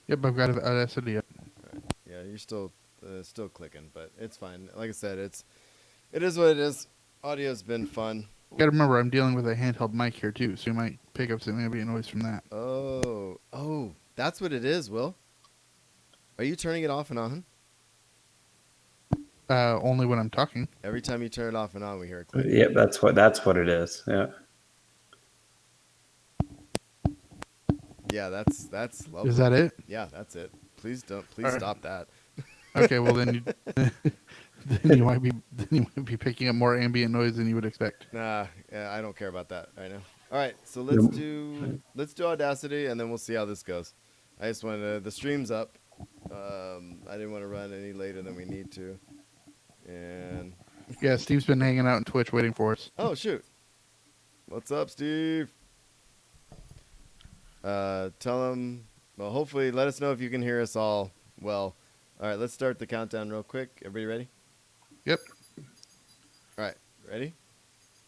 Yep, I've got Audacity up. All right. Yeah, you're still clicking, but it's fine. Like I said, it is what it is. Audio's been fun. You gotta remember, I'm dealing with a handheld mic here too, so you might pick up some ambient noise from that. Oh, that's what it is. Will, are you turning it off and on? Only when I'm talking. Every time you turn it off and on, we hear a click. Yeah, that's what it is. Yeah. Yeah, that's lovely. Is that it? Yeah, that's it. Please All right. stop that. Okay, well then, then you might be picking up more ambient noise than you would expect. Nah, yeah, I don't care about that right now. All right, so Nope. let's do Audacity, and then we'll see how this goes. I just wanted the stream's up. I didn't want to run any later than we need to. And Yeah, Steve's been hanging out on Twitch waiting for us. oh shoot, what's up, Steve? Tell him. Well, hopefully, let us know if you can hear us all well. All right, let's start the countdown real quick. Everybody ready? Yep, All right, ready?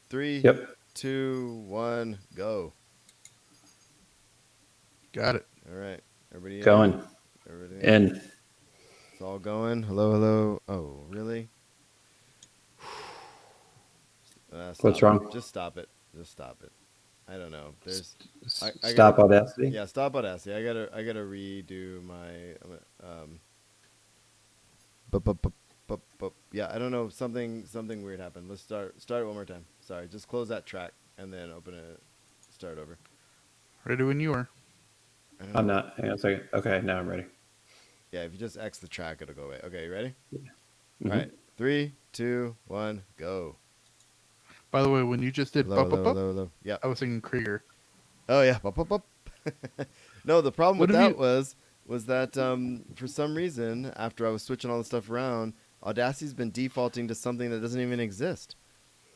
3, Yep. 2, 1, go. got it. All right, everybody in? Going. Everybody in? And It's all going. Hello, hello. Oh, really? what's Stop wrong? it. Just stop it. Just stop it. I don't know. There's I Stop gotta, Audacity. yeah, stop Audacity. I gotta redo my yeah, I don't know, something weird happened. Let's start it one more time. Sorry, just close that track and then open it, start over. Ready when you are. I don't I'm know. not. Hang on a second. Okay, now I'm ready. Yeah, if you just X the track, it'll go away. Okay, you ready? Mhm. All right, 3, 2, 1, go. By the way, when you just did Hello, bup, bup, hello, bup, hello, hello. Yeah. I was thinking Krieger. Oh yeah. Bup, bup, bup. No, the problem What with have that you? was that for some reason, after I was switching all the stuff around, Audacity's been defaulting to something that doesn't even exist.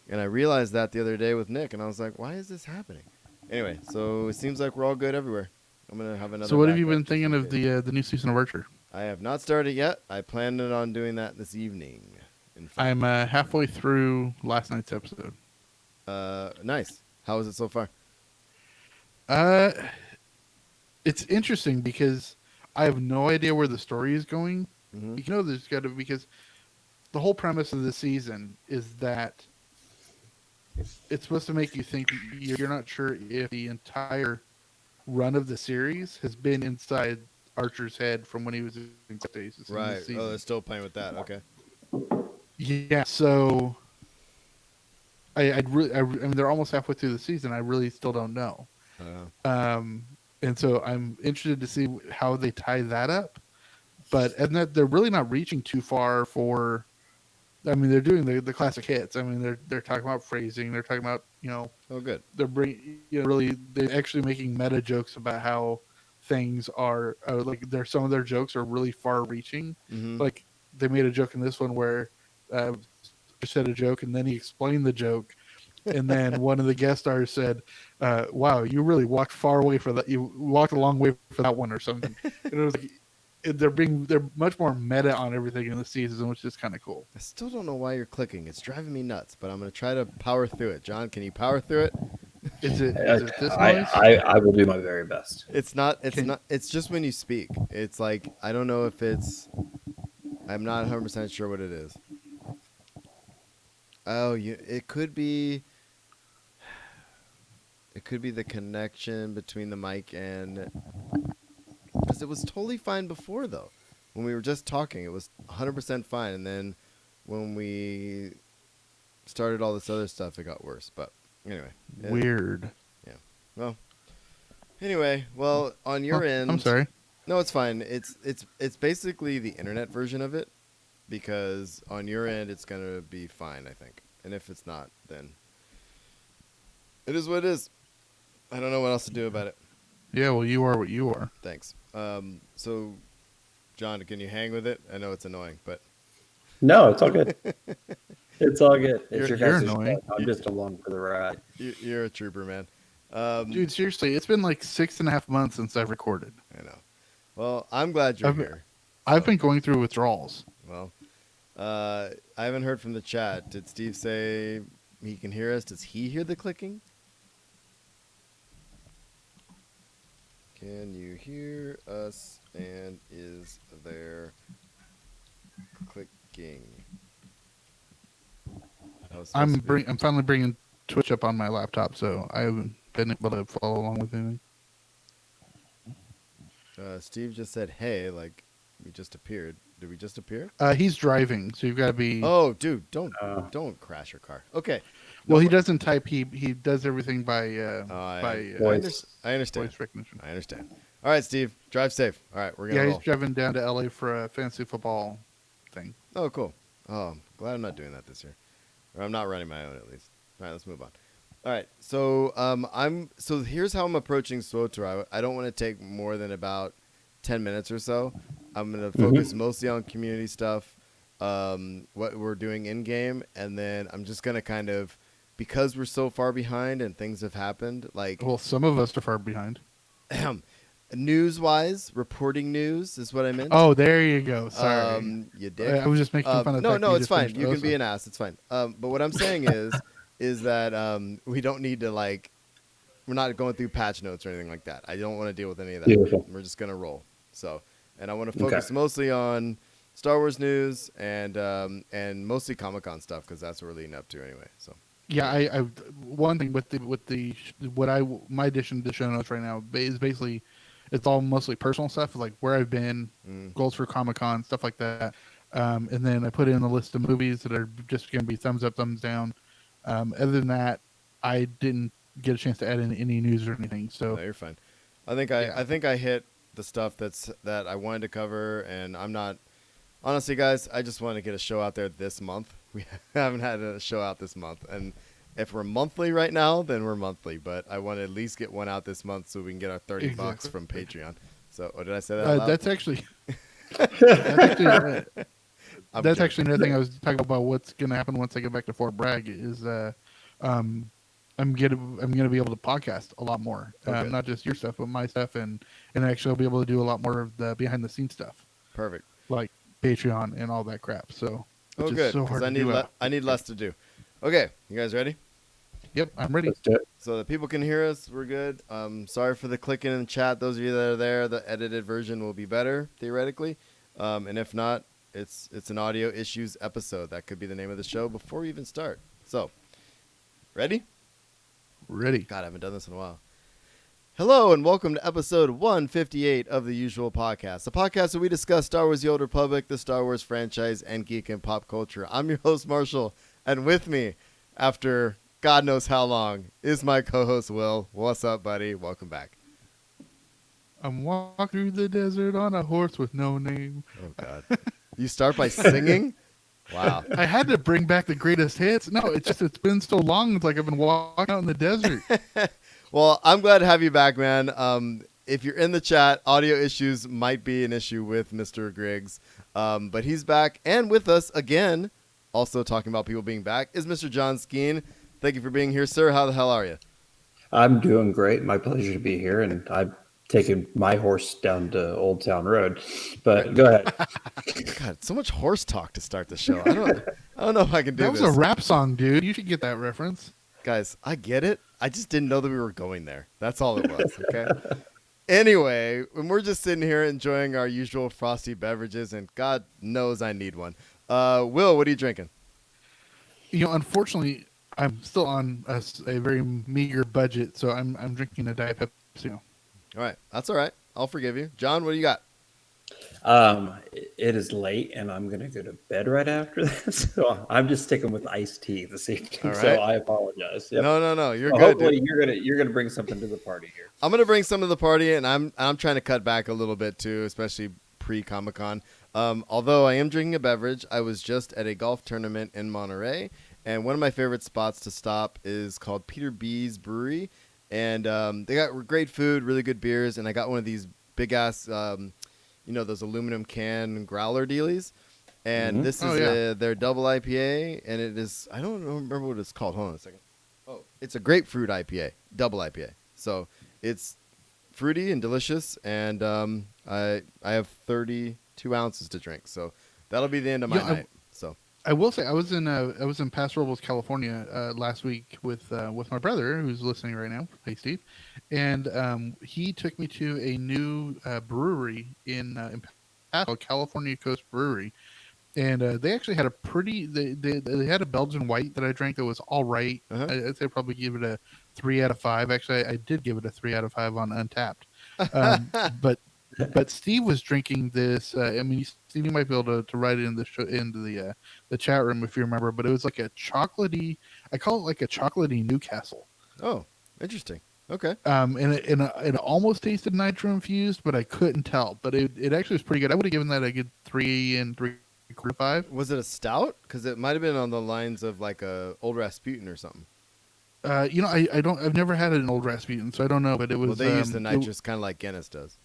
And I realized that the other day with Nick, and I was like, why is this happening? Anyway, so it seems like we're all good everywhere. I'm gonna have another So, what have you backup been just in thinking of case. the new season of Archer? I have not started yet. I planned on doing that this evening. In fact, I'm halfway through last night's episode. nice. How is it so far? Uh, it's interesting because I have no idea where the story is going. Mm-hmm. You know, there's got to because the whole premise of the season is that it's supposed to make you think you're not sure if the entire run of the series has been inside Archer's head from when he was in stasis in this Right. Oh, they're season. still playing with that. Okay. Yeah, so I mean, they're almost halfway through the season. I really still don't know. Um, and so I'm interested to see how they tie that up. But and that they're really not reaching too far for. I mean, they're doing the classic hits. I mean, they're talking about phrasing. They're talking about Oh, good. they're really they're actually making meta jokes about how things are like their some of their jokes are really far reaching. Mm-hmm. Like they made a joke in this one where said a joke and then he explained the joke, and then one of the guest stars said, "Wow, you really walked far away for that. You walked a long way for that one or something." And it was like they're much more meta on everything in the season, which is kind of cool. I still don't know why you're clicking. It's driving me nuts, but I'm gonna try to power through it. John, can you power through it? Is it this I, noise? I will do my very best. It's not. It's Can not. It's just when you speak. It's like I don't know if it's. I'm not 100% sure what it is. Oh, you. It could be. It could be the connection between the mic and. Because it was totally fine before, though. When we were just talking, it was 100% fine, and then when we started all this other stuff, it got worse. But anyway. weird. Yeah. Well. Anyway, well, on your end. I'm sorry. No, it's fine. It's basically the internet version of it, because on your end it's gonna be fine, I think. And if it's not, then it is what it is. I don't know what else to do about it. Yeah, well, you are what you are. Thanks. So, John, can you hang with it? I know it's annoying, but No, it's all good. It's all good. It's You're your guys' annoying. show. I'm just along for the ride. you're a trooper, man. Dude, seriously, it's been like 6.5 months since I've recorded. I know. Well, I'm glad you're here. I've been going through withdrawals. Well, I haven't heard from the chat. Did Steve say he can hear us? Does he hear the clicking? Can you hear us And is there clicking? That was supposed to be. I'm finally bringing Twitch up on my laptop, so I haven't been able to follow along with anything. Steve just said, "Hey," like we just appeared. Did we just appear? He's driving, so you've got to be. Oh, dude, don't Uh, don't crash your car. Okay. Well, he No, doesn't type. He does everything by Voice. I understand. voice recognition. I understand. All right, Steve, drive safe. All right, we're gonna Yeah, roll. he's driving down to LA for a fantasy football thing. Oh, cool. Oh, I'm glad I'm not doing that this year, or I'm not running my own at least. All right, let's move on. All right, so so here's how I'm approaching SWOTOR. I don't want to take more than about 10 minutes or so. I'm gonna focus mostly on community stuff, what we're doing in game, and then I'm just gonna kind of, because we're so far behind and things have happened, like Well, some of us are far behind. news-wise, reporting news is what I meant. Oh, there you go. Sorry, You dick. I was just making fun of. The fact that no, you it's just fine. finished You can Osa. be an ass. It's fine. But what I'm saying is that we don't need to like, we're not going through patch notes or anything like that. I don't want to deal with any of that. Beautiful. We're just gonna roll. So, and I want to focus mostly on Star Wars news and mostly Comic-Con stuff because that's what we're leading up to anyway. So. Yeah, I one thing with the my addition to show notes right now is basically it's all mostly personal stuff like where I've been, goals for Comic-Con, stuff like that. And then I put in a list of movies that are just going to be thumbs up, thumbs down. Other than that, I didn't get a chance to add in any news or anything. So No, you're fine. I think I hit the stuff that I wanted to cover, and I'm not. Honestly, guys, I just want to get a show out there this month. We haven't had a show out this month, and if we're monthly right now, then we're monthly. But I want to at least get one out this month so we can get our $30 Exactly. from Patreon. So, or did I say that? Out loud? that's actually that's I'm that's joking. actually another thing I was talking about. What's going to happen once I get back to Fort Bragg is I'm gonna be able to podcast a lot more, Okay. not just your stuff, but my stuff, and actually I'll be able to do a lot more of the behind the scenes stuff, Perfect. like Patreon and all that crap. So Oh, which is good. so Because hard I to need do. I need less to do. Okay, you guys ready? Yep, I'm ready. Let's do it. So that people can hear us, we're good. Sorry for the clicking in the chat. Those of you that are there, the edited version will be better theoretically, and if not, it's an audio issues episode. That could be the name of the show before we even start. So, ready? Ready. God, I haven't done this in a while. Hello and welcome to episode 158 of The Usual Podcast, a podcast where we discuss Star Wars: The Old Republic, the Star Wars franchise, and geek and pop culture. I'm your host, Marshall, and with me, after God knows how long, is my co-host, Will. What's up, buddy? Welcome back. I'm walking through the desert on a horse with no name. Oh, God. You start by singing? Wow. I had to bring back the greatest hits. No, it's been so long. It's like I've been walking out in the desert. Well, I'm glad to have you back, man. If you're in the chat, audio issues might be an issue with Mr. Griggs, but he's back and with us again. Also talking about people being back is Mr. John Skeen. Thank you for being here, sir. How the hell are you? I'm doing great. My pleasure to be here, and I've taken my horse down to Old Town Road. But go ahead. God, so much horse talk to start the show. I don't know if I can do That was this. a rap song, dude. You should get that reference. Guys, I get it. I just didn't know that we were going there. That's all it was, okay? Anyway, when we're just sitting here enjoying our usual frosty beverages, and God knows I need one. Will, what are you drinking? You know, unfortunately, I'm still on a very meager budget, so I'm drinking a Diet Pepsi. All right. That's all right. I'll forgive you. John, what do you got? It is late, and I'm going to go to bed right after this. So I'm just sticking with iced tea this evening. All right. So I apologize. Yep. No. You're Well, good, hopefully dude. you're gonna bring something to the party here. I'm gonna bring some to the party, and I'm trying to cut back a little bit too, especially pre-Comic-Con. Although I am drinking a beverage, I was just at a golf tournament in Monterey, and one of my favorite spots to stop is called Peter B's Brewery, and they got great food, really good beers, and I got one of these big ass, those aluminum can growler dealies. And this is their double IPA, and it is, I don't remember what it's called. Hold on a second. Oh, it's a grapefruit IPA, double IPA. So it's fruity and delicious, and I have 32 ounces to drink. So that'll be the end of my night. So I will say I was in Paso Robles, California last week with my brother who's listening right now. Hey, Steve, and he took me to a new brewery in Paso, California Coast Brewery, and they actually had a pretty they had a Belgian white that I drank that was all right. Uh-huh. I'd say probably give it a 3 out of 5. Actually, I did give it a 3 out of 5 on Untapped, but Steve was drinking this. I mean, Steve, you might be able to write it in the into the chat room if you remember. But it was like a chocolatey. I call it like a chocolatey Newcastle. Oh, interesting. Okay. And it almost tasted nitro infused, but I couldn't tell. But it actually was pretty good. I would have given that a good 3 3/4/5. Was it a stout? Because it might have been on the lines of like a Old Rasputin or something. I've never had an old Rasputin, so I don't know. But it was. Well, they use the nitrous kind of like Guinness does.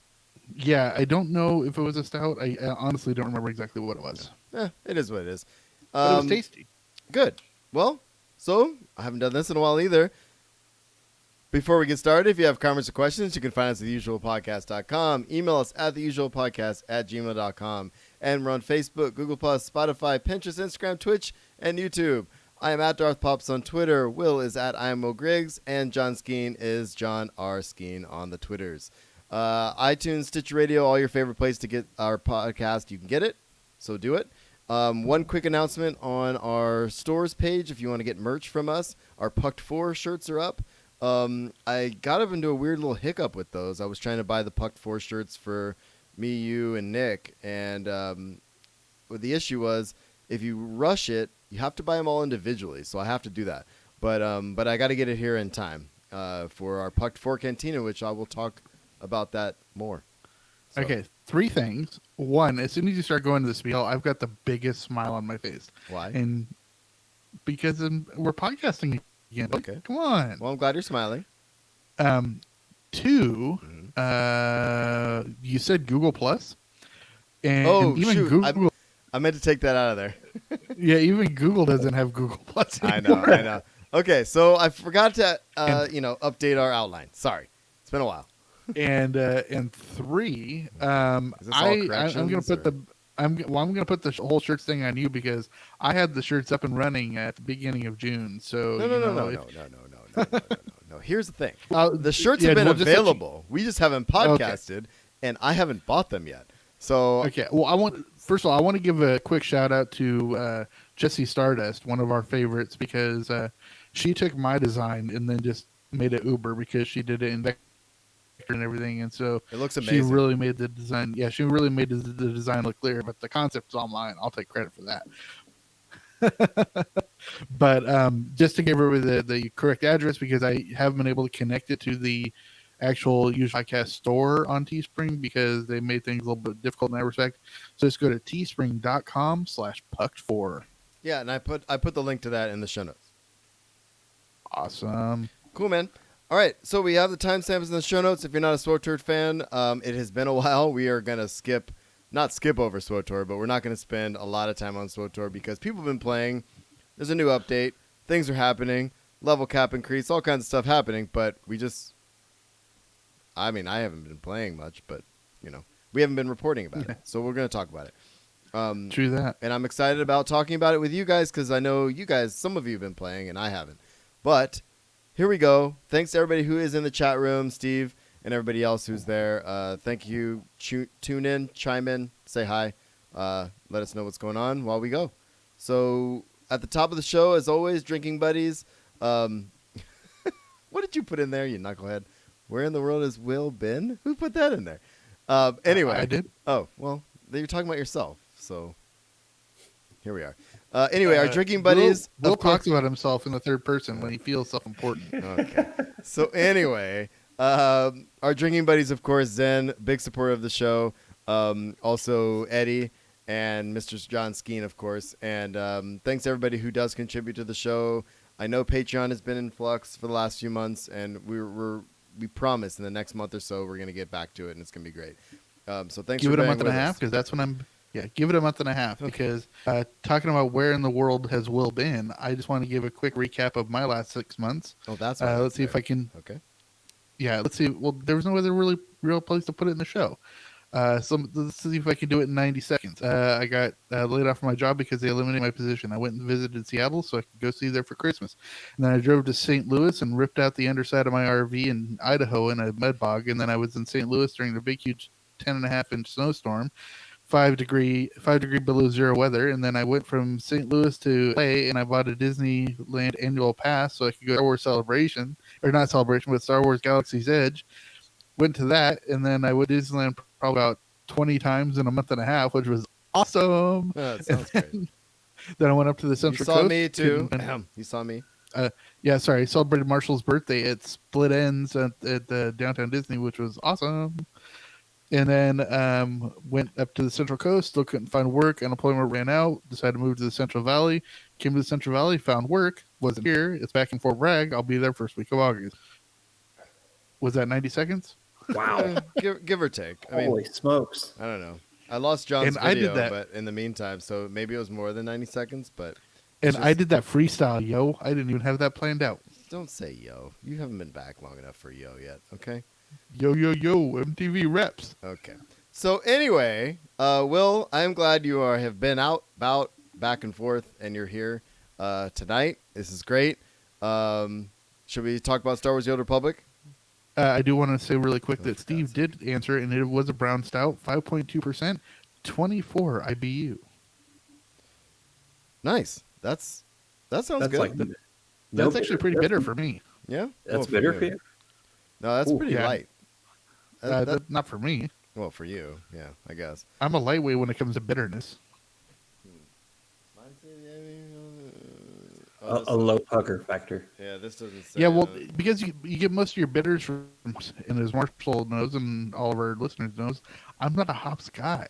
Yeah, I don't know if it was a stout. I honestly don't remember exactly what it was. It is what it is. But it was tasty. Good. Well, so I haven't done this in a while either. Before we get started, if you have comments or questions, you can find us at theusualpodcast.com. Email us at theusualpodcast@gmail.com. And we're on Facebook, Google+, Spotify, Pinterest, Instagram, Twitch, and YouTube. I am at Darth Pops on Twitter. Will is at IMO Griggs. And John Skeen is John R. Skeen on the Twitters. iTunes, Stitcher Radio, all your favorite place to get our podcast. You can get it, so do it. One quick announcement on our stores page. If you want to get merch from us, our Pucked 4 shirts are up. I got up into a weird little hiccup with those. I was trying to buy the Pucked 4 shirts for me, you, and Nick, and what the issue was, if you rush it, you have to buy them all individually, so I have to do that. But I got to get it here in time for our Pucked 4 Cantina, which I will talk about that more. So. Okay, 3 things. 1, as soon as you start going to the spiel, I've got the biggest smile on my face. Why? And because we're podcasting again. Okay. Come on. Well, I'm glad you're smiling. 2, you said Google Plus, and even shoot. Google. I meant to take that out of there. Yeah, even Google doesn't have Google Plus anymore. I know. Okay, so I forgot to update our outline. Sorry, it's been a while. And 3, I'm gonna put I'm gonna put the whole shirts thing on you because I had the shirts up and running at the beginning of June. So No. Here's the thing: the the shirts have been available. We just haven't podcasted, and I haven't bought them yet. So okay, well, first of all, I want to give a quick shout out to Jessie Stardust, one of our favorites, because she took my design and then just made it Uber because she did it in vector and everything, and so it looks amazing. She really made the design. Yeah, she really made the design look clear, but the concept is all mine. I'll take credit for that. But just to give her the correct address, because I haven't been able to connect it to the actual Usual Podcast store on Teespring because they made things a little bit difficult in that respect. So just go to teespring.com/pucked4. Yeah, and I put the link to that in the show notes. Awesome. Cool, man. All right, so we have the timestamps in the show notes. If you're not a SWTOR fan, it has been a while. We are going to not skip over SWTOR, but we're not going to spend a lot of time on SWTOR because people have been playing. There's a new update. Things are happening. Level cap increase, all kinds of stuff happening, but I haven't been playing much, but, we haven't been reporting about it, so we're going to talk about it. True that. And I'm excited about talking about it with you guys because I know you guys, some of you have been playing, and I haven't. But here we go. Thanks to everybody who is in the chat room, Steve, and everybody else who's there. Thank you. Tune in, chime in, say hi. Let us know what's going on while we go. So at the top of the show, as always, Drinking Buddies. What did you put in there, you knucklehead? Where in the world is Will been? Who put that in there? Anyway. I did. Oh, well, you're talking about yourself, so here we are. Anyway, our Drinking Buddies. Will talks about himself in the third person when he feels self-important. Okay. So anyway, our Drinking Buddies, of course, Zen, big supporter of the show. Also Eddie and Mr. John Skeen, of course. And thanks to everybody who does contribute to the show. I know Patreon has been in flux for the last few months, and we promise in the next month or so we're going to get back to it, and it's going to be great. So thanks Give for it a bearing month and a with half us. because that's when I'm. Yeah, give it a month and a half because talking about where in the world has Will been, I just want to give a quick recap of my last 6 months. Oh, that's let's see if I can. Okay. Yeah, let's see. Well, there was no other real place to put it in the show. Let's see if I can do it in 90 seconds. I got laid off from my job because they eliminated my position. I went and visited Seattle so I could go see there for Christmas. And then I drove to St. Louis and ripped out the underside of my RV in Idaho in a mud bog. And then I was in St. Louis during the big, huge 10.5-inch snowstorm, 5 degree below zero weather. And then I went from St. Louis to LA and I bought a Disneyland annual pass so I could go to Star Wars Celebration, or not Celebration, but Star Wars Galaxy's Edge. Went to that, and then I went to Disneyland probably about 20 times in a month and a half, which was awesome. Oh, that sounds great. Then I went up to the You Central saw Coast. me too. You saw me. Yeah, sorry. Celebrated Marshall's birthday at Split Ends at the Downtown Disney, which was awesome. And then went up to the Central Coast. Still couldn't find work. Unemployment ran out. Decided to move to the Central Valley. Came to the Central Valley. Found work. Wasn't here. It's back in Fort Bragg. I'll be there first week of August. Was that 90 seconds? Wow. Give or take. I mean, Holy smokes. I don't know. I lost John's And I did video, that. but in the meantime, so maybe it was more than 90 seconds, but And just- I did that freestyle, yo. I didn't even have that planned out. don't say yo. You haven't been back long enough for yo yet, okay? Yo, yo, yo, MTV reps. Okay. So anyway, Will, I'm glad you have been out, about, back and forth, and you're here tonight. This is great. Should we talk about Star Wars: The Old Republic? I do want to say really quick that for Steve God's did answer, and it was a brown stout, 5.2%, 24 IBU. Nice. That sounds That's good. like That's actually pretty bitter for me. Yeah. That's Well, bitter for you? No, that's Ooh, pretty yeah. light. That- Not for me. well, for you, yeah, I guess. I'm a lightweight when it comes to bitterness. A low pucker factor. Yeah, this doesn't say. Yeah, well, because you get most of your bitters from, and as Marshall knows and all of our listeners knows, I'm not a hops guy.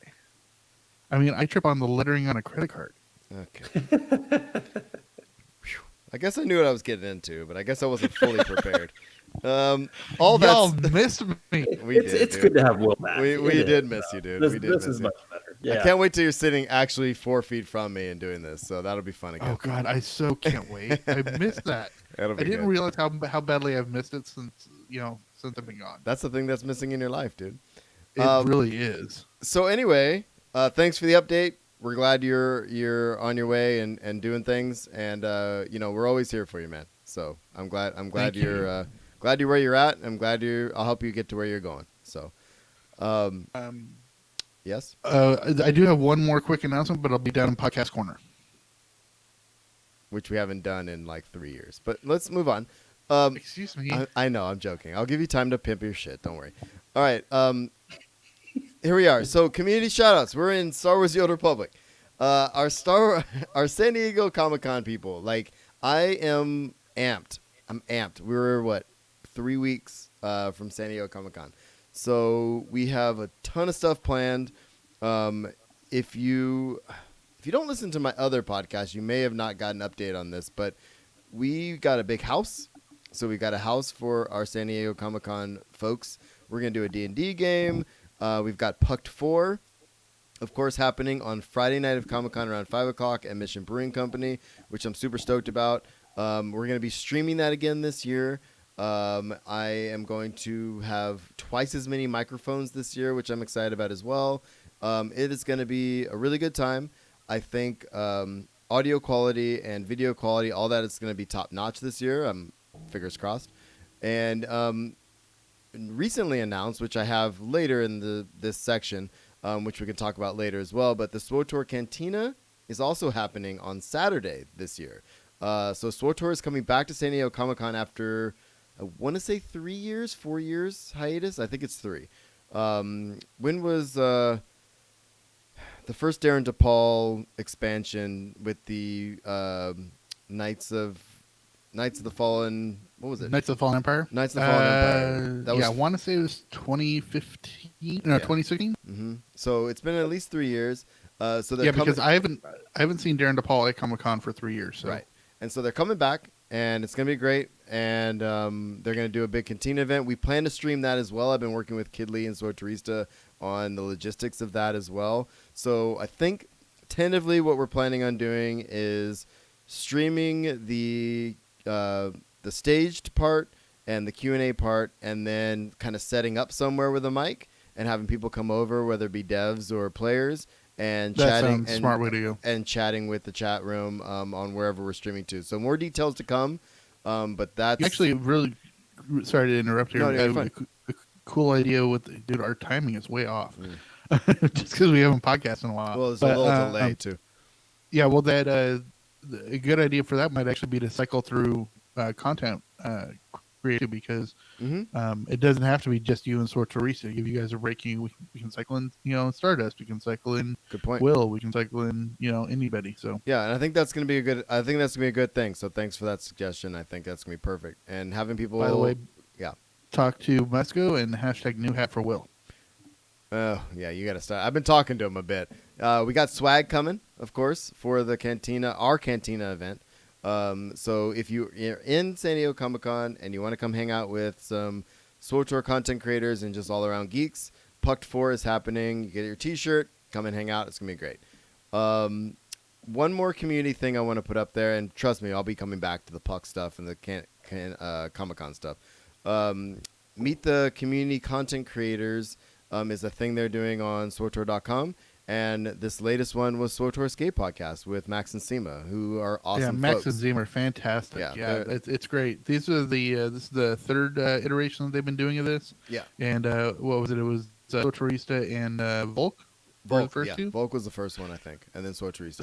I mean, I trip on the lettering on a credit card. Okay. Phew. I guess I knew what I was getting into, but I guess I wasn't fully prepared. All Y'all that's missed me. It's dude. good to have Will back. We It did is. miss you, dude. This, We did this miss is you. much better. Yeah. I can't wait till you're sitting actually 4 feet from me and doing this. So that'll be fun again. Oh God, I so can't wait. I missed that. That'll I be didn't good. realize how badly I've missed it since I've been gone. That's the thing that's missing in your life, dude. It really is. So anyway, thanks for the update. We're glad you're on your way and doing things, and we're always here for you, man. So I'm glad Thank you're glad you're where you're at. I'm glad I'll help you get to where you're going. So, yes. I do have one more quick announcement, but I'll be down in Podcast Corner. Which we haven't done in like 3 years. But let's move on. Excuse me. I know, I'm joking. I'll give you time to pimp your shit. Don't worry. All right. Here we are. So community shoutouts. We're in Star Wars: The Old Republic. Our San Diego Comic-Con people. Like, I am amped. I'm amped. We were 3 weeks from San Diego Comic-Con. So we have a ton of stuff planned. If you don't listen to my other podcast, you may have not gotten an update on this, but we got a big house. So we got a house for our San Diego Comic-Con folks. We're going to do a D&D game. We've got Pucked 4, of course, happening on Friday night of Comic-Con around 5 o'clock at Mission Brewing Company, which I'm super stoked about. We're going to be streaming that again this year. I am going to have twice as many microphones this year, which I'm excited about as well. It is going to be a really good time. I think audio quality and video quality, all that is going to be top-notch this year. Fingers crossed. And recently announced, which I have later in this section, which we can talk about later as well, but the SWTOR Cantina is also happening on Saturday this year. So SWTOR is coming back to San Diego Comic-Con after, I want to say 4 years hiatus. I think it's 3. When was the first Darren DePaul expansion with the Knights of the Fallen? What was it? Knights of the Fallen Empire. Knights of the Fallen Empire. That was, I want to say it was 2015 or 2016. Mm-hmm. So it's been at least 3 years. So they're Yeah, coming, because I haven't seen Darren DePaul at Comic Con for 3 years. So. right, and so they're coming back, and it's gonna be great. And they're gonna do a big Cantina event. We plan to stream that as well. I've been working with Kid Lee and Sorterista on the logistics of that as well. So I think tentatively what we're planning on doing is streaming the staged part and the Q&A part, and then kind of setting up somewhere with a mic, and having people come over, whether it be devs or players, and That chatting sounds and smart way to go. and chatting with the chat room on wherever we're streaming to. So more details to come. But that's Actually, really sorry to interrupt here. No, you're fine. A cool idea with dude. Our timing is way off, Mm. just because we haven't podcasted in a while. well, there's But, a little delay too. Yeah, well, that a good idea for that might actually be to cycle through content creative because hmm it doesn't have to be just you and Sorterisa. If you guys are breaking, we can cycle in, Stardust. We can cycle in Good point. Will. We can cycle in, anybody. So Yeah, and I think that's gonna be a good. I think that's gonna be a good thing. So thanks for that suggestion. I think that's gonna be perfect. And having people. by the way, yeah. talk to Musco and hashtag new hat for Will. Oh yeah, you gotta start. I've been talking to him a bit. We got swag coming, of course, for the Cantina, our Cantina event. So if you're in San Diego Comic Con and you want to come hang out with some SWTOR content creators and just all around geeks, Pucked 4 is happening. You get your T-shirt, come and hang out. It's gonna be great. One more community thing I want to put up there, and trust me, I'll be coming back to the Puck stuff and the Comic Con stuff. Meet the community content creators. Is a thing they're doing on SWTOR.com. And this latest one was SWTOR Escape Podcast with Max and Sema, who are awesome Yeah, Max folks. and Zim are fantastic. Yeah, Yeah, they're- it's great. This is the third iteration that they've been doing of this. Yeah. And what was it? It was Sorterista and Volk. were the Volk, first yeah. two. Volk was the first one, I think, and then Sorterista.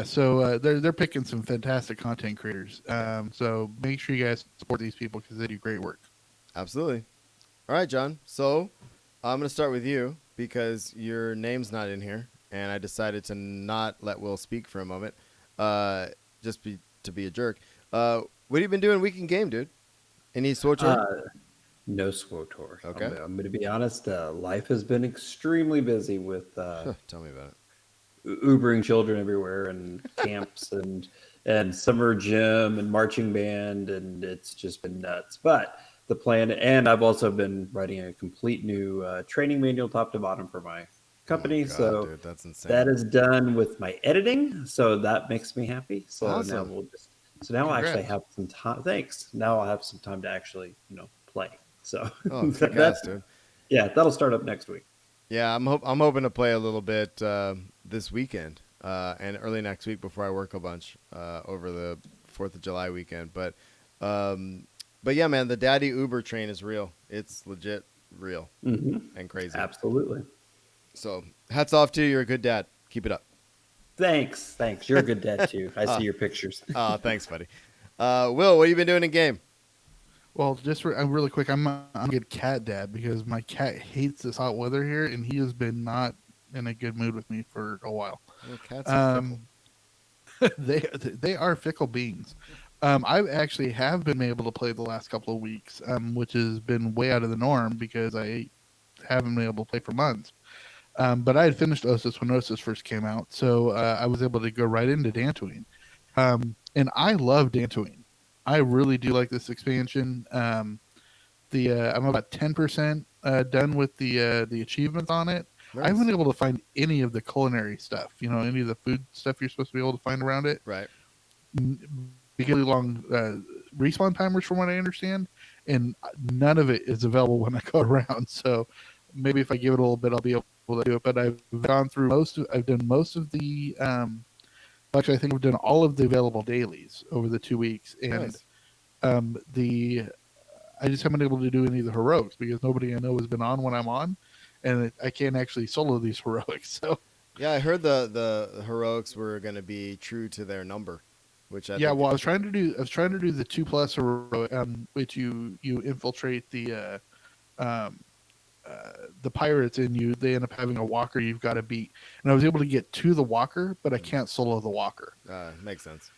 So they're picking some fantastic content creators. So make sure you guys support these people because they do great work. Absolutely. All right, John. So I'm going to start with you because your name's not in here, and I decided to not let Will speak for a moment, to be a jerk. What have you been doing week in game, dude? Any SWTOR? No SWTOR. Okay. I'm going to be honest. Life has been extremely busy with Tell me about it. Ubering children everywhere and camps and summer gym and marching band, and it's just been nuts. But the plan, and I've also been writing a complete new training manual top to bottom for my company. Oh my God, so dude, that's insane. that is done with my editing, so that makes me happy. So Awesome. now I actually Congrats. have some time. Thanks. Now I'll have some time to actually play. So Oh, kick ass, dude. yeah, that'll start up next week. Yeah, I'm hoping to play a little bit this weekend and early next week before I work a bunch over the 4th of July weekend. But yeah, man, the daddy Uber train is real. It's legit real and crazy. Absolutely. So hats off to you. You're a good dad. Keep it up. Thanks. You're a good dad too. I see your pictures. Oh, thanks, buddy. Will, what have you been doing in game? Well, just really quick, I'm a good cat dad because my cat hates this hot weather here, and he has been not in a good mood with me for a while. Well, cats are fickle. They are fickle beings. I actually have been able to play the last couple of weeks, which has been way out of the norm because I haven't been able to play for months. But I had finished Osis when Osis first came out, so I was able to go right into Dantooine. And I love Dantooine. I really do like this expansion. I'm about 10% done with the achievements on it. I haven't been able to find any of the culinary stuff, any of the food stuff you're supposed to be able to find around it. Right. Really long respawn timers, from what I understand, and none of it is available when I go around. So maybe if I give it a little bit, I'll be able to do it. But I've gone through I've done most of the. Actually, I think I've done all of the available dailies over the 2 weeks, and Nice. I just haven't been able to do any of the heroics because nobody I know has been on when I'm on, and I can't actually solo these heroics. So Yeah, I heard the heroics were going to be true to their number, which I yeah, think well, I was trying to do the 2+ heroic, which you infiltrate the pirates, and they end up having a walker you've got to beat. And I was able to get to the walker, but I can't solo the walker. makes sense.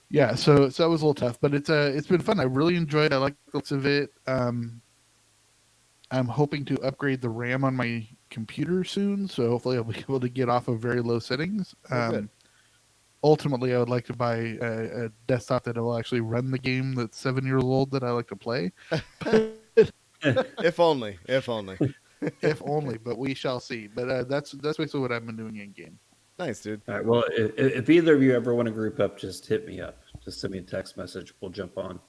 Yeah, so that was a little tough, but it's been fun. I really enjoyed it. I like the looks of it. I'm hoping to upgrade the RAM on my computer soon, so hopefully I'll be able to get off of very low settings. Good. Ultimately, I would like to buy a desktop that will actually run the game that's 7 years old that I like to play. If only. If only, but we shall see. But that's basically what I've been doing in game. Nice, dude. All right. Well, if either of you ever want to group up, just hit me up. Just send me a text message. We'll jump on.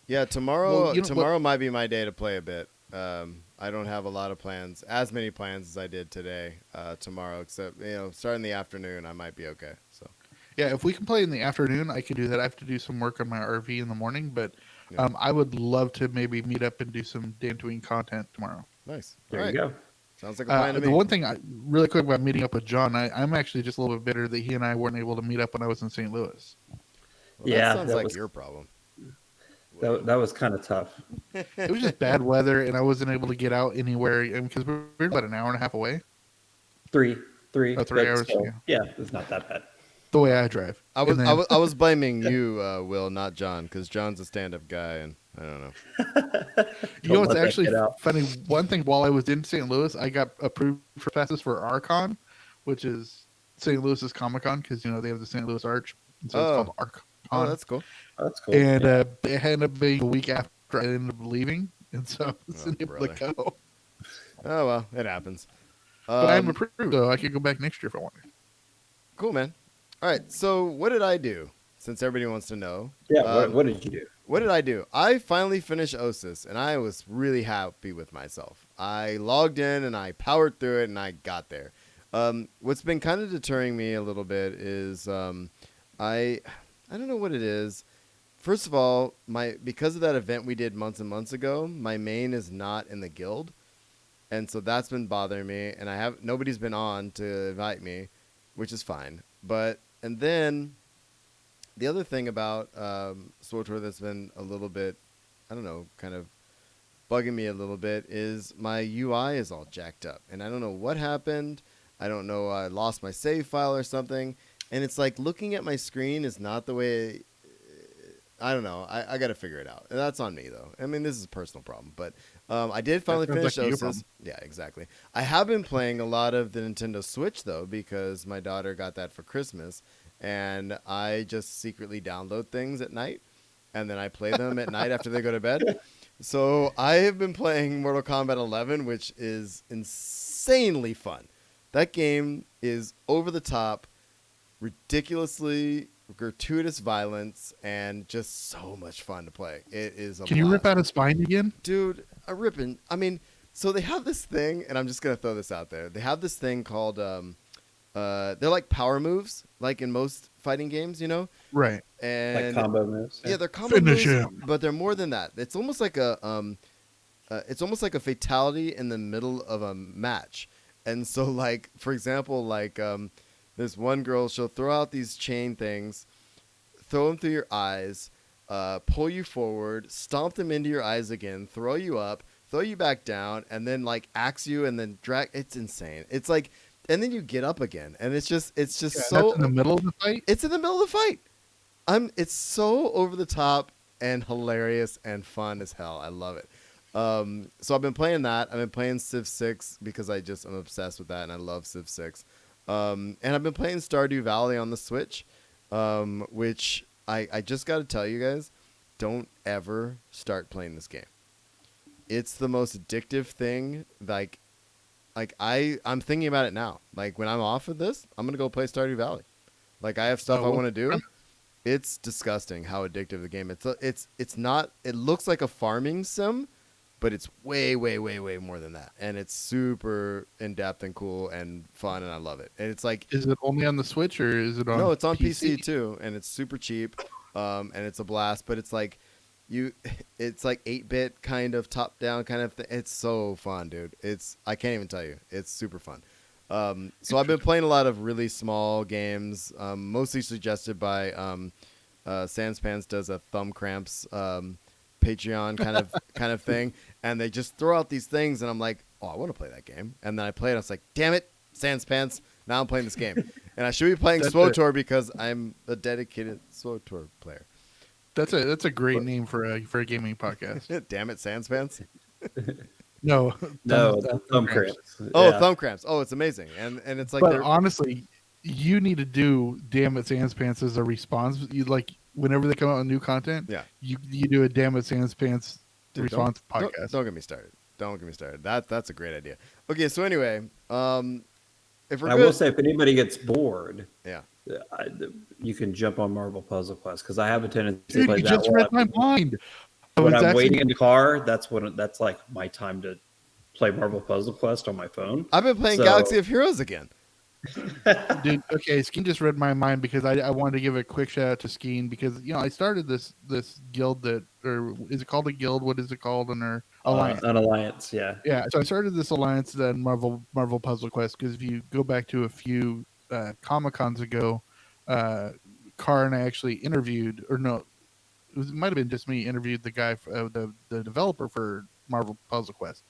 Yeah, tomorrow Well, tomorrow might be my day to play a bit. I don't have a lot of plans, as many plans as I did today, tomorrow, except, starting the afternoon, I might be okay. So, Yeah, if we can play in the afternoon, I could do that. I have to do some work on my RV in the morning, but yeah. I would love to maybe meet up and do some Dantooine content tomorrow. Nice. There All you right. go. Sounds like a plan to The me. one thing, really quick about meeting up with John, I'm actually just a little bit bitter that he and I weren't able to meet up when I was in St. Louis. Well, Yeah, that sounds that like was- your problem. That was kind of tough. It was just bad weather, and I wasn't able to get out anywhere because we're about an hour and a half away. Three. Oh, 3 but hours, still, yeah. yeah, it's not that bad. The way I drive. I was And I then- was I was blaming you, Will, not John, because John's a stand-up guy, and I don't know. You know Don't what's let that actually get out. funny? One thing, while I was in St. Louis, I got approved for passes for ArCon, which is St. Louis's Comic Con, because they have the St. Louis Arch, and so it's Oh. called ArCon. Oh, that's cool. That's cool. And Yeah. it ended up being a week after I ended up leaving, and so I wasn't able brother. to go. Oh well, it happens. But I'm approved, so I could go back next year if I wanted. Cool, man. All right, so what did I do? Since everybody wants to know. Yeah. Um, What did you do? What did I do? I finally finished Osis, and I was really happy with myself. I logged in, and I powered through it, and I got there. What's been kind of deterring me a little bit is I don't know what it is. First of all, because of that event we did months and months ago, my main is not in the guild, and so that's been bothering me. And nobody's been on to invite me, which is fine. And then the other thing about SWTOR that's been a little bit, I don't know, kind of bugging me a little bit is my UI is all jacked up, and I don't know what happened. I don't know. I lost my save file or something, and it's like looking at my screen is not the way. I don't know. I got to figure it out. And that's on me, though. I mean, this is a personal problem, but I did finally That finish sounds like your Osis. problem. Yeah, exactly. I have been playing a lot of the Nintendo Switch, though, because my daughter got that for Christmas, and I just secretly download things at night, and then I play them at night after they go to bed. So I have been playing Mortal Kombat 11, which is insanely fun. That game is over the top, ridiculously gratuitous violence, and just so much fun to play. It is a Can you rip blast. out his spine again? Dude, a ripping. I mean, so they have this thing, and I'm just gonna throw this out there. They have this thing called they're like power moves, like in most fighting games, Right. and Like combo moves. yeah, they're combo Finish moves, him. but they're more than that. It's almost like a fatality in the middle of a match. And so, like, for example, like there's one girl, she'll throw out these chain things, throw them through your eyes, pull you forward, stomp them into your eyes again, throw you up, throw you back down, and then like axe you and then drag. It's insane. It's like, and then you get up again, and it's just Yeah, so. that's in the middle of the fight. It's in the middle of the fight. It's so over the top and hilarious and fun as hell. I love it. So I've been playing that. I've been playing Civ 6 because I'm obsessed with that and I love Civ 6. And I've been playing Stardew Valley on the Switch, which I just got to tell you guys, don't ever start playing this game. It's the most addictive thing. Like I'm thinking about it now. Like when I'm off of this, I'm going to go play Stardew Valley. Like I have stuff I want to do. It's disgusting how addictive the game. It's not. It looks like a farming sim, but it's way more than that. And it's super in depth and cool and fun, and I love it. And it's like Is it only on the Switch or is it on? no, it's on PC too, and it's super cheap, and it's a blast. But it's like it's like 8-bit kind of top down kind of thing. It's so fun, dude. I can't even tell you. It's super fun. So I've been playing a lot of really small games, mostly suggested by Sanspans does a Thumb Cramps Patreon kind of thing, and they just throw out these things, and I'm like, oh, I want to play that game, and then I play it. I was like, damn it, Sanspans, now I'm playing this game, and I should be playing That's SWTOR because I'm a dedicated SWTOR player. That's a great name for a gaming podcast. Damn it, Sanspans. No, No, Thumb cramps. Oh, Yeah. Thumb Cramps. Oh, it's amazing, and it's like But they're honestly, you need to do "Damn It Sans Pants" as a response. You like whenever they come out with new content. Yeah. You do a "Damn It Sans Pants" Dude, response don't- podcast. Don't get me started. Don't get me started. That's a great idea. Okay, so anyway, if we're I good, will say, if anybody gets bored, yeah. you can jump on Marvel Puzzle Quest because I have a tendency to Dude, play you that just read my one. mind. when it's I'm actually- waiting in the car, that's like my time to play Marvel Puzzle Quest on my phone. I've been playing So- Galaxy of Heroes again. Dude, okay, Skeen just read my mind because I wanted to give a quick shout out to Skeen because I started this guild that, or is it called a guild? What is it called? An alliance. An alliance, yeah. Yeah, so I started this alliance then Marvel Puzzle Quest because if you go back to a few Comic Cons ago, Car and I actually interviewed, or no, it might have been just me interviewed the guy, the developer for Marvel Puzzle Quest,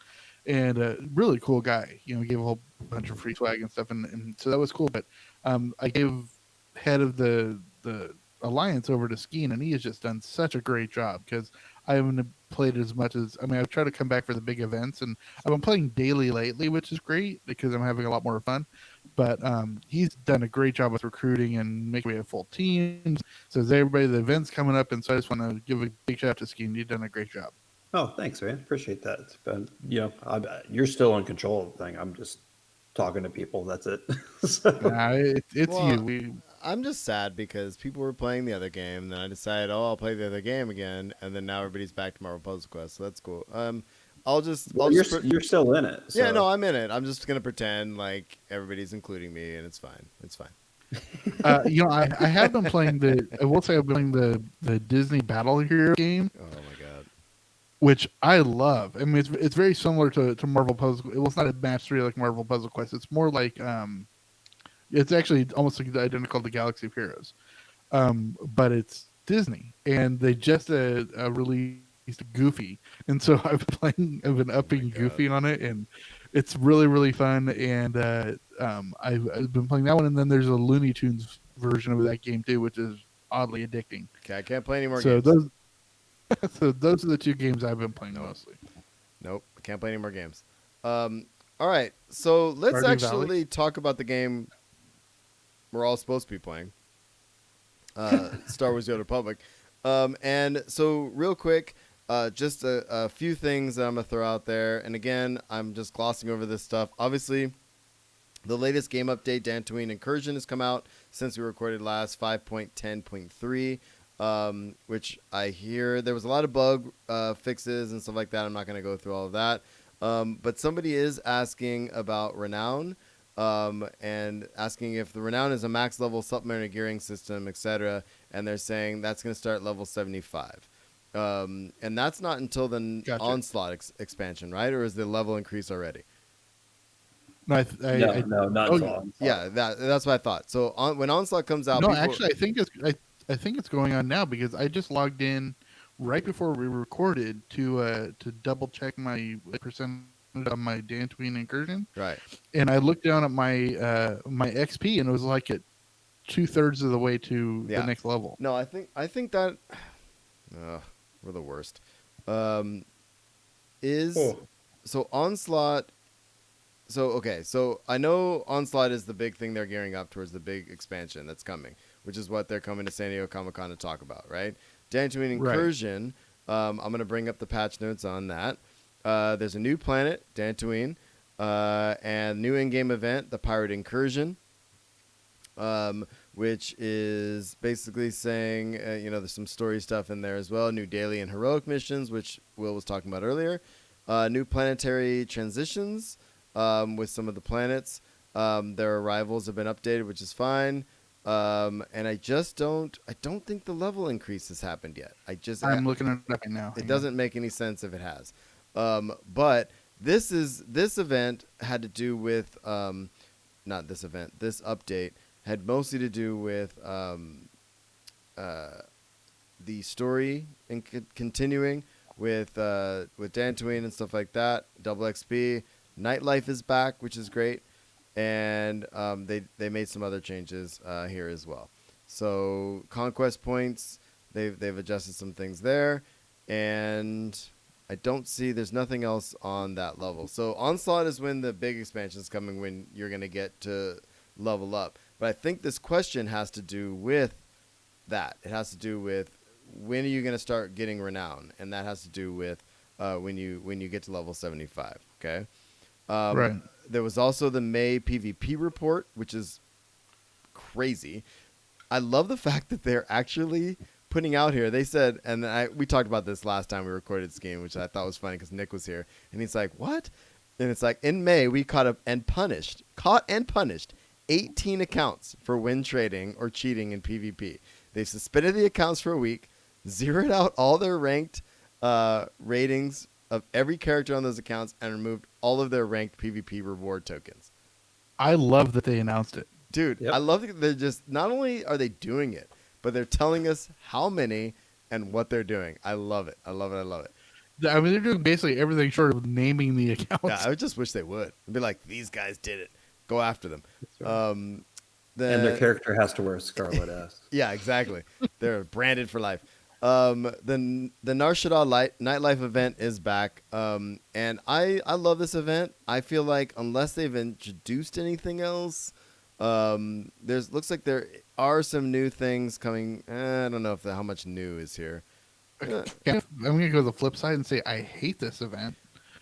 and really cool guy. Gave a whole bunch of free swag and stuff, and so that was cool. But I gave head of the alliance over to Skeen, and he has just done such a great job because I haven't played as much as I've tried to come back for the big events, and I've been playing daily lately, which is great because I'm having a lot more fun. But he's done a great job with recruiting and making me a full team. Says everybody, the event's coming up, and so I just want to give a big shout out to Skeen. You've done a great job. Oh, thanks, man. Appreciate that. It's been, you're still in control of the thing. I'm just talking to people. That's it. So- Nah, it's Well, you. I'm just sad because people were playing the other game, and then I decided, I'll play the other game again, and then now everybody's back to Marvel Puzzle Quest, so that's cool. you're still in it. Yeah, so- no, I'm in it. I'm just gonna pretend like everybody's including me, and it's fine. It's fine. I have been playing I will say I've been playing the Disney Battle Hero game, Oh my god. which I love. I mean, it's very similar to Marvel Puzzle. Well, it's not a match 3 like Marvel Puzzle Quest. It's more like it's actually almost identical to Galaxy of Heroes, but it's Disney, and they just released Goofy, and so I've been upping God. Goofy on it, and it's really really fun. And I've been playing that one, and then there's a Looney Tunes version of that game too, which is oddly addicting. Okay, I can't play any more So games. those are the two games I've been playing mostly. Nope, I can't play any more games. All right, so let's Stardew actually Valley? talk about the game we're all supposed to be playing. Star Wars: The Old Republic. And so real quick, just a few things that I'm gonna throw out there. And again, I'm just glossing over this stuff. Obviously, the latest game update, Dantooine Incursion, has come out since we recorded last, 5.10.3, which I hear there was a lot of bug fixes and stuff like that. I'm not gonna go through all of that. But somebody is asking about Renown. And asking if the Renown is a max level supplementary gearing system, etc. And they're saying that's going to start level 75. And that's not until the Gotcha. Onslaught expansion, right? Or is the level increase already? No, No, not oh, at all. Yeah, that's what I thought. So when Onslaught comes out, no, people, actually, I think it's going on now because I just logged in right before we recorded to double check my percentage on my Dantooine Incursion, right? and I looked down at my my XP, and it was like at 2/3 of the way to Yeah. the next level. No, I think that we're the worst. So Onslaught. So okay, so I know Onslaught is the big thing they're gearing up towards, the big expansion that's coming, which is what they're coming to San Diego Comic-Con to talk about, right? Dantooine Incursion. I'm going to bring up the patch notes on that. There's a new planet, Dantooine, and new in-game event, the Pirate Incursion, which is basically saying, there's some story stuff in there as well. New daily and heroic missions, which Will was talking about earlier. New planetary transitions with some of the planets. Their arrivals have been updated, which is fine. And I don't think the level increase has happened yet. I'm looking at it right now. It doesn't make any sense if it has. But this event had to do with, not this event, this update had mostly to do with the story and continuing with Dantooine and stuff like that. Double XP, Nightlife is back, which is great, and they made some other changes here as well. So conquest points, they've adjusted some things there, and I don't see there's nothing else on that level. So Onslaught is when the big expansion is coming, when you're going to get to level up. But I think this question has to do with that. It has to do with when are you going to start getting renown, and that has to do with when you get to level 75. Okay. Right. There was also the May PvP report, which is crazy. I love the fact that they're actually putting out here. They said, and we talked about this last time we recorded this game, which I thought was funny because Nick was here, and he's like, "What?" And it's like, in May we caught and punished 18 accounts for win trading or cheating in PvP. They suspended the accounts for a week, zeroed out all their ranked ratings of every character on those accounts, and removed all of their ranked PvP reward tokens. I love that they announced it. Dude, Yep. I love that they're just, not only are they doing it, but they're telling us how many and what they're doing. I love it. I love it. I love it. I mean, they're doing basically everything short of naming the accounts. Yeah, I just wish they would. It'd be like, these guys did it. Go after them. That's right. And And their character has to wear a scarlet S. Yeah, exactly. They're branded for life. The Nar Shaddaa nightlife event is back, and I love this event. I feel like unless they've introduced anything else, looks like there are some new things coming. I don't know how much new is here. I'm going to go to the flip side and say I hate this event.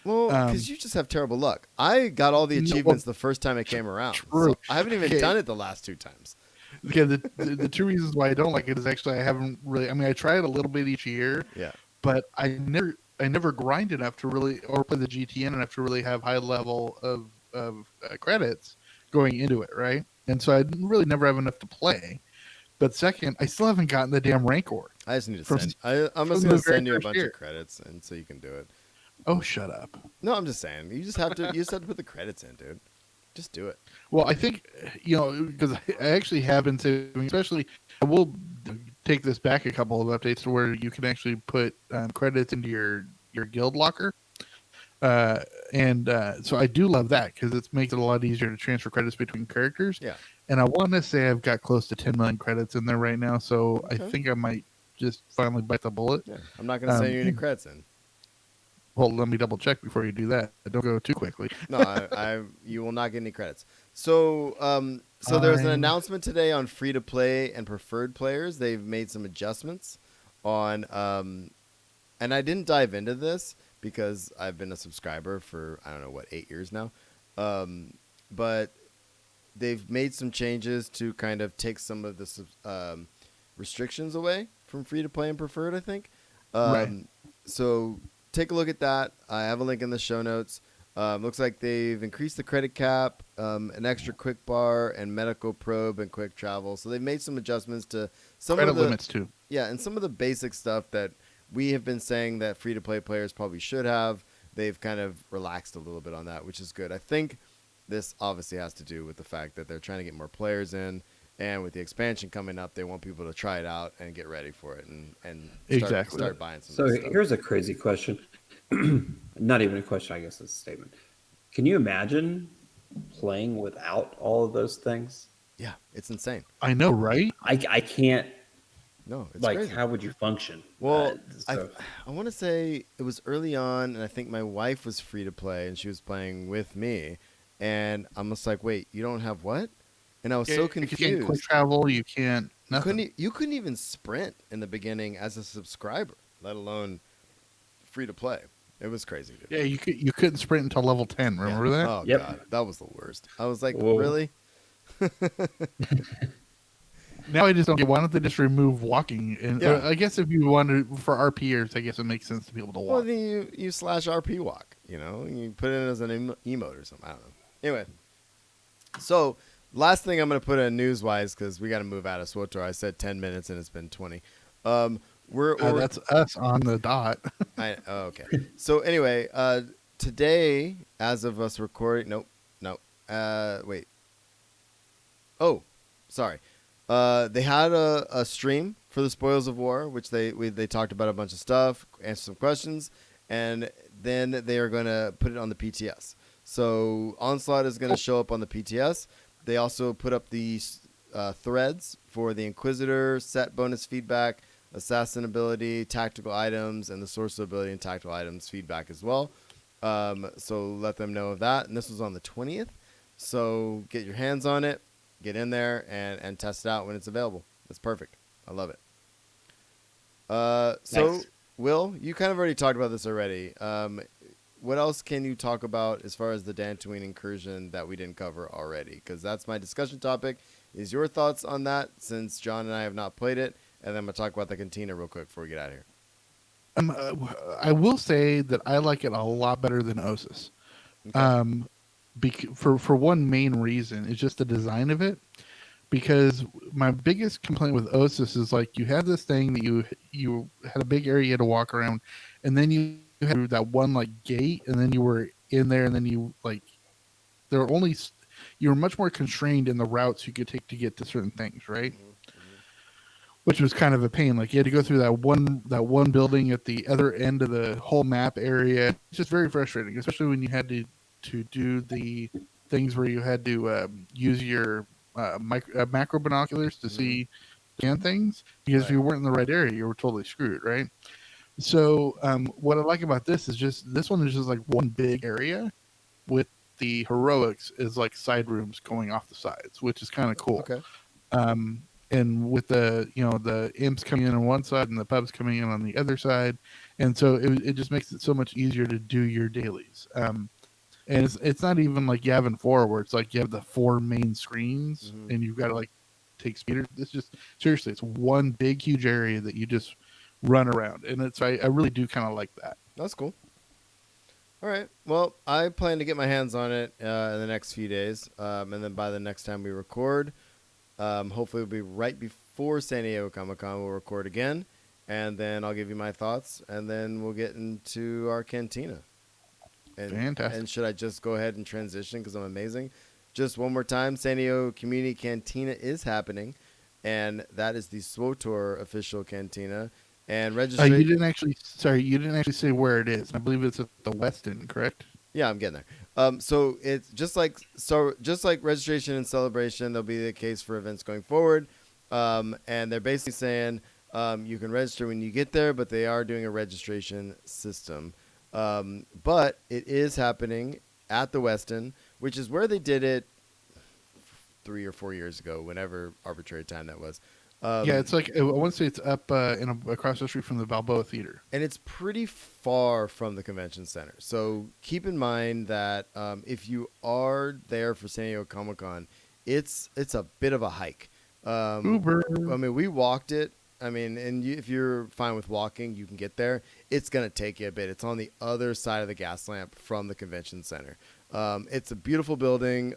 Well, because you just have terrible luck. I got all the No, achievements the first time it came around. True. So I haven't even Okay. done it the last 2 times. Okay, the two reasons why I don't like it is actually I haven't really. I mean, I try it a little bit each year, Yeah. but I never grind enough to really, or play the GTN enough to really have high level of credits going into it, right? And so I really never have enough to play. But second, I still haven't gotten the damn Rancor. I just need to From- send. I'm from just the gonna very send you a first bunch year. of credits, and so you can do it. Oh, shut up. No, I'm just saying. You just have to. You just have to put the credits in, dude. Just do it. Well, I think, because I actually have been saving, especially, I will take this back a couple of updates to where you can actually put credits into your guild locker. So I do love that because it makes it a lot easier to transfer credits between characters. Yeah. And I want to say I've got close to 10 million credits in there right now, so I Okay. think I might just finally bite the bullet. Yeah. I'm not gonna send you any credits in. Well, let me double check before you do that. Don't go too quickly. No, you will not get any credits. So, there was an Fine. announcement today on free to play and preferred players. They've made some adjustments on, and I didn't dive into this because I've been a subscriber for I don't know 8 years now, but they've made some changes to kind of take some of the restrictions away from free to play and preferred. I think. Right. So take a look at that. I have a link in the show notes. Looks like they've increased the credit cap, an extra quick bar, and medical probe and quick travel. So they've made some adjustments to some Credit of the limits, too. yeah, and some of the basic stuff that we have been saying that free to play players probably should have. They've kind of relaxed a little bit on that, which is good. I think this obviously has to do with the fact that they're trying to get more players in, and with the expansion coming up, they want people to try it out and get ready for it and Exactly. start buying some. So of this stuff. here's a crazy question. Not even a question, I guess it's a statement. Can you imagine playing without all of those things? Yeah, it's insane. I know, right? I can't, No, it's like, crazy. how would you function? Well, So- I want to say it was early on, and I think my wife was free to play, and she was playing with me, and I'm just like, wait, you don't have what? And I was so You can't quick confused. travel. You can't. Nothing. You couldn't even sprint in the beginning as a subscriber, let alone free to play. It was crazy, dude. Yeah, you couldn't sprint until level 10. Remember Yeah. that? Oh Yep. god, that was the worst. I was like, Whoa. really? Now I just don't get. Why don't they just remove walking? And Yeah. I guess if you wanted for RPers, I guess it makes sense to be able to Well, walk. then you slash RP walk. You put it in as an emote or something. I don't know. Anyway, so last thing I'm gonna put in news wise because we got to move out of SWTOR. I said 10 minutes and it's been 20. We're That's us on the dot. okay. So anyway, today, as of us recording, no. Wait. Oh, sorry. They had a stream for the Spoils of War, which they talked about a bunch of stuff, answered some questions, and then they are going to put it on the PTS. So Onslaught is going to show up on the PTS. They also put up the threads for the Inquisitor, set bonus feedback, assassin ability, tactical items, and the sorcerer ability and tactical items feedback as well. So let them know of that. And this was on the 20th. So get your hands on it, get in there, and test it out when it's available. It's perfect. I love it. So, Nice. Will, you kind of already talked about this already. What else can you talk about as far as the Dantooine incursion that we didn't cover already? Because that's my discussion topic. Is your thoughts on that, since John and I have not played it, and then I'm gonna talk about the cantina real quick before we get out of here. I will say that I like it a lot better than Osis. Okay. For one main reason, it's just the design of it. Because my biggest complaint with Osis is like you had this thing that you had a big area to walk around, and then you had that one like gate, and then you were in there, and then you like there were only you were much more constrained in the routes you could take to get to certain things, right? Which was kind of a pain. Like you had to go through that one building at the other end of the whole map area. It's just very frustrating, especially when you had to do the things where you had to use your macro binoculars to see scan things. Because if you weren't in the right area, you were totally screwed, right? So what I like about this is just this one is just like one big area with the heroics is like side rooms going off the sides, which is kind of cool. Okay. And with the the imps coming in on one side and the pubs coming in on the other side, and so it just makes it so much easier to do your dailies. And it's not even like Yavin 4 where it's like you have the 4 main screens and you've got to like take speeders. It's just seriously, it's one big huge area that you just run around, and I really do kind of like that. That's cool. All right. Well, I plan to get my hands on it in the next few days, and then by the next time we record, hopefully it'll be right before San Diego Comic-Con. We'll record again, and then I'll give you my thoughts, and then we'll get into our cantina. Fantastic. And should I just go ahead and transition because I'm amazing? Just one more time, San Diego Community Cantina is happening, and that is the SWTOR official cantina. And registration. You didn't actually say where it is. I believe it's at the Westin, correct? Yeah, I'm getting there. So it's just like registration and celebration. There'll be the case for events going forward, and they're basically saying you can register when you get there, but they are doing a registration system. But it is happening at the Westin, which is where they did it 3 or 4 years ago, whenever arbitrary time that was. Yeah, it's like I want to say it's up across the street from the Balboa Theater, and it's pretty far from the convention center. So keep in mind that if you are there for San Diego Comic-Con, it's a bit of a hike. Uber. I mean, we walked it. I mean, and if you're fine with walking, you can get there. It's going to take you a bit. It's on the other side of the gas lamp from the convention center. It's a beautiful building.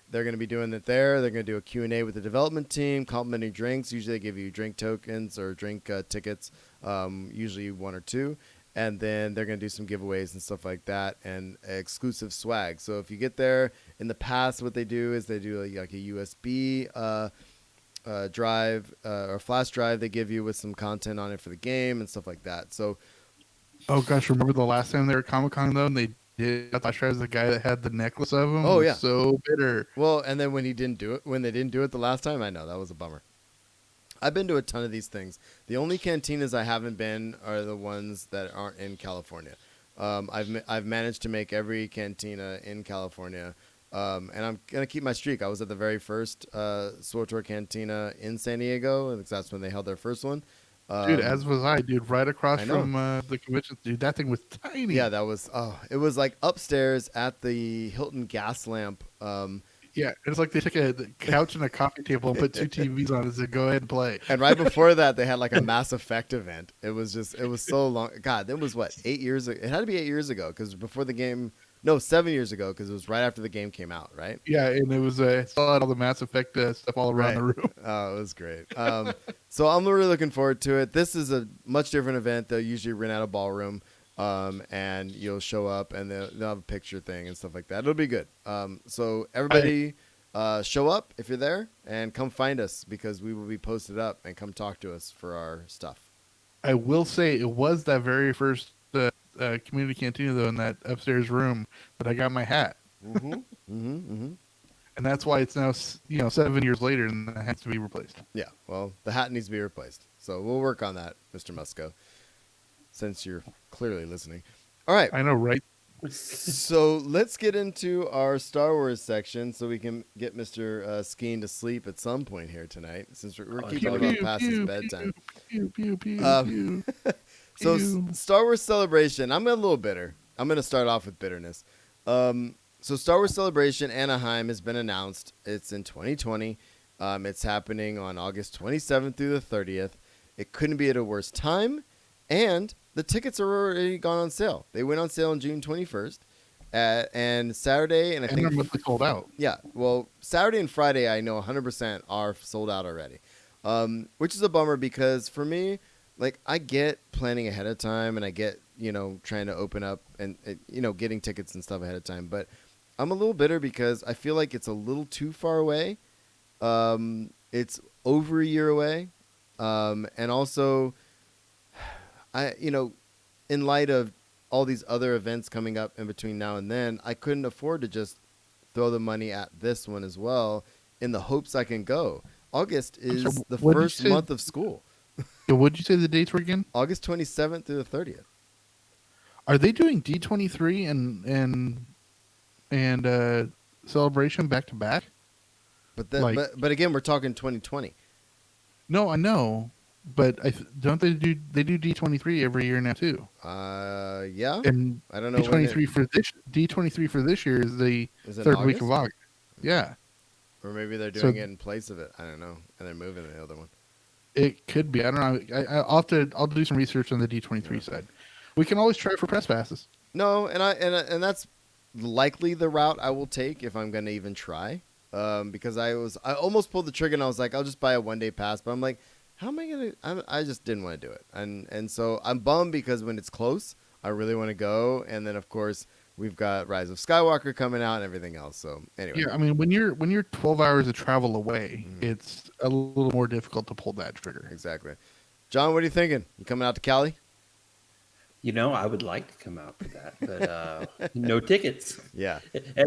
They're going to be doing it there. They're going to do a Q&A with the development team, complimentary drinks. Usually they give you drink tokens or drink tickets, usually 1 or 2. And then they're going to do some giveaways and stuff like that and exclusive swag. So if you get there, in the past what they do is they do like a USB drive or flash drive they give you with some content on it for the game and stuff like that. So, oh gosh, remember the last time they were at Comic-Con though, and they did flash drive the guy that had the necklace of him? Oh yeah, so bitter. Well, and then when they didn't do it the last time, I know that was a bummer. I've been to a ton of these things. The only cantinas I haven't been are the ones that aren't in California. I've managed to make every cantina in California. And I'm going to keep my streak. I was at the very first SWTOR Cantina in San Diego, and that's when they held their first one. Dude, as was I, dude, right across from the convention. Dude, that thing was tiny. Yeah, it was like upstairs at the Hilton Gas Lamp. Yeah, it's like they took a couch and a coffee table and put 2 TVs on it and said, go ahead and play. And right before that, they had like a Mass Effect event. It was so long. God, that was what, 8 years ago? It had to be 8 years ago because before the game. No, 7 years ago because it was right after the game came out, right? Yeah, and it was still had all the Mass Effect stuff all around the room. Oh, it was great. So I'm really looking forward to it. This is a much different event. They'll usually rent out a ballroom, and you'll show up and they'll have a picture thing and stuff like that. It'll be good. So everybody show up if you're there and come find us because we will be posted up and come talk to us for our stuff. I will say it was that very first community cantina though in that upstairs room that I got my hat. And that's why it's now 7 years later and that has to be replaced. Yeah, well, the hat needs to be replaced, so we'll work on that, Mr. Musco, since you're clearly listening. All right, I know, right? So let's get into our Star Wars section so we can get Mr. Skeen to sleep at some point here tonight, since we're keeping him up past his bedtime. So Star Wars Celebration, I'm a little bitter. I'm going to start off with bitterness. So Star Wars Celebration Anaheim has been announced. It's in 2020. It's happening on August 27th through the 30th. It couldn't be at a worse time, and the tickets are already gone on sale. They went on sale on June 21st, and Saturday, and I And think they're mostly sold out. yeah, well, Saturday and Friday I know 100% are sold out already, which is a bummer because for me, like I get planning ahead of time and I get trying to open up and getting tickets and stuff ahead of time, but I'm a little bitter because I feel like it's a little too far away. It's over a year away, and also in light of all these other events coming up in between now and then, I couldn't afford to just throw the money at this one as well in the hopes I can go. August is sorry, the what did you first say? month of school. Yeah, what'd you say the dates were again? August 27th through the 30th. Are they doing D23 and Celebration back to back? But then, Like- but again, we're talking 2020. No, I know, but don't they do D23 every year now too? Yeah. And I don't know when D23 for this year is the is it third week of August. Yeah, or maybe they're So- doing it in place of it. I don't know, and they're moving the other one. it could be. I don't know. I'll do some research on the D23 side. We can always try for press passes. No, and that's likely the route I will take if I'm gonna even try. Because I almost pulled the trigger and I was like, I'll just buy a 1 day pass, but I'm like, how am I gonna? I just didn't want to do it, and so I'm bummed because when it's close, I really want to go, and then of course we've got Rise of Skywalker coming out and everything else. So anyway, Yeah, I mean when you're 12 hours of travel away, Mhm. it's a little more difficult to pull that trigger. exactly. John, what are you thinking? You coming out to Cali? I would like to come out for that, but no tickets. Yeah,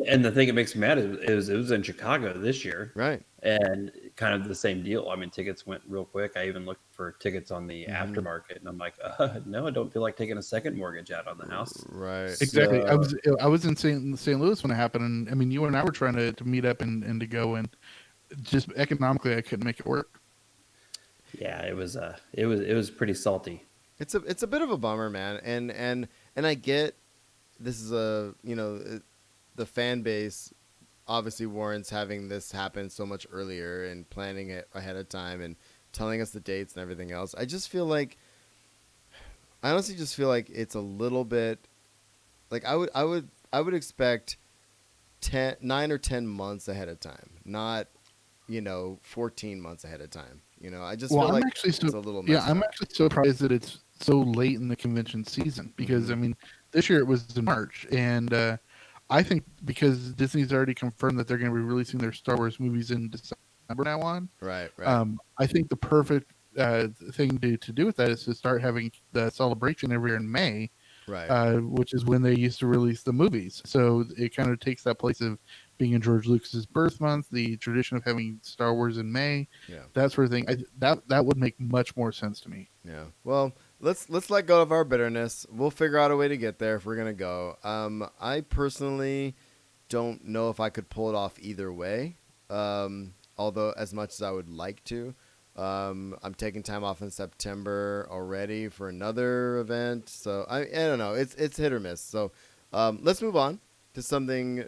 And the thing that makes me mad is it was in Chicago this year, right. and kind of the same deal. I mean, tickets went real quick. I even looked for tickets on the Mhm. aftermarket, and I'm like, no, I don't feel like taking a second mortgage out on the house. Right. Exactly. So- I was in St. Louis when it happened, and I mean you and I were trying to meet up and to go, and just economically I couldn't make it work. Yeah, it was pretty salty. It's a bit of a bummer, man, and I get this is the fan base obviously warrants having this happen so much earlier and planning it ahead of time and telling us the dates and everything else. I honestly just feel like it's a little bit like I would expect 9 or 10 months ahead of time, not 14 months ahead of time. I just feel like it's a little messed I'm up. actually surprised that it's so late in the convention season because Mhm. I mean this year it was in March, and I think because Disney's already confirmed that they're going to be releasing their Star Wars movies in December now on. Right. I think the perfect thing to do with that is to start having the celebration every year in May, Right. which is when they used to release the movies. So it kind of takes that place of being in George Lucas's birth month, the tradition of having Star Wars in May, Yeah. that sort of thing. That would make much more sense to me. Yeah. Well, let's let go of our bitterness. We'll figure out a way to get there if we're gonna go. I personally don't know if I could pull it off either way. Although as much as I would like to, I'm taking time off in September already for another event. So I don't know. It's hit or miss. So let's move on to something.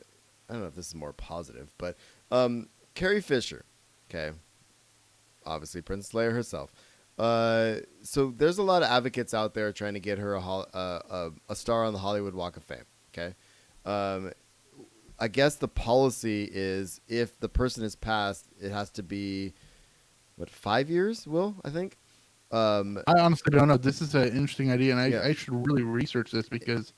I don't know if this is more positive, but Carrie Fisher. Okay. Obviously, Princess Leia herself. So there's a lot of advocates out there trying to get her a star on the Hollywood Walk of Fame. Okay, I guess the policy is if the person is passed, it has to be 5 years. Will I think? I honestly don't know. This is an interesting idea, and Yeah. I should really research this because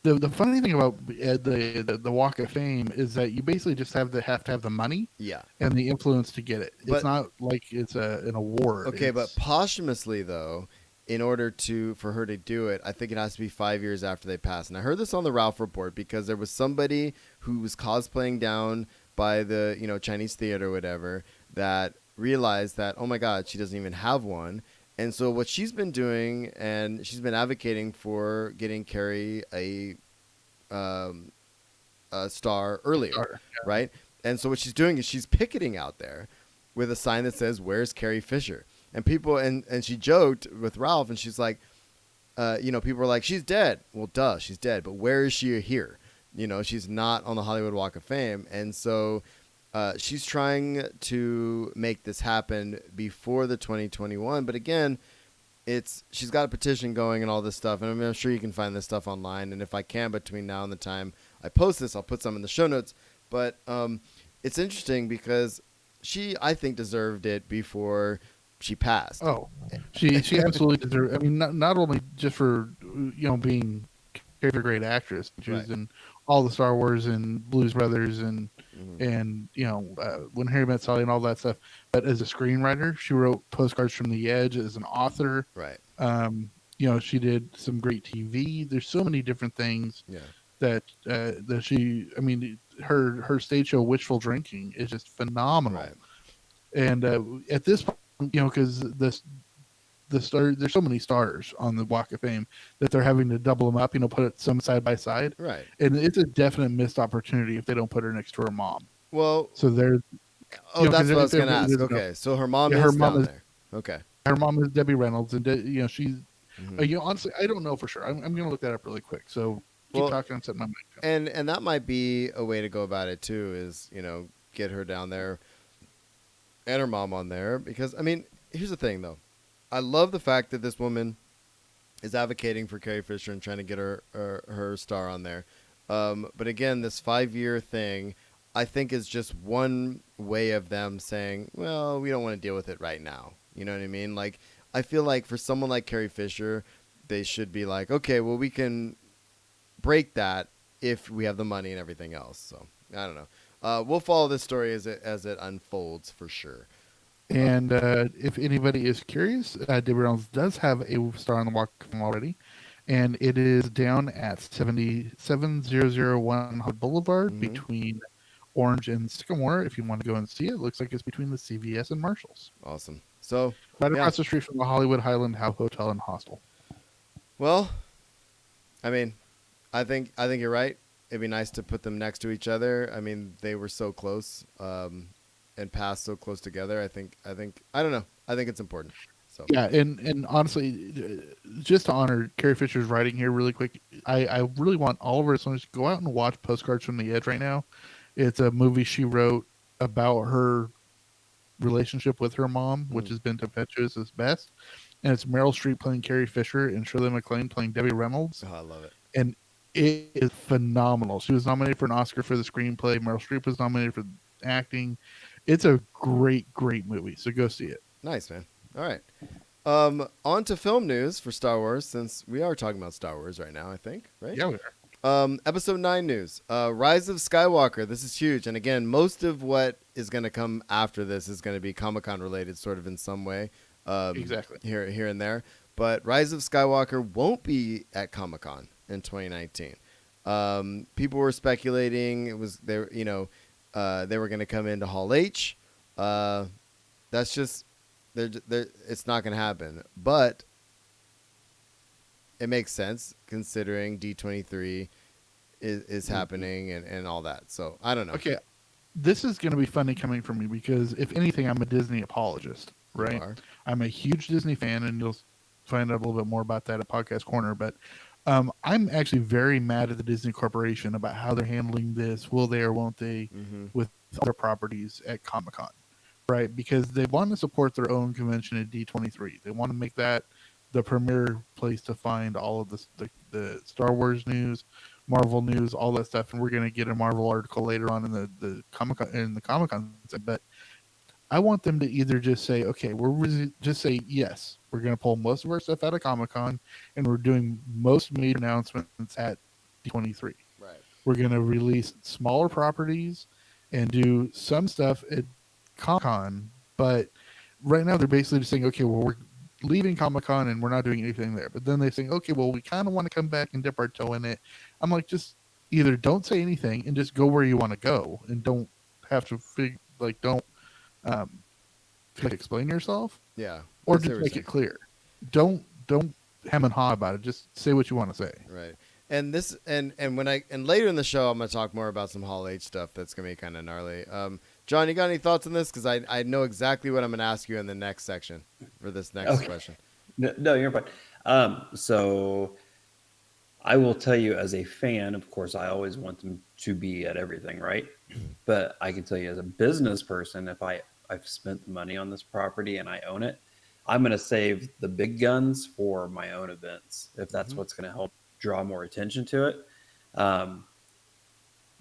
the funny thing about the Walk of Fame is that you basically just have to have the money Yeah. and the influence to get it. But- It's not like it's an award. Okay, but It's- posthumously though, in order for her to do it, I think it has to be 5 years after they pass. And I heard this on the Ralph Report because there was somebody who was cosplaying down by the Chinese theater or whatever that realized that, oh my God, she doesn't even have one. And so what she's been doing, and she's been advocating for getting Carrie a star earlier, Star, right? And so what she's doing is she's picketing out there with a sign that says, "Where's Carrie Fisher?" And people, and she joked with Ralph, and she's like, people were like, "She's dead." Well, duh, she's dead. But where is she here? She's not on the Hollywood Walk of Fame. And so she's trying to make this happen before the 2021. But again, she's got a petition going and all this stuff, and I'm sure you can find this stuff online. And if I can, between now and the time I post this, I'll put some in the show notes. But it's interesting because I think, deserved it before she passed. Oh, she absolutely deserved. I mean, not only just for being a great actress. She was in all the Star Wars and Blues Brothers and When Harry Met Sally and all that stuff. But as a screenwriter, she wrote Postcards from the Edge. As an author, right? She did some great TV. There's so many different things. Yeah. That she. I mean, her stage show Wishful Drinking is just phenomenal. Right. And at this point, because the star, there's so many stars on the Walk of Fame that they're having to double them up, put it some side by side. Right. And it's a definite missed opportunity if they don't put her next to her mom. Well, so there's. That's what I was going to ask. Okay, so her mom is down there. Okay. Her mom is Debbie Reynolds, and she's. Honestly, I don't know for sure. I'm going to look that up really quick. So keep talking and set my mic down. And that might be a way to go about it too. Is get her down there, and her mom on there, because I mean, here's the thing though. I love the fact that this woman is advocating for Carrie Fisher and trying to get her star on there. But again, this 5-year thing, I think, is just one way of them saying, well, we don't want to deal with it right now. You know what I mean? Like, I feel like for someone like Carrie Fisher, they should be like, okay, well, we can break that if we have the money and everything else. So I don't know. We'll follow this story as it unfolds for sure. And if anybody is curious, Debbie Reynolds does have a star on the Walk of Fame already, and it is down at 77001 Hollywood Boulevard between Orange and Sycamore. If you want to go and see it, it looks like it's between the CVS and Marshalls. Awesome. So right across the street from the Hollywood Highland Hotel and Hostel. Well, I mean, I think you're right. It'd be nice to put them next to each other. I mean, they were so close. And passed so close together. I think I don't know. I think it's important. So yeah, and honestly, just to honor Carrie Fisher's writing here really quick, I really want all of our listeners to go out and watch Postcards from the Edge right now. It's a movie she wrote about her relationship with her mom, which has been tempestuous as best. And it's Meryl Streep playing Carrie Fisher and Shirley MacLaine playing Debbie Reynolds. Oh, I love it. And it is phenomenal. She was nominated for an Oscar for the screenplay. Meryl Streep was nominated for acting. It's a great movie, so go see it. Nice, man. All right. On to film news for Star Wars, since we are talking about Star Wars right now, I think, right? Yeah, we are. Episode 9 news. Rise of Skywalker. This is huge. And again, most of what is going to come after this is going to be Comic-Con related, sort of in some way. Exactly. Here and there. But Rise of Skywalker won't be at Comic-Con in 2019. People were speculating it was there, they were going to come into Hall H. That's just, it's not going to happen. But it makes sense considering D23 is happening and all that. So I don't know. Okay, this is going to be funny coming from me because if anything, I'm a Disney apologist, right? I'm a huge Disney fan, and you'll find out a little bit more about that at Podcast Corner. But I'm actually very mad at the Disney Corporation about how they're handling this. Will they or won't they with other properties at Comic-Con, right? Because they want to support their own convention at D23. They want to make that the premier place to find all of the Star Wars news, Marvel news, all that stuff. And we're going to get a Marvel article later on in the Comic-Con. But I want them to either just say, okay, just say yes. We're going to pull most of our stuff out of Comic-Con, and we're doing most major announcements at D23. Right. We're going to release smaller properties and do some stuff at Comic-Con. But right now, they're basically just saying, okay, well, we're leaving Comic-Con and we're not doing anything there. But then they say, okay, well, we kind of want to come back and dip our toe in it. I'm like, just either don't say anything and just go where you want to go, and don't have to don't explain yourself. Yeah. Or just make it clear. Don't hem and haw about it. Just say what you want to say. Right. And this and later in the show, I'm gonna talk more about some Hall H stuff that's gonna be kind of gnarly. John, you got any thoughts on this? Because I know exactly what I'm gonna ask you in the next section for this next question. No, you're fine. So I will tell you, as a fan, of course, I always want them to be at everything, right? But I can tell you, as a business person, if I've spent the money on this property and I own it, I'm going to save the big guns for my own events if that's Mhm. what's going to help draw more attention to it. Um,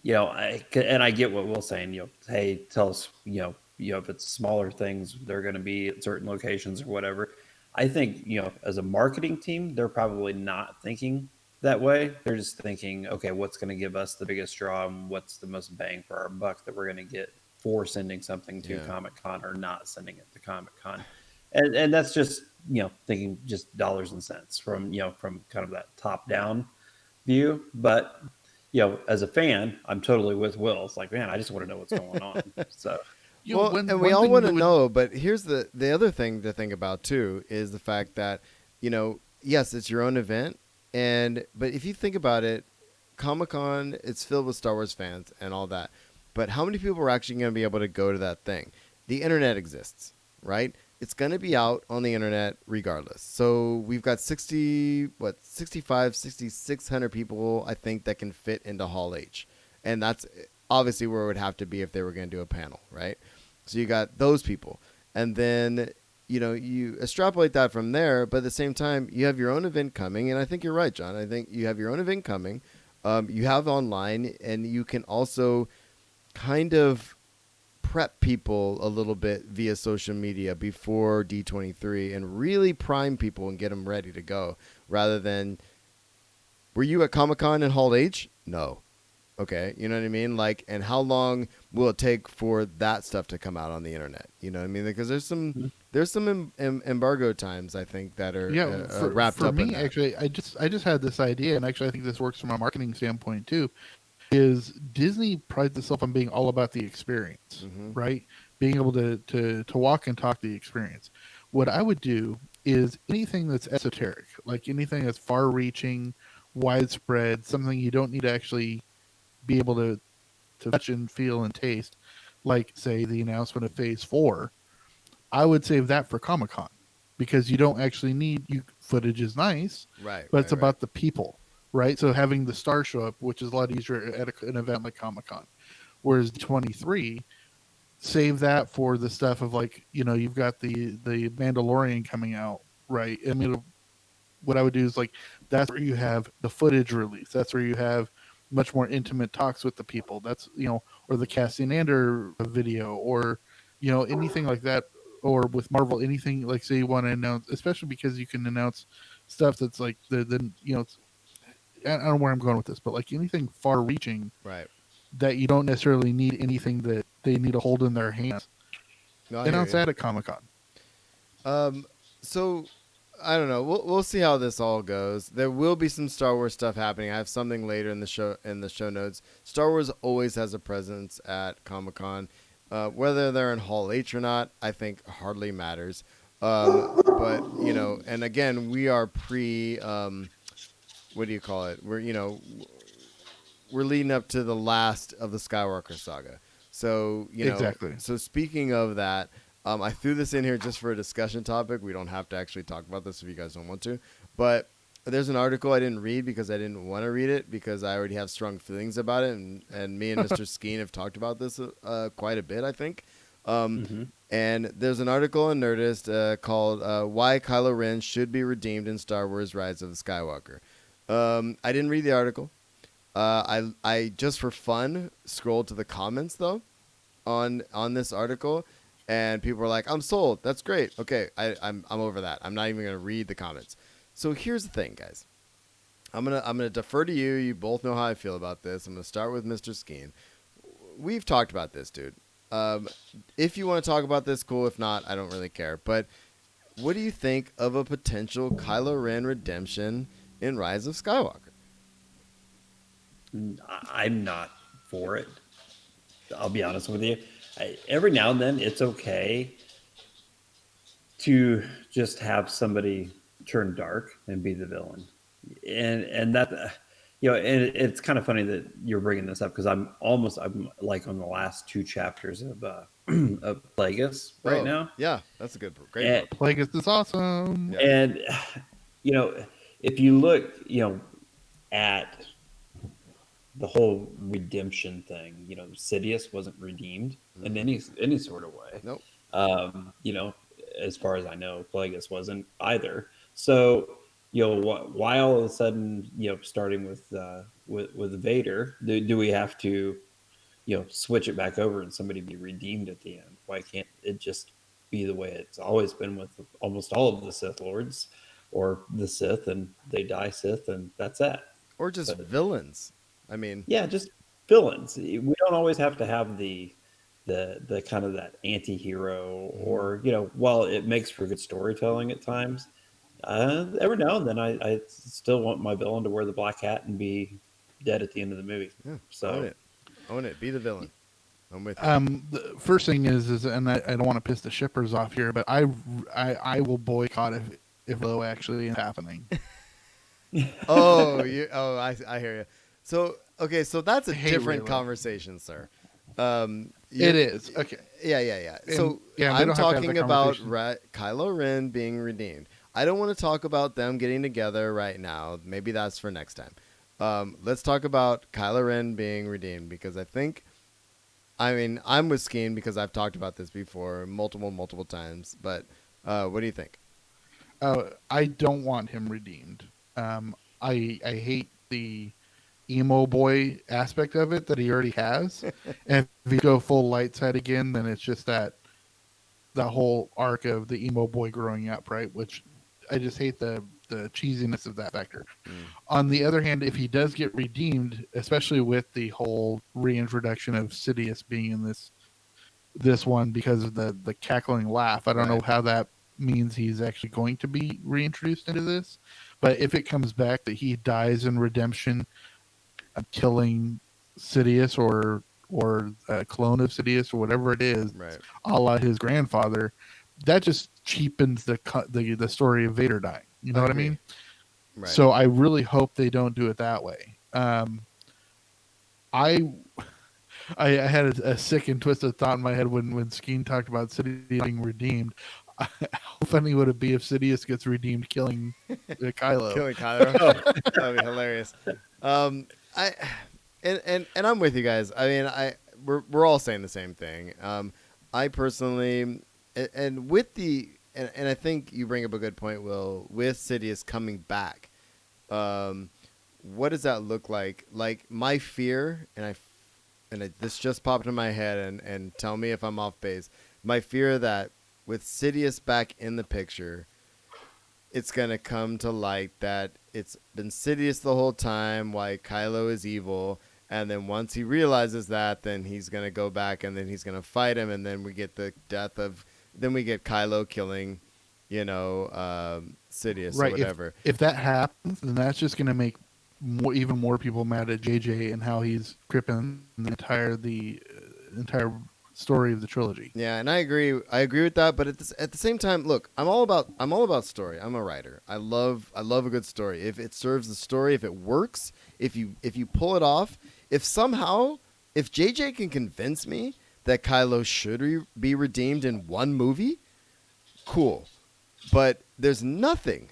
and I get what Will's saying. Hey, tell us, if it's smaller things, they're going to be at certain locations or whatever. I think, as a marketing team, they're probably not thinking that way. They're just thinking, okay, what's going to give us the biggest draw and what's the most bang for our buck that we're going to get for sending something to Yeah. Comic Con or not sending it to Comic Con. And that's just, thinking just dollars and cents from kind of that top down view. But as a fan, I'm totally with Will. It's like, man, I just want to know what's going on. So, Well, and we one all thing want to that would- know, but here's the other thing to think about too is the fact that, yes, it's your own event, but if you think about it, Comic-Con, it's filled with Star Wars fans and all that. But how many people are actually going to be able to go to that thing? The internet exists, right? It's going to be out on the internet regardless. So we've got 6,600 people, I think, that can fit into Hall H. And that's obviously where it would have to be if they were going to do a panel, right? So you got those people. And then, you extrapolate that from there, but at the same time, you have your own event coming. And I think you're right, John. I think you have your own event coming. You have online, and you can also kind of prep people a little bit via social media before D23 and really prime people and get them ready to go rather than, were you at Comic-Con in Hall H? No. Okay, you know what I mean? Like, and how long will it take for that stuff to come out on the internet? You know what I mean? Because there's some embargo times, I think, that are wrapped for up me, in that. actually, I just had this idea, and actually I think this works from a marketing standpoint too. Is Disney prides itself on being all about the experience, Mhm. right? Being able to walk and talk the experience. What I would do is anything that's esoteric, like anything that's far-reaching, widespread, something you don't need to actually be able to touch and feel and taste, like say the announcement of Phase 4. I would save that for Comic Con because you don't actually need footage is nice, Right. but it's about the people, right? So having the star show up, which is a lot easier at an event like Comic Con, whereas 23, save that for the stuff of like you've got the Mandalorian coming out, right? I mean, what I would do is like that's where you have the footage release. That's where you have much more intimate talks with the people. That's or the Cassian Andor video, or anything like that. Or with Marvel, anything like say you want to announce, especially because you can announce stuff that's like the I don't know where I'm going with this, but like anything far-reaching Right. that you don't necessarily need anything that they need to hold in their hands. No, I hear Announce you. that at Comic-Con. So I don't know. We'll see how this all goes. There will be some Star Wars stuff happening. I have something later in the show notes. Star Wars always has a presence at Comic-Con. Whether they're in Hall H or not, I think hardly matters. But and again, we are pre. What do you call it? We're leading up to the last of the Skywalker saga. So Exactly. So speaking of that, I threw this in here just for a discussion topic. We don't have to actually talk about this if you guys don't want to. But there's an article I didn't read because I didn't want to read it because I already have strong feelings about it. And me and Mr. Skeen have talked about this quite a bit, I think. And there's an article on Nerdist called Why Kylo Ren Should Be Redeemed in Star Wars Rise of the Skywalker. I didn't read the article. I just for fun scrolled to the comments, though, on this article. And people were like, "I'm sold. That's great. Okay, I'm over that. I'm not even gonna read the comments." So here's the thing, guys. I'm gonna defer to you. You both know how I feel about this. I'm gonna start with Mr. Skeen. We've talked about this, dude. If you want to talk about this, cool. If not, I don't really care. But what do you think of a potential Kylo Ren redemption in Rise of Skywalker? I'm not for it. I'll be honest with you. Every now and then, it's okay to just have somebody turn dark and be the villain, and that and it's kind of funny that you're bringing this up because I'm like on the last two chapters of of Plagueis right now. Yeah, that's a great book. Plagueis is awesome. Yeah. And if you look, at the whole redemption thing. You know, Sidious wasn't redeemed in any sort of way. Nope. You know, as far as I know, Plagueis wasn't either. So, you know, why all of a sudden, you know, starting with Vader, do we have to, you know, switch it back over and somebody be redeemed at the end? Why can't it just be the way it's always been with almost all of the Sith Lords or the Sith, and they die Sith, and that's that? Or just But villains. I mean, yeah, just villains. We don't always have to have the kind of that anti-hero, or you know, while it makes for good storytelling at times, every now and then I still want my villain to wear the black hat and be dead at the end of the movie. yeah, own So it. Own it. Be the villain. I'm with you. The first thing is, and I don't want to piss the shippers off here, but I will boycott if Low actually is happening. I hear you. So okay, so that's a Hey, different Raylo. conversation, sir. It is okay. Yeah. And, So yeah, we I'm don't have to have talking the about conversation. Kylo Ren being redeemed. I don't want to talk about them getting together right now. Maybe that's for next time. Let's talk about Kylo Ren being redeemed, because I mean, I'm with Skeen because I've talked about this before multiple times. But what do you think? I don't want him redeemed. I hate the emo boy aspect of it that he already has. And if you go full light side again, then it's just that whole arc of the emo boy growing up, right? Which I just hate the cheesiness of that factor. On the other hand, if he does get redeemed, especially with the whole reintroduction of Sidious being in this one because of the cackling laugh, I don't know Right. how that means he's actually going to be reintroduced into this. But if it comes back that he dies in redemption, killing Sidious or a clone of Sidious or whatever it is, Right. a la his grandfather, that just cheapens the story of Vader dying. You know what I Agree. mean? Right. So I really hope they don't do it that way. I I had a sick and twisted thought in my head when Skeen talked about Sidious being redeemed. How funny would it be if Sidious gets redeemed killing Kylo? Killing Kylo. That'd be hilarious. I and I'm with you guys. I mean, we're all saying the same thing. I personally, and with and I think you bring up a good point, Will, with Sidious coming back. What does that look like? Like, my fear, this just popped in my head, and tell me if I'm off base. My fear that with Sidious back in the picture, it's gonna come to light that it's been Sidious the whole time, why Kylo is evil, and then once he realizes that, then he's gonna go back and then he's gonna fight him, and then we get we get Kylo killing, Sidious or Right. whatever. If that happens, then that's just going to make even more people mad at JJ and how he's cripping the entire story of the trilogy. Yeah, and I agree. I agree with that. But at the same time, look, I'm all about story. I'm a writer. I love a good story. If it serves the story, if it works, if you pull it off, if JJ can convince me that Kylo should be redeemed in one movie, cool. But there's nothing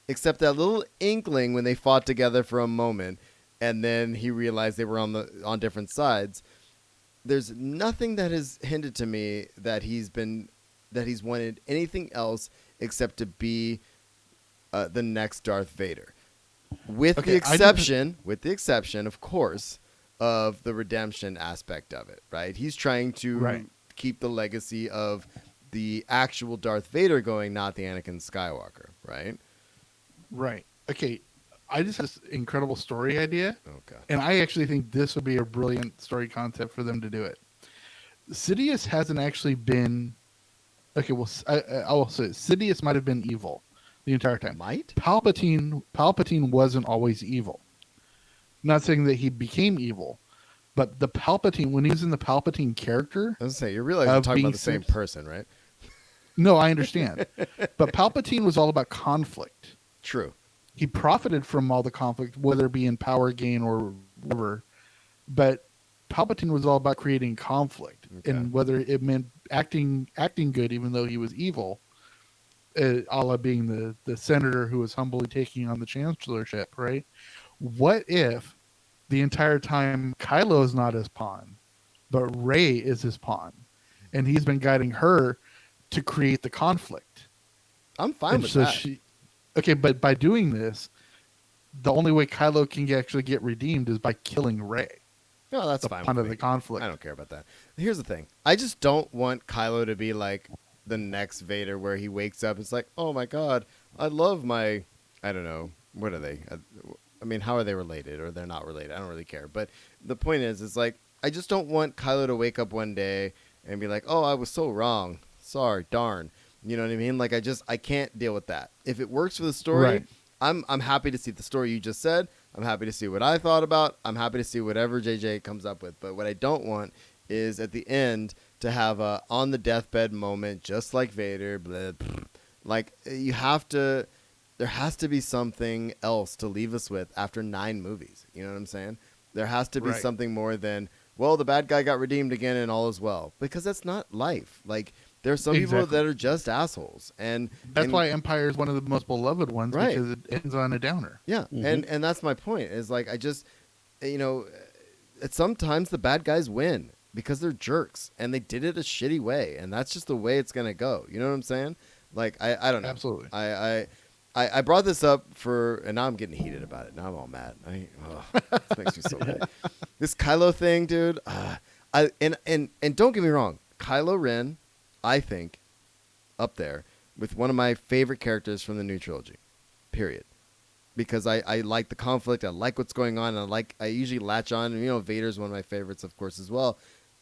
except that little inkling when they fought together for a moment, and then he realized they were on different sides. There's nothing that has hinted to me that he's wanted anything else except to be the next Darth Vader, with the exception, of course, of the redemption aspect of it. Right? He's trying to keep the legacy of the actual Darth Vader going, not the Anakin Skywalker. Right? Right. Okay. I just had this incredible story idea. Okay. And I actually think this would be a brilliant story concept for them to do it. Sidious hasn't actually been... Okay, well, I will say Sidious might have been evil the entire time. Might? Palpatine wasn't always evil. Not saying that he became evil, but the Palpatine, when he was in the Palpatine character... I was going to say, you realize you're talking being about the same person, right? No, I understand. But Palpatine was all about conflict. True. He profited from all the conflict, whether it be in power gain or whatever. But Palpatine was all about creating conflict, and whether it meant acting good, even though he was evil, a la being the senator who was humbly taking on the chancellorship, right? What if the entire time Kylo is not his pawn, but Rey is his pawn, and he's been guiding her to create the conflict? I'm fine And with so that. okay, but by doing this, the only way Kylo can actually get redeemed is by killing Rey, No, that's the fine pawn with of me. the conflict. I don't care about that. Here's the thing. I just don't want Kylo to be like the next Vader where he wakes up. It's like, oh my God, I love my, I don't know. What are they? I mean, how are they related or they're not related? I don't really care. But the point is, it's like, I just don't want Kylo to wake up one day and be like, oh, I was so wrong. Sorry, darn. You know what I mean? Like, I can't deal with that. If it works for the story, Right. I'm happy to see the story you just said. I'm happy to see what I thought about. I'm happy to see whatever JJ comes up with. But what I don't want is at the end to have a on the deathbed moment, just like Vader. Blah, blah. Like you have to, there has to be something else to leave us with after 9 movies. You know what I'm saying? There has to be Right. something more than, well, the bad guy got redeemed again and all is well, because that's not life. Like there are some people Exactly. that are just assholes, and That's and- why Empire is one of the most beloved ones, Right. because it ends on a downer. Yeah, and that's my point. Is like I just, you know, sometimes the bad guys win because they're jerks and they did it a shitty way, and that's just the way it's gonna go. You know what I'm saying? Like I don't know. Absolutely. I brought this up for, and now I'm getting heated about it. Now I'm all mad. This makes me so mad. This Kylo thing, dude. And don't get me wrong, Kylo Ren, I think, up there with one of my favorite characters from the new trilogy. Period. Because I like the conflict, I like what's going on, and I usually latch on, and you know, Vader's one of my favorites, of course, as well.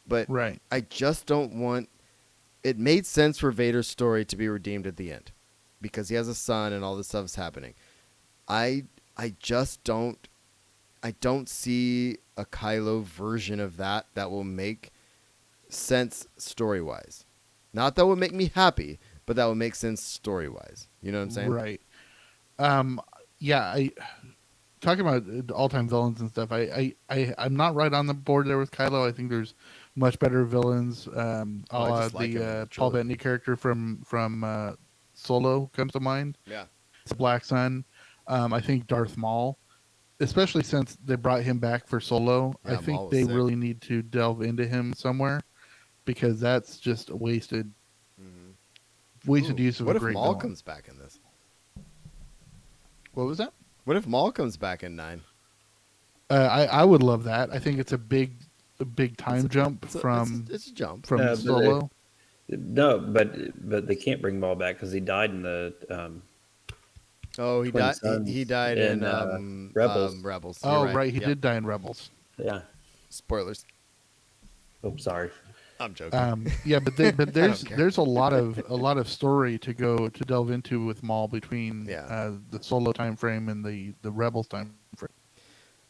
But Right. I just don't want. It made sense for Vader's story to be redeemed at the end, because he has a son and all this stuff is happening. I just don't. I don't see a Kylo version of that will make sense story wise. Not that would make me happy, but that would make sense story wise. You know what I'm saying? Right. Yeah, I talking about all-time villains and stuff. I'm not right on the board there with Kylo. I think there's much better villains. I just like him in The the Paul trilogy. Bettany character from Solo comes to mind. Yeah. It's Black Sun. I think Darth Maul, especially since they brought him back for Solo. Yeah, I think Maul was they sick. really need to delve into him somewhere, because that's just a wasted Ooh, use of what a if great Maul villain. comes back in this? What was that? What if Maul comes back in 9? I would love that. I think it's a big time jump from It's a jump. but Solo. No, but they can't bring Maul back because he died in the Oh, he Twin died. Sons He died in Rebels. Rebels. Oh, You're right. He Yep. did die in Rebels. yeah. Spoilers. Oh, sorry. I'm joking. Yeah, but there's care. there's a lot of story to delve into with Maul between Yeah. the Solo time frame and the Rebels time frame.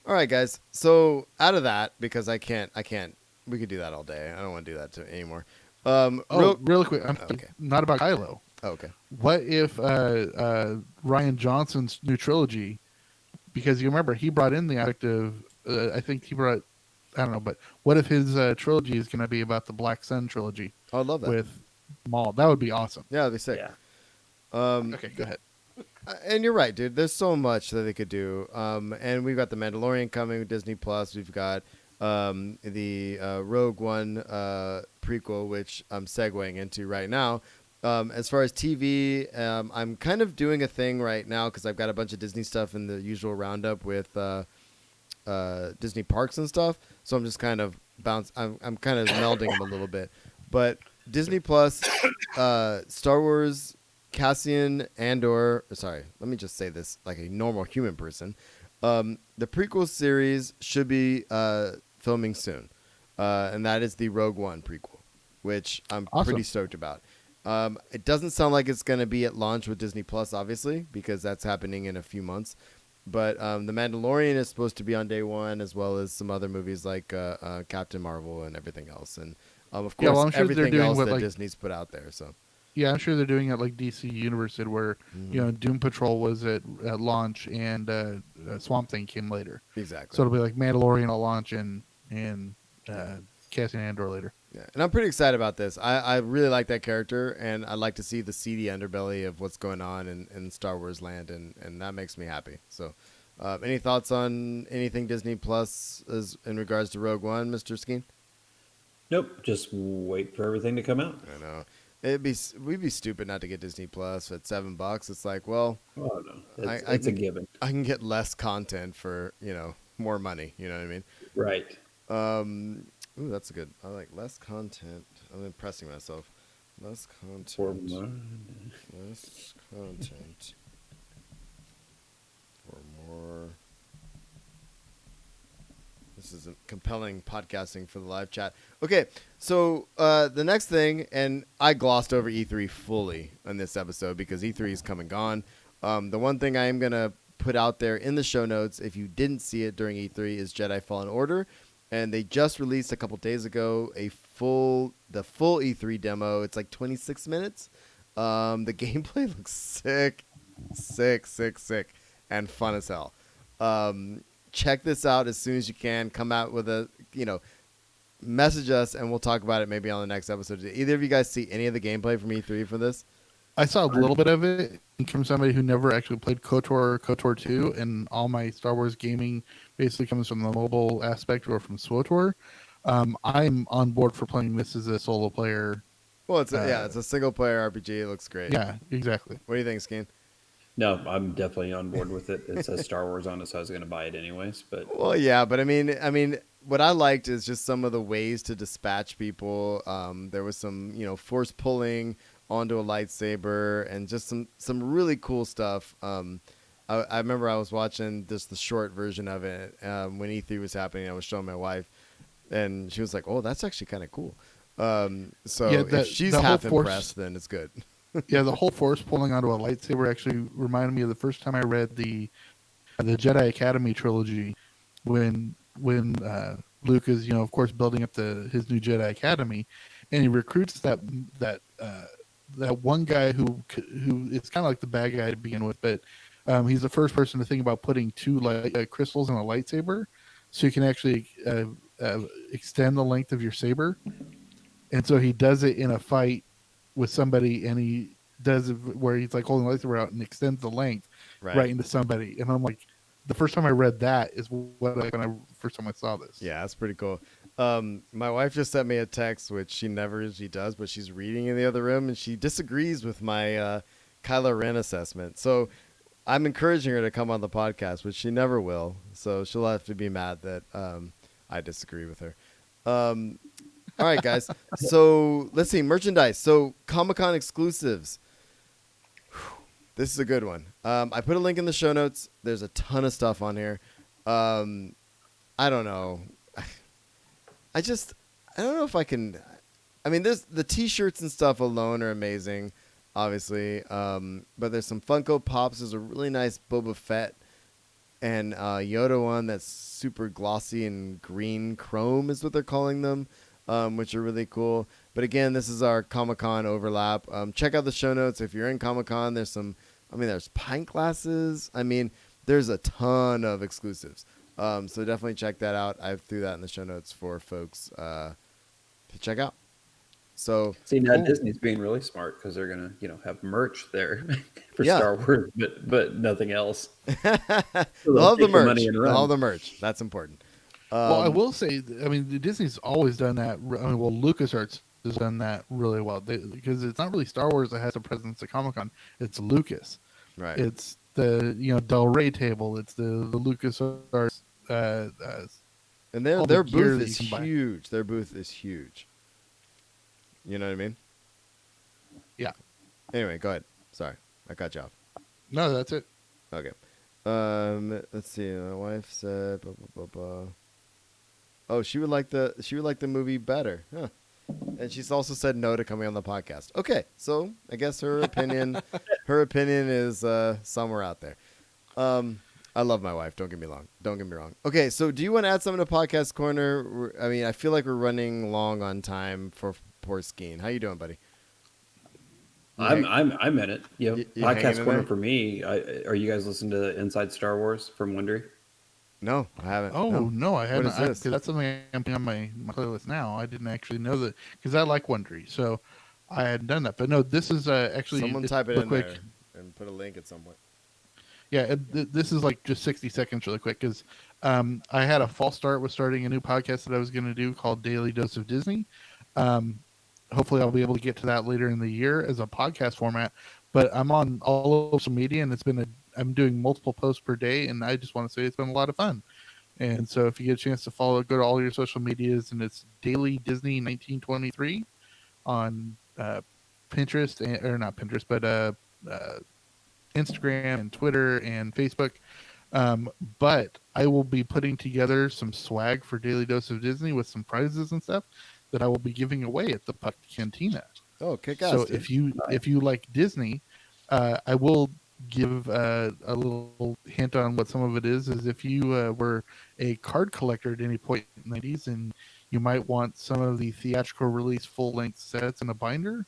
All right, guys. So out of that, because I can't. We could do that all day. I don't want to do that anymore. Oh, really quick. Okay. Not about Kylo. Okay. What if Ryan Johnson's new trilogy? Because you remember he brought in the aspect of I think he brought, I don't know, but what if his trilogy is going to be about the Black Sun trilogy I would love that. with Maul? That would be awesome. Yeah, that'd be sick. Yeah. Okay, go ahead. And you're right, dude. There's so much that they could do. And we've got the Mandalorian coming with Disney Plus. We've got the Rogue One prequel, which I'm segueing into right now. As far as TV, I'm kind of doing a thing right now because I've got a bunch of Disney stuff in the usual roundup with Disney parks and stuff. So I'm just kind of I'm kind of melding them a little bit. But Disney Plus, Star Wars, Cassian Andor. Sorry, let me just say this like a normal human person. The prequel series should be filming soon, and that is the Rogue One prequel, which I'm Awesome. pretty stoked about. It doesn't sound like it's going to be at launch with Disney Plus, obviously, because that's happening in a few months. But The Mandalorian is supposed to be on day one, as well as some other movies like Captain Marvel and everything else, and of course Yeah, well, I'm sure they're everything doing else what, that like- Disney's put out there. So Yeah, I'm sure they're doing it like DC Universe did, where Doom Patrol was at launch and Swamp Thing came later. exactly. So it'll be like Mandalorian at launch and Cassian Andor later. Yeah, and I'm pretty excited about this. I really like that character, and I like to see the seedy underbelly of what's going on in Star Wars land, and that makes me happy. So Any thoughts on anything Disney Plus as in regards to Rogue One, Mr. Skeen? Nope, just wait for everything to come out. I know. We'd be stupid not to get Disney Plus at $7. It's like, well, Oh no, I it's a given. I can get less content for more money. You know what I mean? Right. Ooh, that's good. I like less content. I'm impressing myself. Less For content. mine. Less content. For more. This is a compelling podcasting for the live chat. Okay, so the next thing, and I glossed over E3 fully on this episode because E3 is come and gone. The one thing I am going to put out there in the show notes, if you didn't see it during E3, is Jedi Fallen Order. And they just released a couple days ago the full E3 demo. It's like 26 minutes. The gameplay looks sick, and fun as hell. Check this out as soon as you can. Come out with message us, and we'll talk about it maybe on the next episode. Did either of you guys see any of the gameplay from E3 for this? I saw a little bit of it from somebody who never actually played KOTOR or KOTOR 2, and all my Star Wars gaming basically comes from the mobile aspect or from SWTOR. I'm on board for playing this as a solo player. Well, it's a single player RPG. It looks great. Yeah, exactly. What do you think, Skeen? No, I'm definitely on board with it. It says Star Wars on it, so I was going to buy it anyways. But Well, yeah, but I mean, what I liked is just some of the ways to dispatch people. There was some, force pulling onto a lightsaber, and just some really cool stuff. I remember I was watching just the short version of it when E3 was happening. I was showing my wife, and she was like, "Oh, that's actually kind of cool." So Yeah, if she's the whole half force- impressed, then it's good. Yeah, the whole force pulling onto a lightsaber actually reminded me of the first time I read the Jedi Academy trilogy, when Luke is, of course, building up his new Jedi Academy, and he recruits that one guy who is kind of like the bad guy to begin with, but he's the first person to think about putting two crystals in a lightsaber, so you can actually extend the length of your saber. And so he does it in a fight with somebody, and he does it where he's like holding the lightsaber out and extends the length right into somebody. And I'm like, the first time I read that is first time I saw this. Yeah, that's pretty cool. My wife just sent me a text, which she never usually does, but she's reading in the other room, and she disagrees with my Kylo Ren assessment. So I'm encouraging her to come on the podcast, which she never will. So she'll have to be mad that I disagree with her. All right, guys. So let's see. Merchandise. So Comic-Con exclusives. This is a good one. I put a link in the show notes. There's a ton of stuff on here. I don't know. I don't know if I can. I mean, there's the T-shirts and stuff alone are amazing, obviously. But there's some Funko Pops. There's a really nice Boba Fett and Yoda one that's super glossy and green chrome is what they're calling them, which are really cool. But again, this is our Comic-Con overlap. Check out the show notes if you're in Comic-Con. There's pint glasses. I mean, there's a ton of exclusives. So definitely check that out. I threw that in the show notes for folks to check out. So see, now Disney's being really smart because they're gonna, have merch there for Star Wars, but nothing else. They'll have the merch. They'll have the merch. That's important. Well, I will say, Disney's always done that. LucasArts has done that really well because it's not really Star Wars that has a presence at Comic-Con. It's Lucas. Right. It's the Del Rey table. It's the LucasArts. And their booth is huge. Their booth is huge. You know what I mean? Yeah. Anyway, go ahead. Sorry, I cut you off. No, that's it. Okay. Let's see. My wife said, blah, blah, blah, blah. Oh, she would like the movie better. Huh. And she's also said no to coming on the podcast. Okay, so I guess her opinion is somewhere out there. I love my wife. Don't get me wrong. Okay, so do you want to add something to Podcast Corner? I feel like we're running long on time for poor Skeen. How you doing, buddy? I'm in it. Yeah, you Podcast Corner for me. Are you guys listening to Inside Star Wars from Wondery? No, I haven't. Oh no, I haven't. What is this? That's something I'm putting on my playlist now. I didn't actually know that because I like Wondery, so I hadn't done that. But no, this is actually someone type it in quick. there and put a link at some point. Yeah, this is like just 60 seconds really quick because I had a false start with starting a new podcast that I was going to do called Daily Dose of Disney. Um, hopefully, I'll be able to get to that later in the year as a podcast format. But I'm on all social media, and I'm doing multiple posts per day, and I just want to say it's been a lot of fun. And so, if you get a chance to follow, go to all your social medias, and it's Daily Disney 1923 on Pinterest, or not Pinterest, but Instagram and Twitter and Facebook. But I will be putting together some swag for Daily Dose of Disney with some prizes and stuff that I will be giving away at the Puck Cantina. Oh, kick ass! So Dude. if you like Disney, I will give a little hint on what some of it is. Is if you were a card collector at any point in the 90s and you might want some of the theatrical release full length sets in a binder,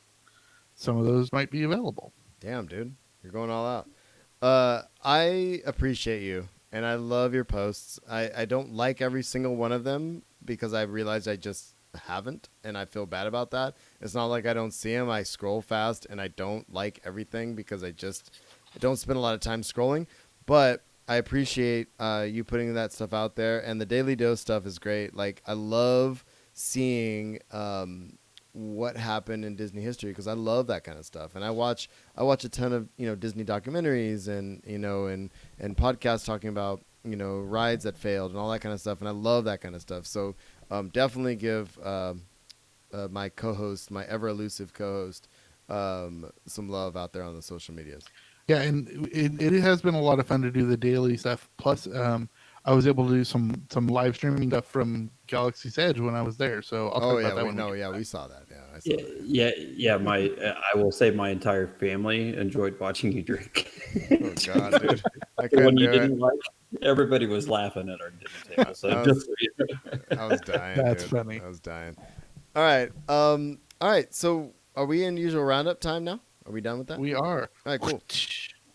some of those might be available. Damn, dude, you're going all out. I appreciate you, and I love your posts. I don't like every single one of them because I realized I just haven't, and I feel bad about that. It's not like I don't see them. I scroll fast, and I don't like everything because I don't spend a lot of time scrolling. But I appreciate you putting that stuff out there, and the Daily Dose stuff is great. Like, I love seeing what happened in Disney history because I love that kind of stuff, and I watch a ton of Disney documentaries and and podcasts talking about rides that failed and all that kind of stuff, and I love that kind of stuff. So definitely give my co-host, my ever elusive co-host, some love out there on the social medias. Yeah, and it has been a lot of fun to do the daily stuff. Plus, I was able to do some live streaming stuff from Galaxy's Edge when I was there. So I'll talk about that we saw that. Yeah, I saw Yeah, that. yeah. My I will say my entire family enjoyed watching you drink. Oh God, dude, I couldn't When you do didn't it. like, everybody was laughing at our dinner table. So I just was dying. That's dude. funny. I was dying. All right. So are we in usual roundup time now? Are we done with that? We are. All right, cool.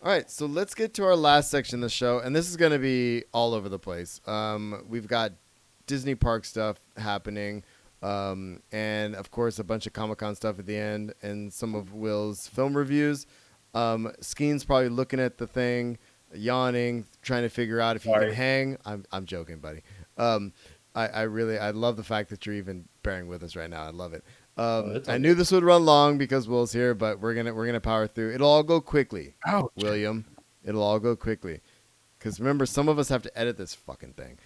All right, so let's get to our last section of the show, and this is going to be all over the place. We've got Disney Park stuff happening, and of course a bunch of Comic-Con stuff at the end, and some of Will's film reviews. Skeen's probably looking at the thing, yawning, trying to figure out if he can hang. I'm joking, buddy. I love the fact that you're even bearing with us right now. I love it. I knew this would run long because Will's here, but we're gonna power through. It'll all go quickly. Ouch. William. It'll all go quickly. Because remember, some of us have to edit this fucking thing.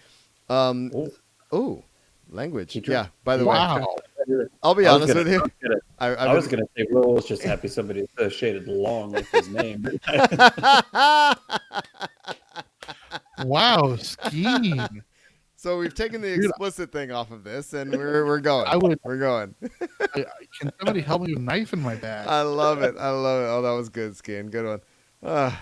Language. Yeah. By the way, I'll be honest with you. I was gonna say Will was just happy somebody associated long with his name. Wow, Skeen. So we've taken the explicit thing off of this, and we're going. We're going. Can somebody help me with a knife in my bag? I love it. Oh, that was good, Skeen. Good one.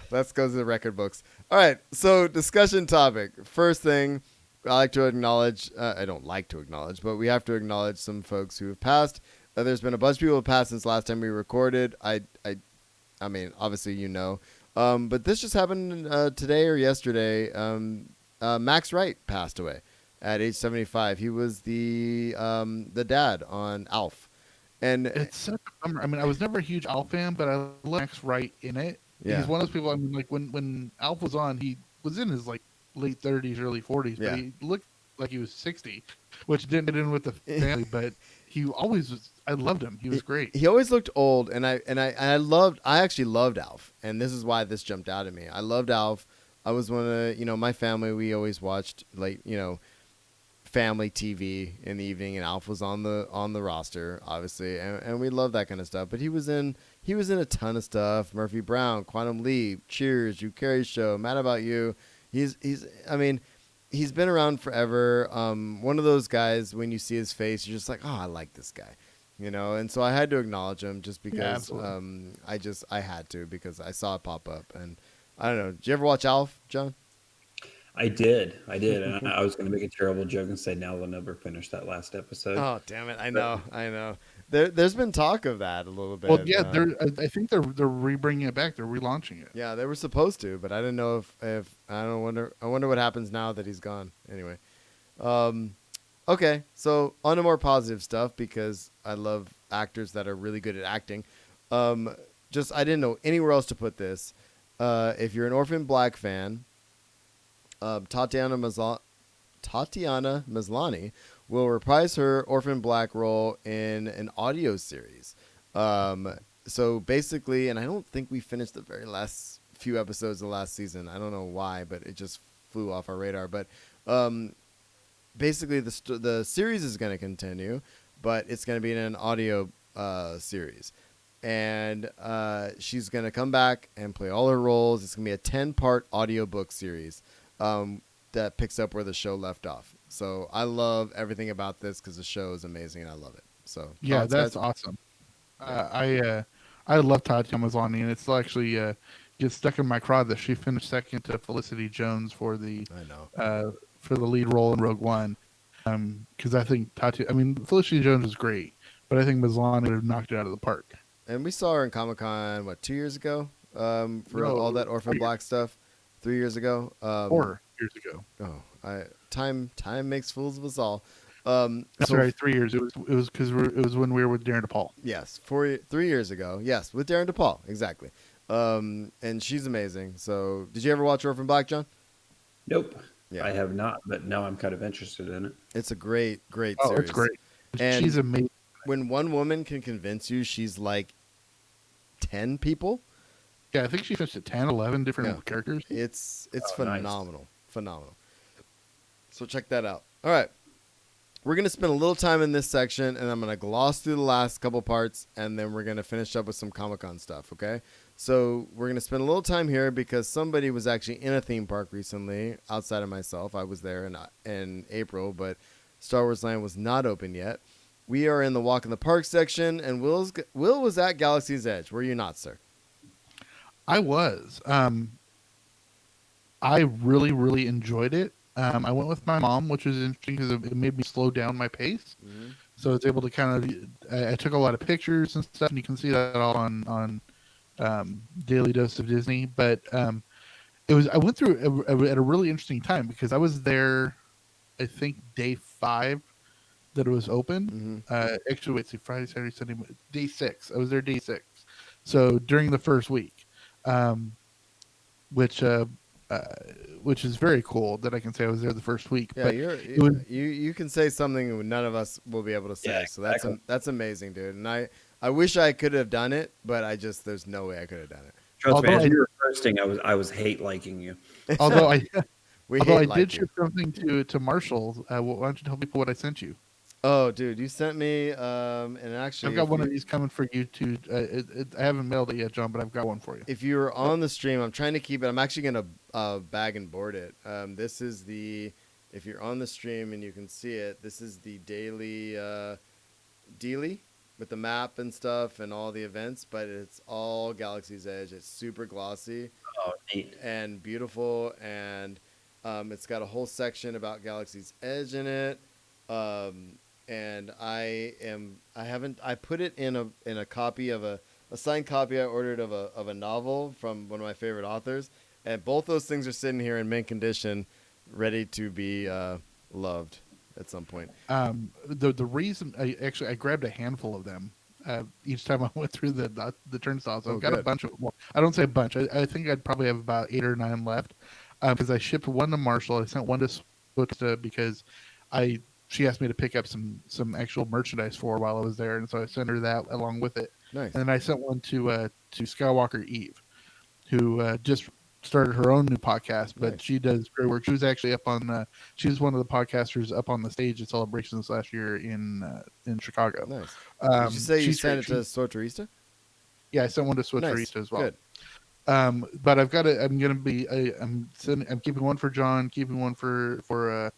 That goes to the record books. All right. So discussion topic. First thing I like to acknowledge. I don't like to acknowledge, but we have to acknowledge some folks who have passed. There's been a bunch of people who have passed since last time we recorded. I mean, obviously but this just happened today or yesterday. Max Wright passed away at age 75. He was the dad on Alf, and it's such a bummer. I mean, I was never a huge Alf fan, but I love Max Wright in it. Yeah. He's one of those people. I mean, like when Alf was on, he was in his like late 30s, early 40s, Yeah. but he looked like he was 60, which didn't get in with the family. But he always was. I loved him. He was great. He always looked old, and I actually loved Alf, and this is why this jumped out at me. I loved Alf. I was one of my family. We always watched family TV in the evening, and Alf was on the roster, obviously, and we love that kind of stuff. But he was in a ton of stuff: Murphy Brown, Quantum Leap, Cheers, Drew Carey Show, Mad About You. He's been around forever. One of those guys, when you see his face, you're just like, oh, I like this guy, And so I had to acknowledge him just because I had to because I saw it pop up, and I don't know. Did you ever watch Alf, John? I did. And I was going to make a terrible joke and say now they'll never finish that last episode. Oh, damn it. I know. There's been talk of that a little bit. Well, yeah, I think they're re-bringing it back. They're relaunching it. Yeah, they were supposed to, but I didn't know if I wonder what happens now that he's gone. Anyway. Okay, so on to more positive stuff because I love actors that are really good at acting. I didn't know anywhere else to put this. if you're an Orphan Black fan, Tatiana Maslany will reprise her Orphan Black role in an audio series. So basically, and I don't think we finished the very last few episodes of last season. I don't know why, but it just flew off our radar. But basically, the series is going to continue, but it's going to be in an audio series. And she's going to come back and play all her roles. It's going to be a 10-part audiobook series that picks up where the show left off. So I love everything about this because the show is amazing and I love it. So Yeah, thoughts, that's guys? awesome. I love Tatiana Maslany, and it's actually gets stuck in my craw that she finished second to Felicity Jones for the I know. lead role in Rogue One. Because I think Felicity Jones is great, but I think Maslany would have knocked it out of the park. And we saw her in Comic-Con, 2 years ago? For No, all that Orphan 3 Black stuff. 3 years ago? 4 years ago. Time makes fools of us all. That's So right, 3 years. It was because it was when we were with Darren DePaul. yes, 3 years ago. Yes, with Darren DePaul, exactly. And she's amazing. So, did you ever watch Orphan Black, John? Nope. Yeah. I have not, but now I'm kind of interested in it. It's a great series. Oh, it's great. And She's amazing. when one woman can convince you she's like 10 people, Yeah, I think she finished at 10, 11 different Yeah. characters. it's Oh, nice. phenomenal. So check that out. All right. We're going to spend a little time in this section, and I'm going to gloss through the last couple parts, and then we're going to finish up with some Comic-Con stuff, okay? So we're going to spend a little time here because somebody was actually in a theme park recently, outside of myself. I was there in April, but Star Wars Land was not open yet. We are in the Walk in the Park section, and Will was at Galaxy's Edge. Were you not, sir? I was. I really, really enjoyed it. I went with my mom, which was interesting because it made me slow down my pace. Mm-hmm. So it's able to kind of. I took a lot of pictures and stuff, and you can see that all on Daily Dose of Disney. But it was. I went through at a really interesting time because I was there. I think day 5 that it was open. Mm-hmm. Actually, wait, see, Friday, Saturday, Sunday, day 6. I was there day 6. So during the first week, which is very cool that I can say I was there the first week. Yeah, but you can say something none of us will be able to say. Yeah, So exactly. that's amazing, dude. And I wish I could have done it, but there's no way I could have done it. Trust me, Although as I- you were posting, I was hate liking you. although I We although I hate did like ship something to Marshall. Why don't you tell people what I sent you? Oh, dude, you sent me and actually I've got one of these coming for you too. I haven't mailed it yet, John, but I've got one for you. If you were on the stream, I'm trying to keep it. I'm actually gonna bag and board it. This is if you're on the stream and you can see it, this is the daily Dealy with the map and stuff and all the events, but it's all Galaxy's Edge. It's super glossy Oh, neat. and beautiful, and it's got a whole section about Galaxy's Edge in it. And I put it in a copy of a signed copy I ordered of a novel from one of my favorite authors, and both those things are sitting here in mint condition, ready to be loved at some point. The reason I grabbed a handful of them each time I went through the turnstiles. I've got a good. bunch of. Well, I don't say a bunch. I think I'd probably have about 8 or 9 left because I shipped one to Marshall. I sent one to Switch because she asked me to pick up some actual merchandise for her while I was there, and so I sent her that along with it. Nice. And then I sent one to Skywalker Eve, who just started her own new podcast, but Nice. she does great work. She was actually up on. She was one of the podcasters up on the stage at Celebrations last year in Chicago. Nice. Um, Did you say you she's sent it great. to Sorcerista? Yeah, I sent one to Nice. Switcherista as well. Good. But I've got I'm gonna be. I'm keeping one for John, keeping one for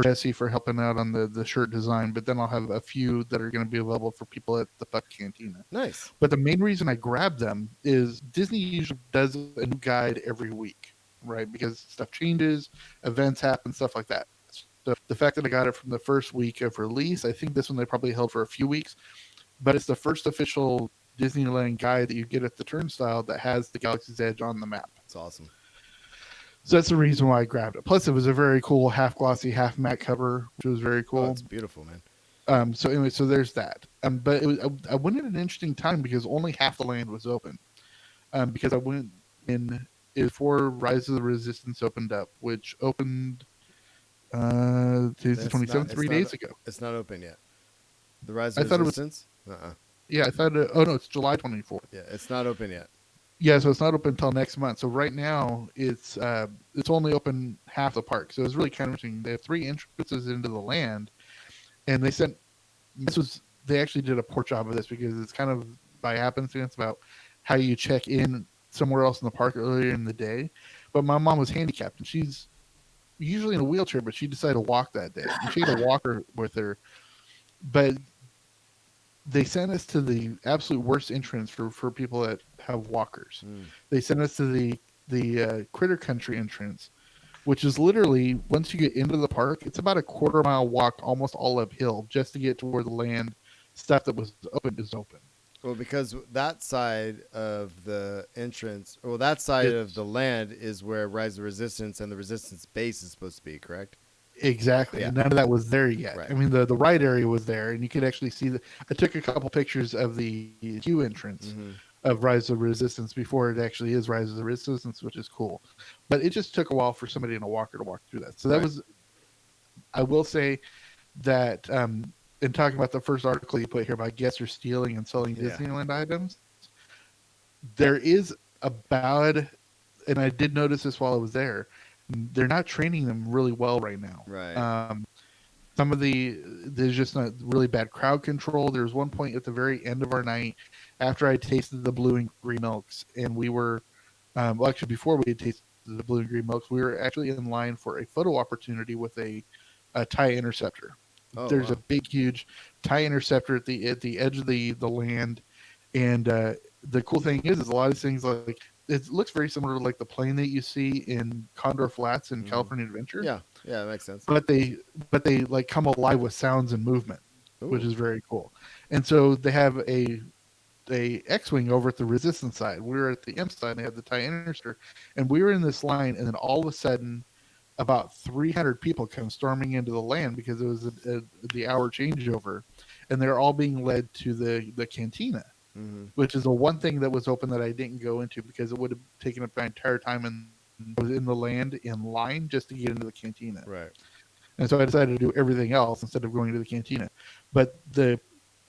Jesse for helping out on the shirt design. But then I'll have a few that are going to be available for people at the Puck Cantina. Nice. But the main reason I grabbed them is Disney usually does a new guide every week, right? Because stuff changes, events happen, stuff like that. So the fact that I got it from the first week of release, I think this one they probably held for a few weeks, but it's the first official Disneyland guide that you get at the turnstile that has the Galaxy's Edge on the map. It's awesome. So that's the reason why I grabbed it. Plus, it was a very cool half glossy, half matte cover, which was very Oh, cool. it's beautiful, man. So anyway, so there's that. But I went at an interesting time because only half the land was open. Because I went in before Rise of the Resistance opened up, which opened today's the It's 27th, not. 3 days ago. It's not open yet. The Rise I of thought it was. Resistance. Yeah, I thought. Oh no, it's July 24th. Yeah, it's not open yet. Yeah, so it's not open until next month. So right now it's only open half the park. So it's really kind of interesting. They have 3 entrances into the land, and they actually did a poor job of this because it's kind of by happenstance about how you check in somewhere else in the park earlier in the day. But my mom was handicapped, and she's usually in a wheelchair, but she decided to walk that day. And she had a walker with her, but they sent us to the absolute worst entrance for people that have walkers. They sent us to the Critter Country entrance, which is literally, once you get into the park, it's about a quarter-mile walk, almost all uphill, just to get to where the land stuff that was open is open. Well, because that side of the entrance, that side of the land is where Rise of Resistance and the Resistance base is supposed to be, correct? Exactly. Yeah. And none of that was there yet. Right. I mean, the ride area was there, and you could actually see I took a couple pictures of the queue entrance of Rise of Resistance before it actually is Rise of the Resistance, which is cool. But it just took a while for somebody in a walker to walk through that. So that was, I will say that, in talking about the first article you put here about guests are stealing and selling Disneyland items, there is and I did notice this while I was there, they're not training them really well right now. Right. There's just not really bad crowd control. There's one point at the very end of our night after I tasted the blue and green milks, and we were, actually before we had tasted the blue and green milks, we were actually in line for a photo opportunity with a TIE Interceptor. There's a big, huge TIE Interceptor at the edge of the land, and the cool thing is a lot of these things, like, it looks very similar to like the plane that you see in Condor Flats in California Adventure. Yeah, that makes sense. But they like come alive with sounds and movement, which is very cool. And so they have a X-wing over at the Resistance side. We were at the Imp side, and they had the TIE Interceptor, and we were in this line, and then all of a sudden, about 300 people come storming into the land because it was the hour changeover, and they're all being led to the cantina. Which is the one thing that was open that I didn't go into because it would have taken up my entire time and I was in the land in line just to get into the cantina. Right. And so I decided to do everything else instead of going to the cantina. But the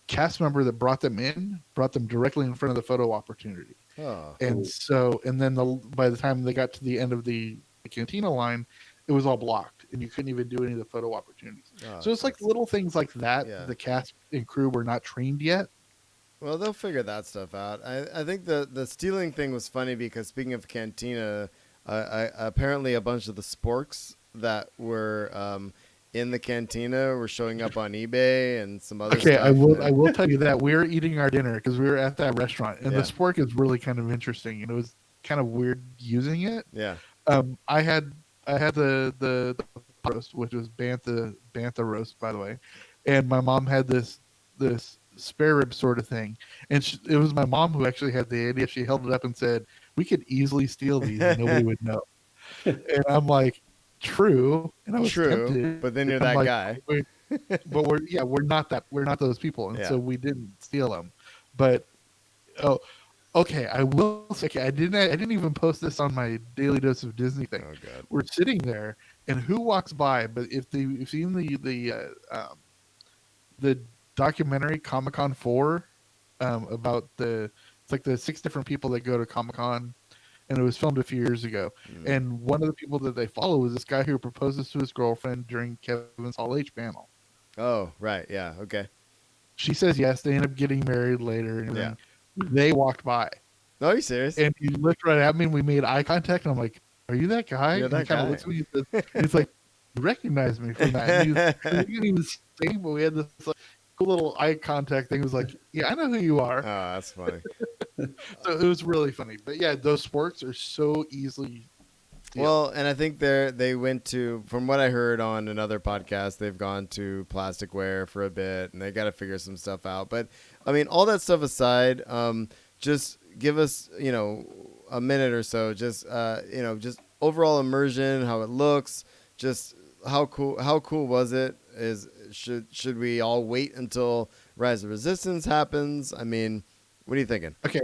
cast member that brought them directly in front of the photo opportunity. Oh. And so, and then by the time they got to the end of the cantina line, it was all blocked and you couldn't even do any of the photo opportunities. So it's like little things like that. Yeah. The cast and crew were not trained yet. Well, they'll figure that stuff out. I think the stealing thing was funny because, speaking of cantina, apparently a bunch of the sporks that were in the cantina were showing up on eBay and some other stuff. I will tell you that we were eating our dinner because we were at that restaurant, and the spork is really kind of interesting, and it was kind of weird using it. Yeah. I had the roast, which was bantha roast, by the way, and my mom had this spare rib sort of thing, and it was my mom who actually had the idea. She held it up and said, "We could easily steal these and nobody would know." And I'm like, "True," and I was tempted, but then you're that guy. But we're not those people, and so we didn't steal them. But okay, I will say, I didn't even post this on my Daily Dose of Disney thing. Oh God. We're sitting there, and who walks by? But if you've seen the documentary Comic-Con 4 about it's like the 6 different people that go to Comic-Con, and it was filmed a few years ago. And one of the people that they follow was this guy who proposes to his girlfriend during Kevin's Hall H panel. Oh, right. Yeah. Okay. She says yes. They end up getting married later, and then they walked by. No, are you serious? And he looked right at me, and we made eye contact, and I'm like, "Are you that guy?" You're that guy. Looks at me, and he's like, "You recognize me from that?" And he was saying, but we had this cool little eye contact thing. It was like, "Yeah, I know who you are." Oh, that's funny. So it was really funny. But yeah, those sporks are so easily stealed. Well, and I think they went to, from what I heard on another podcast, they've gone to plasticware for a bit, and they got to figure some stuff out. But I mean, all that stuff aside, just give us, a minute or so, just just overall immersion, how it looks, just how cool was it? Should we all wait until Rise of Resistance happens? I mean, what are you thinking? Okay,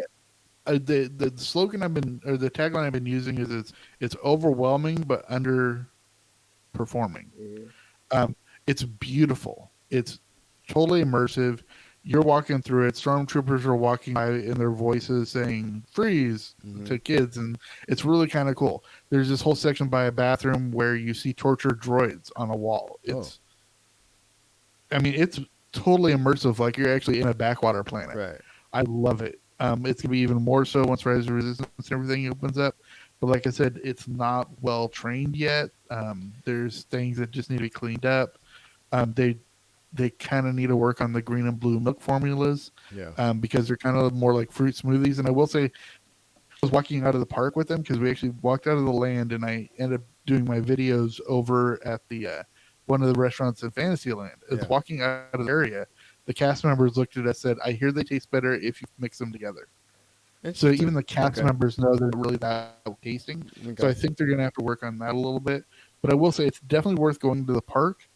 the slogan the tagline I've been using is it's overwhelming but underperforming. Um, it's beautiful. It's totally immersive. You're walking through it. Stormtroopers are walking by in their voices saying "freeze" to kids, and it's really kind of cool. There's this whole section by a bathroom where you see tortured droids on a wall. I mean, it's totally immersive, like you're actually in a backwater planet. Right. I love it. It's gonna be even more so once Rise of Resistance and everything opens up. But like I said, it's not well trained yet. There's things that just need to be cleaned up. They kind of need to work on the green and blue milk formulas. Yeah. Because they're kind of more like fruit smoothies. And I will say, I was walking out of the park with them because we actually walked out of the land, and I ended up doing my videos over at the one of the restaurants in Fantasyland. As walking out of the area, the cast members looked at us and said, "I hear they taste better if you mix them together." So even the cast members know they're really that tasting. So I think they're going to have to work on that a little bit. But I will say it's definitely worth going to the park.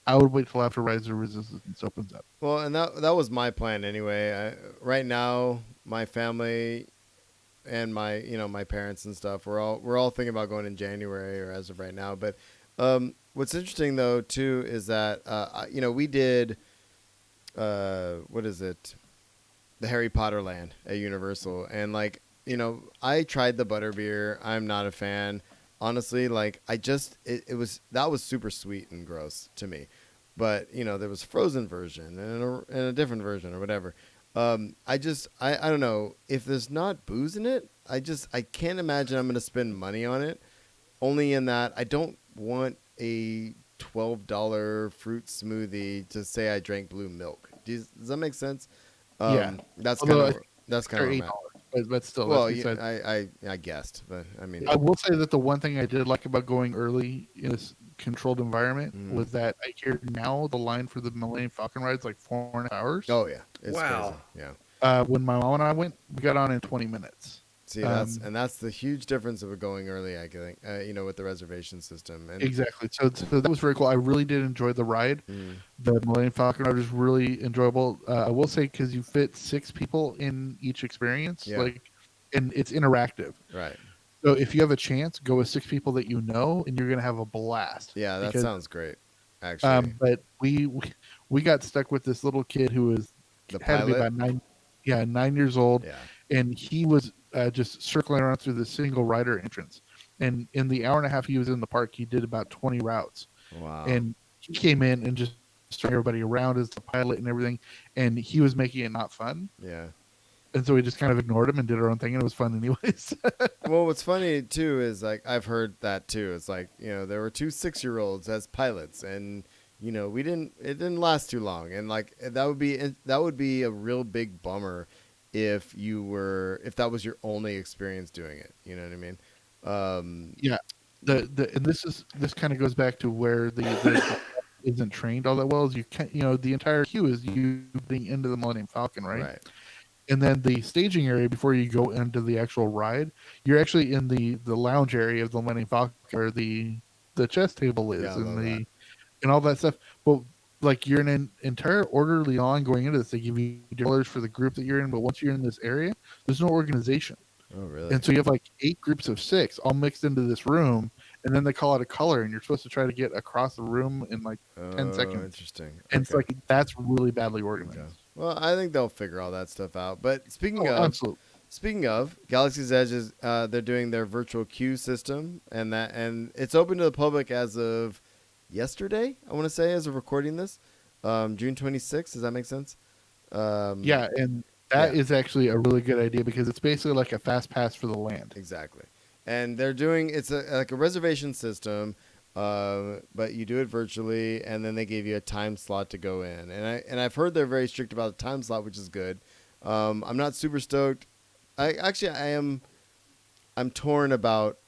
I would wait till after Rise of Resistance opens up. Well, and that was my plan anyway. Right now, my family and my parents and stuff, we're all thinking about going in January or as of right now. But what's interesting though too is that we did what is it? The Harry Potter land at Universal, and I tried the butterbeer. I'm not a fan, honestly. Like that was super sweet and gross to me, but there was a frozen version and a different version or whatever. I don't know if there's not booze in it. I can't imagine I'm going to spend money on it. Only in that I don't want a $12 fruit smoothie to say I drank blue milk. Does that make sense? That's kind of $8, but still. Well, I guessed, but I mean, I will say that the one thing I did like about going early in this controlled environment was that I hear now the line for the Millennium Falcon ride is like 4.5 hours. Oh yeah, it's wow. Crazy. Yeah. When my mom and I went, we got on in 20 minutes. See, that's the huge difference of it going early. I think, with the reservation system. And exactly. So that was very cool. I really did enjoy the ride. The Millennium Falcon ride was really enjoyable. I will say because you fit 6 people in each experience, and it's interactive. Right. So if you have a chance, go with 6 people that you know, and you're gonna have a blast. Yeah, that sounds great. Actually, but we got stuck with this little kid who was had to be about 9 years old. Yeah. And he was just circling around through the single rider entrance. And in the hour and a half he was in the park, he did about 20 routes. Wow. And he came in and just turned everybody around as the pilot and everything. And he was making it not fun. Yeah. And so we just kind of ignored him and did our own thing. And it was fun anyways. Well, what's funny, too, is I've heard that, too. It's there were 2 6-year-olds as pilots. And, it didn't last too long. And that would be a real big bummer if that was your only experience doing it. You know what I mean? Yeah. And this kind of goes back to where the isn't trained all that well. Is you can't, the entire queue is you being into the Millennium Falcon, right? And then the staging area before you go into the actual ride, you're actually in the lounge area of the Millennium Falcon where the chess table is and all that stuff. But you're in an entire orderly line going into this. They give you dollars for the group that you're in, but once you're in this area, there's no organization. Oh, really? And so you have 8 groups of 6 all mixed into this room, and then they call it a color, and you're supposed to try to get across the room in 10 seconds. Interesting. And it's that's really badly organized. Okay. Well, I think they'll figure all that stuff out. But speaking of Galaxy's Edge is they're doing their virtual queue system, and it's open to the public as of yesterday, I want to say, as of recording this, June 26th. Does that make sense? Yeah, and that is actually a really good idea because it's basically like a fast pass for the land. Exactly. And they're doing it's like a reservation system, but you do it virtually, and then they give you a time slot to go in. And I've heard they're very strict about the time slot, which is good. I'm not super stoked. I'm torn about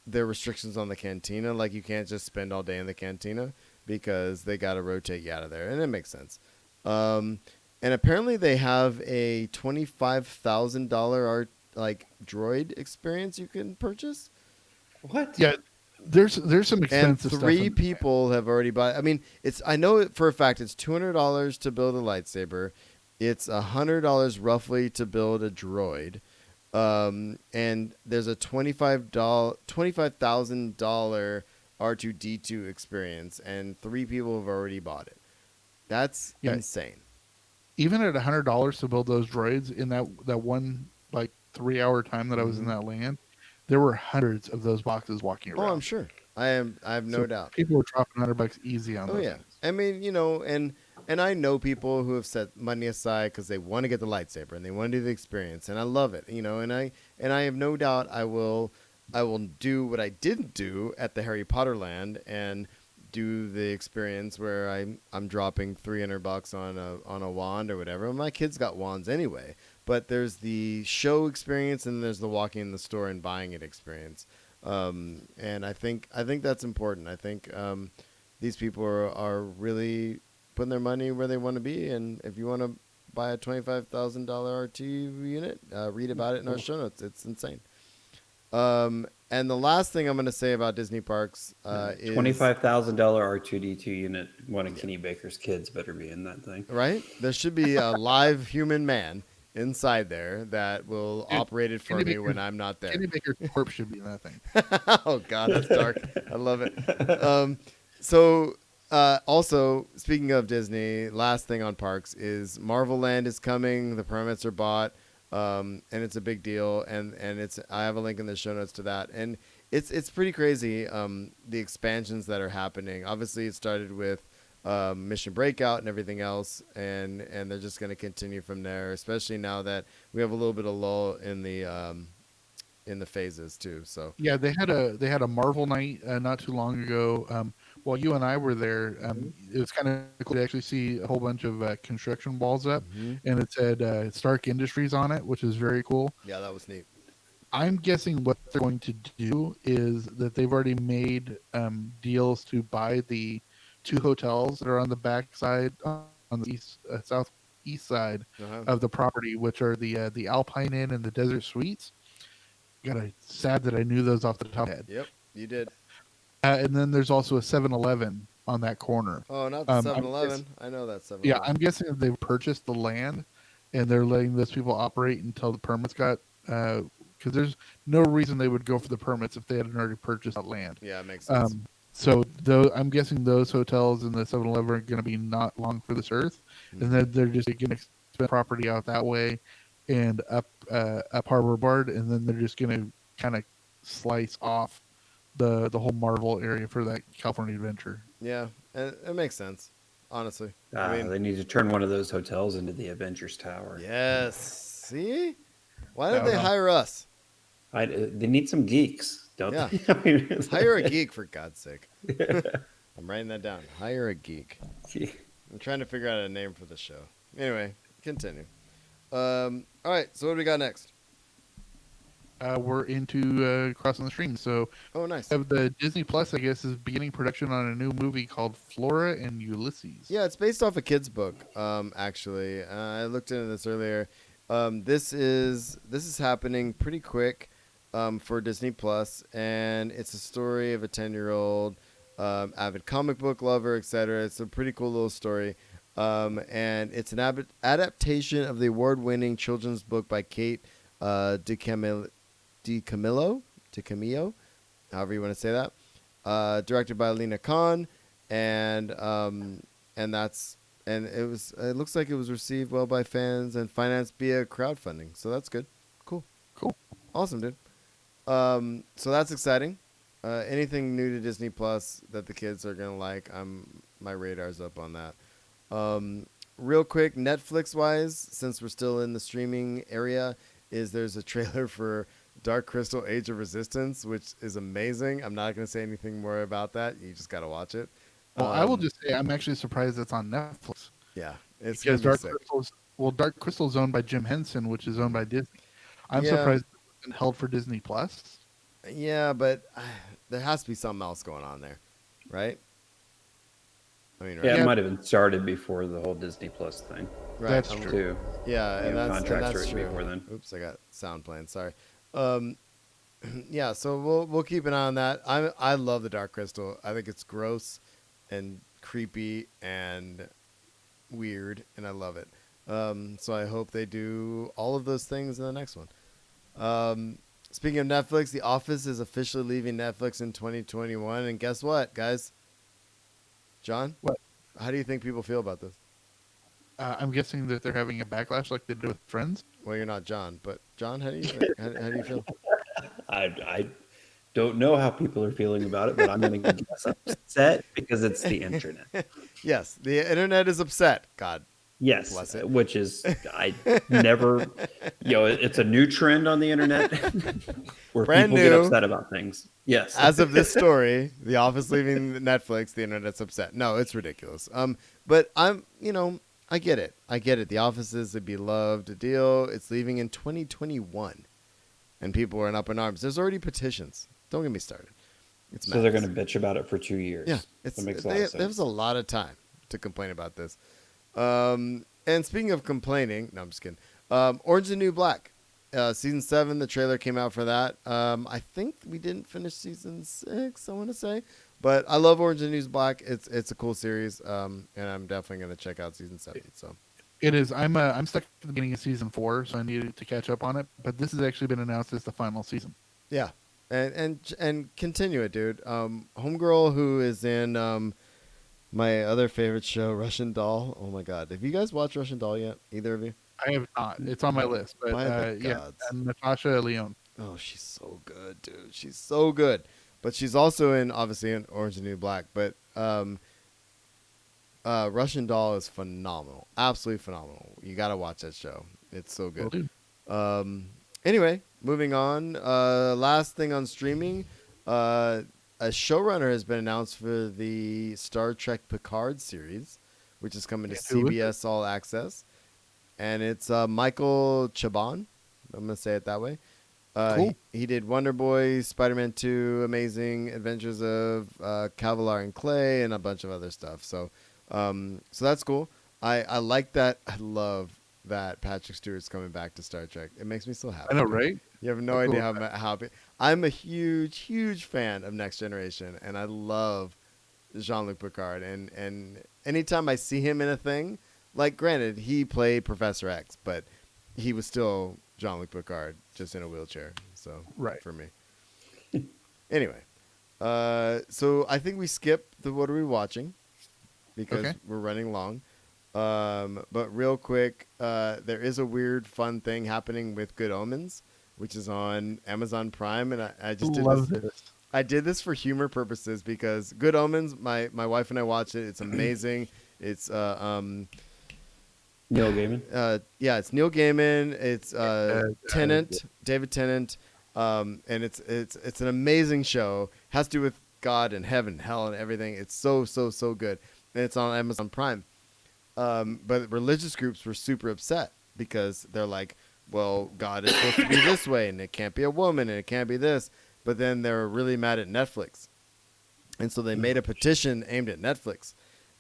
their restrictions on the cantina. Like, you can't just spend all day in the cantina because they got to rotate you out of there, and it makes sense. And apparently they have a $25,000 droid experience you can purchase. What? Yeah, there's some expensive and stuff. 3 people have already bought. I mean, I know for a fact it's $200 to build a lightsaber. It's $100 roughly to build a droid. And there's a $25,000 R2D2 experience, and 3 people have already bought it. That's Yeah. insane. Even at $100 to build those droids in that one like 3 hour time that I was in Mhm. that land, there were hundreds of those boxes walking Oh, I'm around. sure. I have no So doubt. people were dropping $100 easy on Oh those yeah, things. I mean, and I know people who have set money aside because they want to get the lightsaber and they want to do the experience, and I love it, and I have no doubt I will do what I didn't do at the Harry Potter land and do the experience where I'm dropping $300 on a wand or whatever. My kids got wands anyway, but there's the show experience and there's the walking in the store and buying it experience, and I think that's important. I think. These people are really putting their money where they want to be. And if you want to buy a $25,000 RT unit, read about it in our show notes. It's insane. And the last thing I'm going to say about Disney parks is $25,000 R2D2 unit. One of Kenny Baker's kids better be in that thing. right. There should be a live human man inside there that will Dude, operate it for Kenny me Baker's- when I'm not there. Kenny Baker's corpse should be in that thing. Oh God, that's dark. I love it. So also speaking of Disney, last thing on parks is Marvel Land is coming. The permits are bought, and it's a big deal. And it's I have a link in the show notes to that. And it's pretty crazy. The expansions that are happening. Obviously, it started with Mission Breakout and everything else, and they're just going to continue from there. Especially now that we have a little bit of lull in the phases too. So Yeah, they had a Marvel night not too long ago. While you and I were there, it was kind of cool to actually see a whole bunch of construction walls up, and it said Stark Industries on it, which is very cool. yeah, that was neat. I'm guessing what they're going to do is that they've already made deals to buy the 2 hotels that are on the back side, on the southeast side Uh-huh. of the property, which are the Alpine Inn and the Desert Suites. Sad that I knew those off the top of my head. Yep, you did. And then there's also a 7-Eleven on that corner. Oh, not the I'm 7-Eleven. I know that 7-Eleven. Yeah, I'm guessing that they've purchased the land and they're letting those people operate until the permits got. Because there's no reason they would go for the permits if they hadn't already purchased that land. Yeah, it makes sense. So I'm guessing those hotels and the 7-Eleven are going to be not long for this earth, and then they're just going to expand property out that way and up Harbor Board, and then they're just going to kind of slice off the whole Marvel area for that California Adventure. Yeah, and it makes sense. Honestly, I mean, They need to turn one of those hotels into the Avengers Tower. yes. See, why don't No, they no. hire us? They need some geeks, don't Yeah. they? I mean, it's Hire a geek for God's sake. I'm writing that down. Hire a geek. like- I'm trying to figure out a name for the show. Anyway, continue. All right. So what do we got next? We're into crossing the stream, so Oh, nice. the Disney Plus, I guess, is beginning production on a new movie called Flora and Ulysses. Yeah, it's based off a kid's book. Actually, I looked into this earlier. This is happening pretty quick for Disney Plus, and it's a story of a 10-year-old avid comic book lover, etc. It's a pretty cool little story, and it's an adaptation of the award-winning children's book by Kate DiCamillo, however you want to say that. Directed by Lena Khan, and it looks like it was received well by fans and financed via crowdfunding. So that's good. Cool. Awesome, dude. So that's exciting. Anything new to Disney Plus that the kids are gonna like, my radar's up on that. Real quick, Netflix wise, since we're still in the streaming area, there's a trailer for Dark Crystal: Age of Resistance, which is amazing. I'm not gonna say anything more about that. You just gotta watch it. Well, I will just say I'm actually surprised it's on Netflix. Yeah, it's Because gonna be sick. Dark Crystal's owned by Jim Henson, which is owned by Disney. I'm Yeah. surprised it wasn't held for Disney Plus. Yeah, but there has to be something else going on there, right? I mean, right? Yeah, Yeah. it might have been started before the whole Disney Plus thing, Right. That's I'm- true. too. Yeah, and Yeah, that's contracts true. written before then. Oops, I got sound playing. Sorry. Yeah, so we'll keep an eye on that. I love the Dark Crystal. I think it's gross and creepy and weird, and I love it. So I hope they do all of those things in the next one. Speaking of Netflix, The Office is officially leaving Netflix in 2021. And guess what, guys? John? What? How do you think people feel about this? I'm guessing that they're having a backlash like they did with Friends. Well, you're not John, but John, how do you think? How do you feel? I don't know how people are feeling about it, but I'm going to guess upset because it's the internet. Yes, the internet is upset. God. Yes, Bless it. which is I never, it's a new trend on the internet where Brand people get new. upset about things. Yes, As of this story, The Office leaving Netflix, the internet's upset. No, it's ridiculous. But I get it. I get it. The Office is a beloved deal. It's leaving in 2021, and people are up in arms. There's already petitions. Don't get me started. It's so they're madness. going to bitch about it for 2 years. Yeah, that makes a lot of sense. There's a lot of time to complain about this. And speaking of complaining, no, I'm just kidding. Orange is the New Black, season 7. The trailer came out for that. I think we didn't finish season 6. I want to say, but I love Orange is the New Black. It's a cool series. And I'm definitely gonna check out season 7. So It is. I'm stuck at the beginning of season 4, so I needed to catch up on it. But this has actually been announced as the final season. yeah, and continue it, dude. Homegirl who is in my other favorite show, Russian Doll. Oh my God, have you guys watched Russian Doll yet? Either of you? I have not. It's on my list, but By the yeah, gods. and Natasha Leone. Oh, she's so good, dude. She's so good. But she's also obviously in Orange is the New Black. But Russian Doll is phenomenal. Absolutely phenomenal. You got to watch that show. It's so Will good. do. Anyway, moving on. Last thing on streaming. A showrunner has been announced for the Star Trek Picard series, which is coming to And who is it? CBS All Access. And it's Michael Chabon. I'm going to say it that way. Cool. He did Wonder Boy, Spider-Man 2, Amazing Adventures of Cavalier and Clay, and a bunch of other stuff. So that's cool. I like that. I love that Patrick Stewart's coming back to Star Trek. It makes me so happy. I know, right? You have no How idea cool. how happy. I'm a huge fan of Next Generation, and I love Jean-Luc Picard. And anytime I see him in a thing, like granted, he played Professor X, but he was still Jean-Luc Picard, just in a wheelchair. So Right. for me. Anyway, so I think we skip the what are we watching because Okay. we're running long. But real quick, there is a weird, fun thing happening with Good Omens, which is on Amazon Prime, and I just did Love this. this. I did this for humor purposes because Good Omens, my wife and I watched it. It's amazing. It's Neil Gaiman. yeah, it's Neil Gaiman. It's Tennant, yeah. David Tennant, and it's an amazing show. Has to do with God and heaven, hell, and everything. It's so good, and it's on Amazon Prime. But religious groups were super upset because they're like, well, God is supposed to be this way, and it can't be a woman, and it can't be this. But then they're really mad at Netflix, and so they made a petition aimed at Netflix.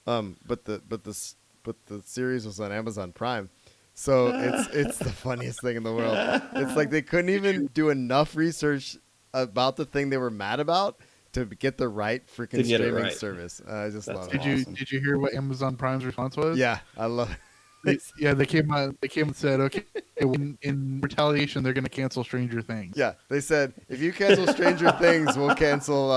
But the series was on Amazon Prime, so it's the funniest thing in the world. It's like they couldn't even do enough research about the thing they were mad about to get the right freaking To get it streaming right. service. I just That's love Did it. you Awesome. did you hear what Amazon Prime's response was? Yeah, I love it. They came and said, okay, in retaliation, they're going to cancel Stranger Things. Yeah, they said if you cancel Stranger Things, we'll cancel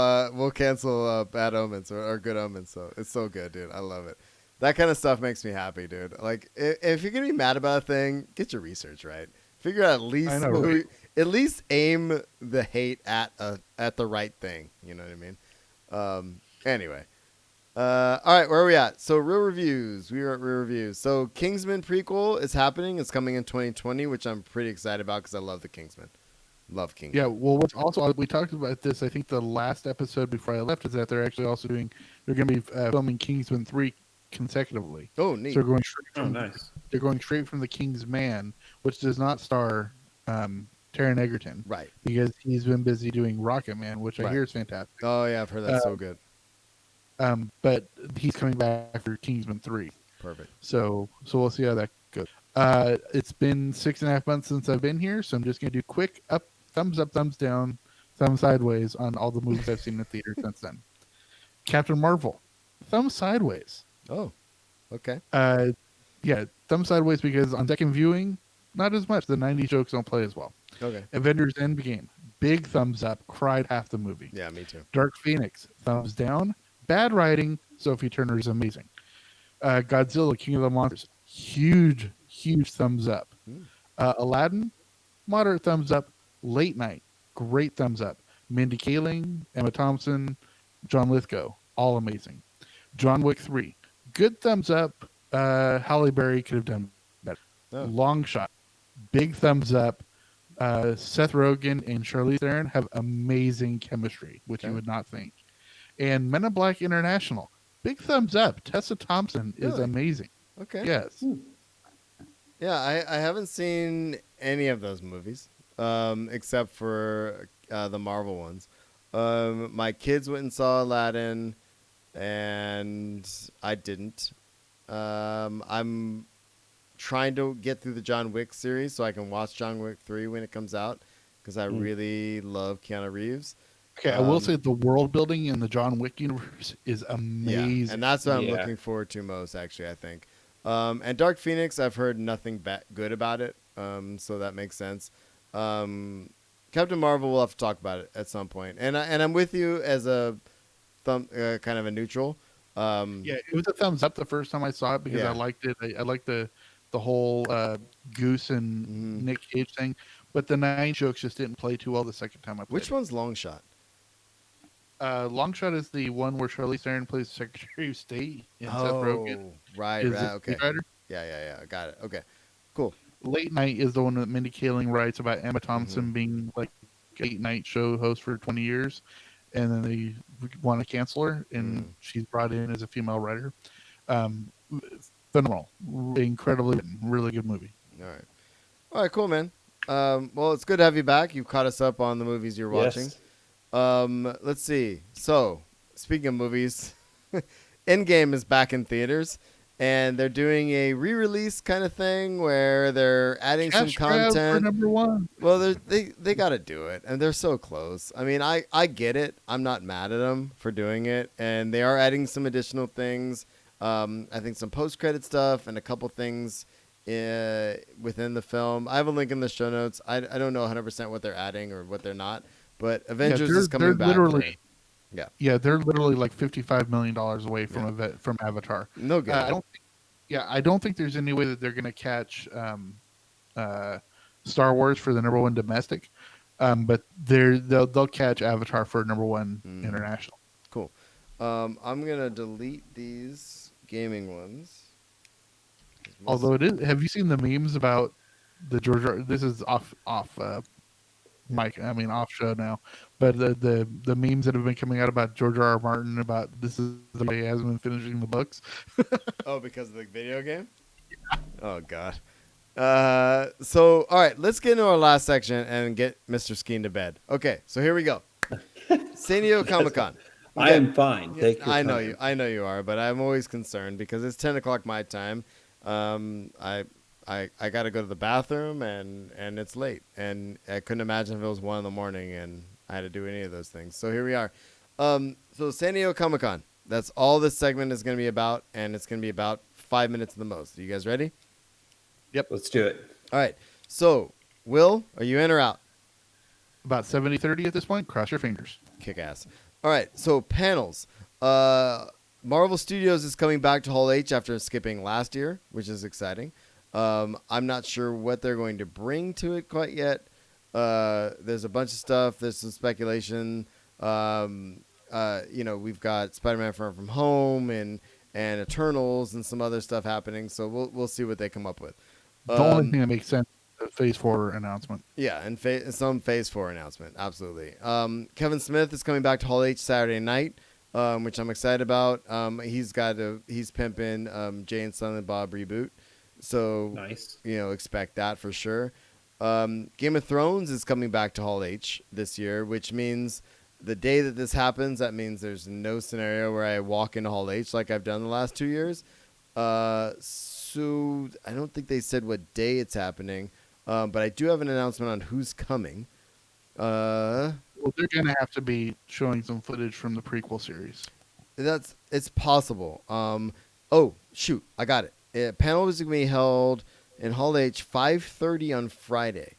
Bad Omens or Good Omens. So it's so good, dude. I love it. That kind of stuff makes me happy, dude. Like if you're gonna be mad about a thing, get your research right. Figure out at least I know, right? at least aim the hate at the right thing. You know what I mean? Anyway. All right, where are we at? So real reviews. We are at real reviews. So Kingsman prequel is happening. It's coming in 2020, which I'm pretty excited about because I love the Kingsman. Love Kingsman. Yeah, well, what's also we talked about this. I think the last episode before I left is that they're actually also they're going to be filming Kingsman 3 consecutively. Oh, neat. So they're going straight Oh, from nice. they're going straight from the King's Man, which does not star Taron Egerton Right. because he's been busy doing Rocket Man, which I Right. hear is fantastic. Oh yeah, I've heard that's so good. But he's coming back for Kingsman 3. Perfect. So we'll see how that goes. It's been 6.5 months since I've been here, so I'm just gonna do quick thumbs up, thumbs down, thumb sideways on all the movies I've seen in the theater since then. Captain Marvel, thumb sideways. Oh, okay. Yeah, thumb sideways because on second viewing, not as much. The 90s jokes don't play as well. Okay. Avengers Endgame, big thumbs up. Cried half the movie. Yeah, me too. Dark Phoenix, thumbs down. Bad writing. Sophie Turner is amazing. Godzilla, King of the Monsters, huge thumbs up. Hmm. Aladdin, moderate thumbs up. Late Night, great thumbs up. Mindy Kaling, Emma Thompson, John Lithgow, all amazing. John Wick 3, good thumbs up. Halle Berry could have done better. Oh. Long Shot, big thumbs up. Seth Rogen and Charlize Theron have amazing chemistry, which you Okay. would not think. And Men in Black International, big thumbs up. Tessa Thompson is Really? amazing. Okay. Yes. Yeah, I haven't seen any of those movies, except for the Marvel ones. My kids went and saw Aladdin, and I didn't. I'm trying to get through the John Wick series so I can watch John Wick 3 when it comes out, because I really love Keanu Reeves. Okay, I will say the world building in the John Wick universe is amazing. Yeah, and that's what I'm Yeah. looking forward to most, actually, I think. And Dark Phoenix, I've heard nothing good about it, so that makes sense. Captain Marvel, we'll have to talk about it at some point. And I'm with you as a kind of a neutral. Yeah, it was a thumbs up the first time I saw it because Yeah. I liked it. I liked the whole Goose and Mhm. Nick Cage thing, but the nine jokes just didn't play too well the second time I played. Which one's Long Shot? Long Shot is the one where Charlize Theron plays Secretary of State and Seth Rogen right, is right, the okay. writer. Yeah, got it. Okay, cool. Late Night is the one that Mindy Kaling writes about Emma Thompson Mm-hmm. being like late night show host for 20 years, and then they want to cancel her, and she's brought in as a female writer. Phenomenal, incredibly written, really good movie. All right, cool, man. Well, it's good to have you back. You caught us up on the movies you're watching. Yes. Let's see. So, speaking of movies, Endgame is back in theaters, and they're doing a re-release kind of thing where they're adding Cash some grab for content. number one. Well, they got to do it, and they're so close. I mean, I get it. I'm not mad at them for doing it, and they are adding some additional things. I think some post-credit stuff and a couple things within the film. I have a link in the show notes. I don't know 100% what they're adding or what they're not, but Avengers is coming back. Literally, Yeah. they're literally like $55 million away from from Avatar. No good. I don't think there's any way that they're going to catch Star Wars for the number one domestic, but they'll catch Avatar for number one international. Cool. I'm gonna delete these gaming ones. Although it is, have you seen the memes about the George? This is off mic. I mean off show now, but the memes that have been coming out about George R. Martin about this is the way he hasn't been finishing the books. Oh, because of the video game? Yeah. Oh God. So all right, let's get into our last section and get Mr. Skeen to bed. Okay, so here we go. San Diego Comic-Con. I am fine. Take your I know time. you. I know you are, but I'm always concerned because it's 10 o'clock my time. I got to go to the bathroom and it's late, and I couldn't imagine if it was 1 in the morning and I had to do any of those things. So here we are. So San Diego Comic-Con. That's all this segment is going to be about, and it's going to be about 5 minutes at the most. Are you guys ready? Yep. Let's do it. All right. So, Will, are you in or out? About 70-30 at this point. Cross your fingers. Kick ass. All right. So, panels. Marvel Studios is coming back to Hall H after skipping last year, which is exciting. I'm not sure what they're going to bring to it quite yet. There's a bunch of stuff. There's some speculation. We've got Spider-Man Far From Home and Eternals and some other stuff happening. So we'll see what they come up with. The only thing that makes sense is the Phase 4 announcement. Yeah, and some Phase 4 announcement. Absolutely. Kevin Smith is coming back to Hall H Saturday night, which I'm excited about. He's pimping Jay and Silent Bob reboot. So, Nice. Expect that for sure. Game of Thrones is coming back to Hall H this year, which means the day that this happens, that means there's no scenario where I walk into Hall H like I've done the last 2 years. So I don't think they said what day it's happening, but I do have an announcement on who's coming. Well, they're going to have to be showing some footage from the prequel series. It's possible. Oh shoot, I got it. A panel is going to be held in Hall H, 5:30 on Friday,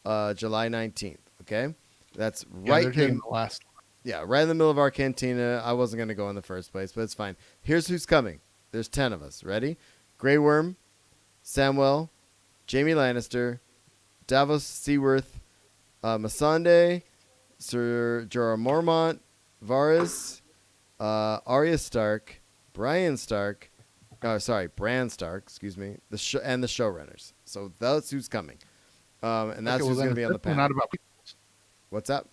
July 19th. Okay, that's Yeah, right they're taking in the last. right in the middle of our cantina. I wasn't gonna go in the first place, but it's fine. Here's who's coming. There's 10 of us. Ready? Grey Worm, Samwell, Jamie Lannister, Davos Seaworth, Missandei, Sir Jorah Mormont, Varys, Arya Stark, Brian Stark, Bran Stark, excuse me, and the showrunners. So that's who's coming, and that's Okay, well, who's then going to be it's on the definitely panel. not about prequels. What's up?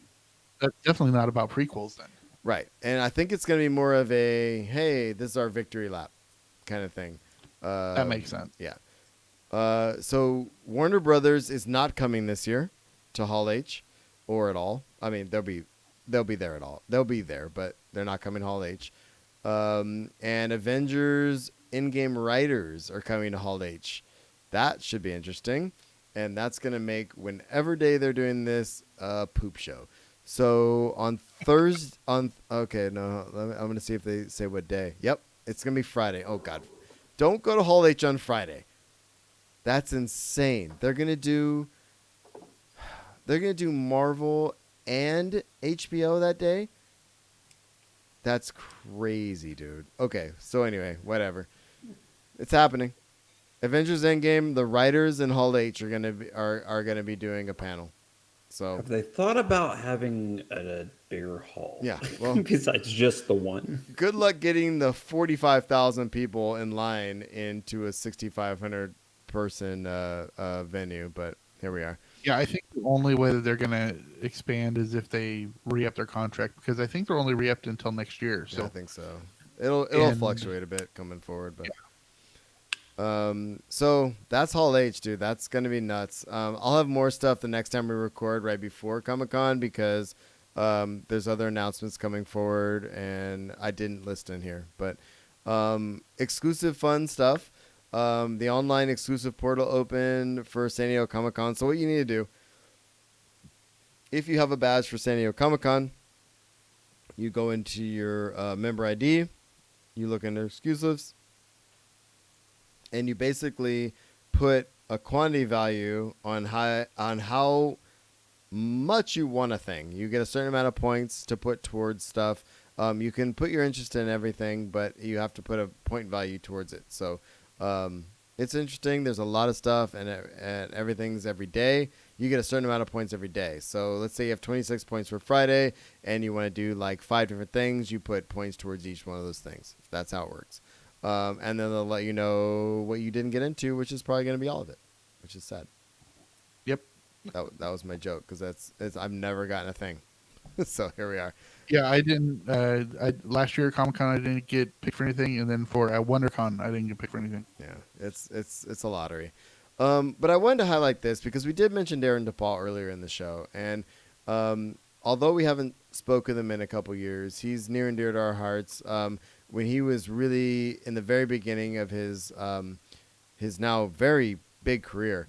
That's definitely not about prequels then. Right, and I think it's going to be more of a hey, this is our victory lap kind of thing. That makes sense. Yeah. So Warner Brothers is not coming this year to Hall H, or at all. I mean, they'll be there at all. They'll be there, but they're not coming to Hall H. And Avengers in-game writers are coming to Hall H. That should be interesting, and that's gonna make whenever day they're doing this a poop show. So on Thursday, I'm gonna see if they say what day. Yep, it's gonna be Friday. Oh God, don't go to Hall H on Friday. That's insane. They're gonna do Marvel and HBO that day. That's crazy, dude. Okay, so anyway, whatever. It's happening. Avengers Endgame. The writers in Hall H are gonna be doing a panel. So Have they thought about having a bigger hall? Yeah, well- besides just the one. good luck getting the 45,000 people in line into a 6,500 person venue. But here we are. Yeah, I think the only way that they're going to expand is if they re-up their contract, because I think they're only re-upped until next year. Yeah, So I think so. It'll And- fluctuate a bit coming forward, but so that's Hall H, dude. That's gonna be nuts. I'll have more stuff the next time we record right before Comic-Con because there's other announcements coming forward, and I didn't list in here, but exclusive fun stuff. The online exclusive portal open for San Diego Comic-Con. So what you need to do, if you have a badge for San Diego Comic-Con, you go into your member ID, you look under exclusives, and you basically put a quantity value on how much you want a thing. You get a certain amount of points to put towards stuff. You can put your interest in everything, but you have to put a point value towards it. So it's interesting. There's a lot of stuff, and everything's every day. You get a certain amount of points every day. So let's say you have 26 points for Friday, and you want to do like 5 different things. You put points towards each one of those things. That's how it works. And then they'll let you know what you didn't get into, which is probably going to be all of it, which is sad. Yep. That was my joke because I've never gotten a thing. So here we are. yeah, I didn't. Last year at Comic-Con, I didn't get picked for anything, and then for WonderCon, I didn't get picked for anything. Yeah, it's a lottery. But I wanted to highlight this because we did mention Darren DePaul earlier in the show, and although we haven't spoken with him in a couple years, he's near and dear to our hearts. When he was really in the very beginning of his now very big career,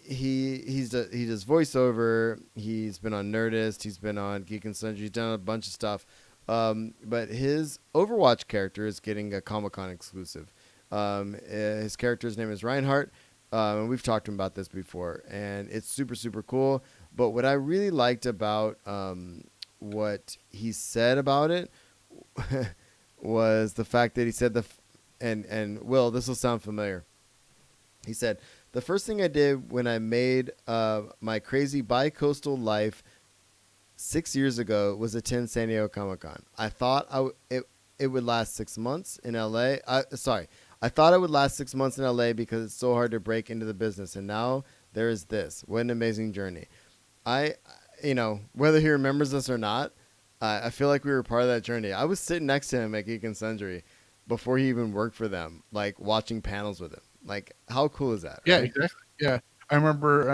he does voiceover. He's been on Nerdist. He's been on Geek and Sundry. He's done a bunch of stuff. But his Overwatch character is getting a Comic-Con exclusive. His character's name is Reinhardt, and we've talked to him about this before, and it's super, super cool. But what I really liked about what he said about it was the fact that he said and Will, this will sound familiar. He said, the first thing I did when I made my crazy bi-coastal life 6 years ago was attend San Diego Comic-Con. I thought it would last 6 months in LA. I thought it would last 6 months in LA because it's so hard to break into the business. And now there is this. What an amazing journey. Whether he remembers us or not, I feel like we were part of that journey. I was sitting next to him at Geek and Sundry before he even worked for them, like watching panels with him. Like, how cool is that? Yeah, right? exactly. Yeah, I remember.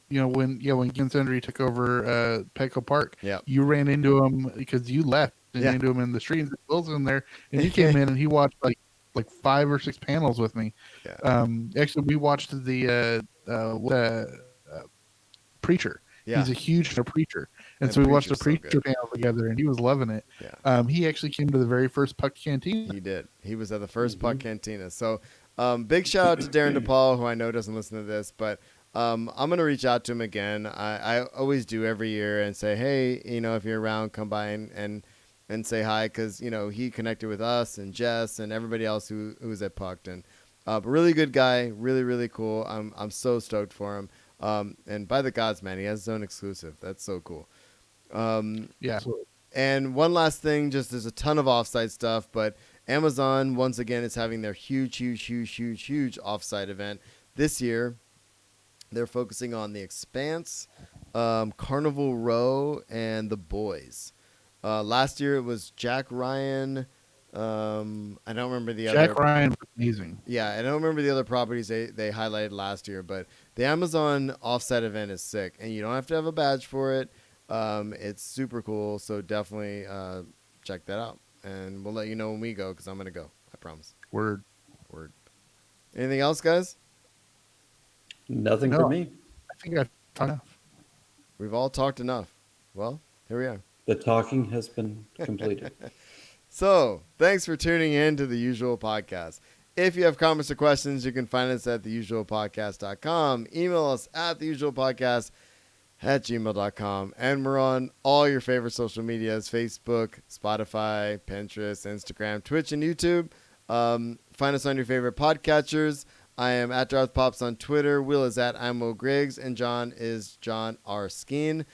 When Geek and Sundry took over Petco Park, Yeah. you ran into him because you left and Yeah. ran into him in the street. And Will's in there, and he came in and he watched like 5 or 6 panels with me. Yeah. Actually, we watched the Preacher. Yeah. He's a huge fan of Preacher, and And so we watched the Preacher's so Preacher good. panel together, and he was loving it. Yeah. He actually came to the very first Puck Cantina. He did. He was at the first Puck Cantina. So Big shout out to Darren DePaul, who I know doesn't listen to this, but I'm gonna reach out to him again. I always do every year and say, hey, if you're around, come by and say hi, because he connected with us and Jess and everybody else who was at Pucked, and really good guy, really really cool. I'm so stoked for him. And by the gods, man, he has his own exclusive. That's so cool. Yeah. Absolutely. And one last thing, just there's a ton of offsite stuff, but Amazon once again is having their huge offsite event this year. They're focusing on The Expanse, Carnival Row, and The Boys. Last year it was Jack Ryan. I don't remember the other. Jack Ryan was amazing. Yeah, I don't remember the other properties they highlighted last year, but the Amazon offset event is sick, and you don't have to have a badge for it. It's super cool, so definitely check that out, and we'll let you know when we go, because I'm gonna go. I promise. Word. Anything else, guys? Nothing No. for me. I think I've talked enough. We've all talked enough. Well, here we are. The talking has been completed. So, thanks for tuning in to The Usual Podcast. If you have comments or questions, you can find us at theusualpodcast.com. Email us at theusualpodcast@gmail.com. And we're on all your favorite social medias: Facebook, Spotify, Pinterest, Instagram, Twitch, and YouTube. Find us on your favorite podcatchers. I am at Darth Pops on Twitter. Will is at Imo Griggs, and John is John R. Skeen.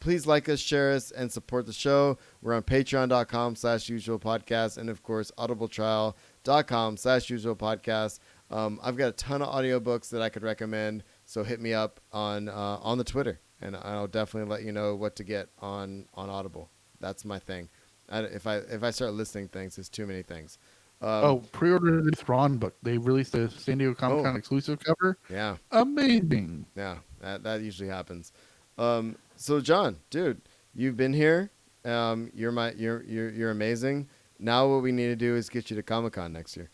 Please like us, share us, and support the show. We're on patreon.com/usualpodcast, and of course audibletrial.com/usualpodcast. I've got a ton of audiobooks that I could recommend, so hit me up on the Twitter, and I'll definitely let you know what to get on Audible. That's my thing. If I start listing things, it's too many things. Pre-order the Thrawn book. They released the San Diego Comic-Con exclusive cover. Yeah. Amazing. Yeah, that usually happens. So John, dude, you've been here. You're amazing. Now what we need to do is get you to Comic-Con next year.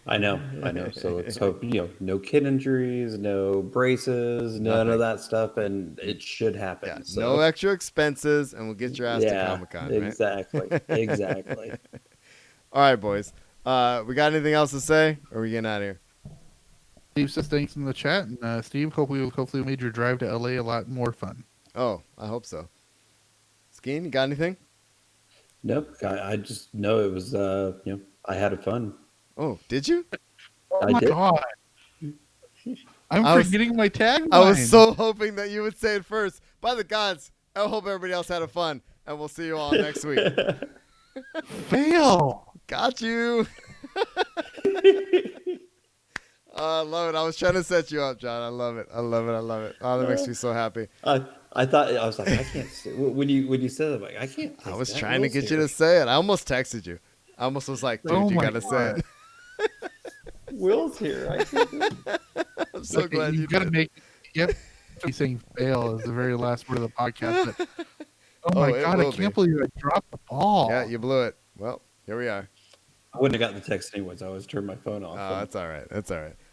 I know. So let's hope, no kid injuries, no braces, none of that stuff, and it should happen. Yeah, so. no extra expenses, and we'll get your ass to Comic-Con. Right? Exactly. All right, boys. We got anything else to say, or are we getting out of here? Steve says thanks in the chat, and Steve, hopefully made your drive to LA a lot more fun. Oh, I hope so. Skeen, you got anything? Nope. I just know it was, I had fun. Oh, did you? Oh I my did. god! I'm forgetting my tagline. I was so hoping that you would say it first. By the gods, I hope everybody else had fun, and we'll see you all next week. Fail. Got you. I love it. I was trying to set you up, John. I love it. Oh, that makes me so happy. I thought, I was like, I can't say, when you said that, I can't. I was trying to get you to say it. I almost texted you. I almost was like, dude, you got to say it. Will's here. I can't do it. I'm so glad you gotta did. make. Yep. He's saying fail is the very last word of the podcast. But, oh my it god! I will can't be. believe I dropped the ball. Yeah, you blew it. Well, here we are. I wouldn't have gotten the text anyways. I always turned my phone off. Oh, that's all right.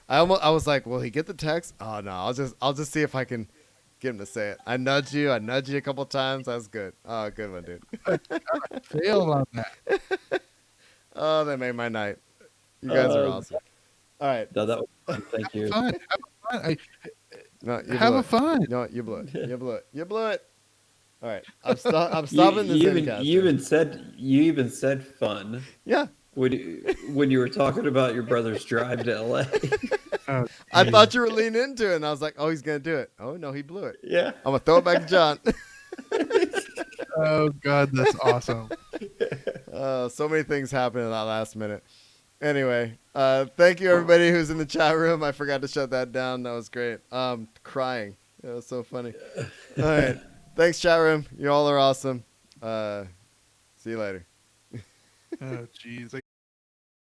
I was like, will he get the text? Oh no, I'll just see if I can get him to say it. I nudged you a couple times. That was good. Oh, good one, dude. Failed on that. Oh, that made my night. You guys are awesome. All right. No, that was fun. Thank you. Fun. Have fun. No, you Have blew a it. fun. No, you blew it. You blew it. All right. I'm stopping this Zencaster. You even said fun Yeah. when you were talking about your brother's drive to LA. Oh, I geez. thought you were leaning into it, and I was like, oh, he's going to do it. Oh, no, he blew it. Yeah. I'm going to throw it back to John. Oh god, that's awesome. So many things happened in that last minute. Anyway, thank you, everybody who's in the chat room. I forgot to shut that down. That was great. Crying. It was so funny. All right. Thanks, chat room. You all are awesome. See you later. Oh jeez.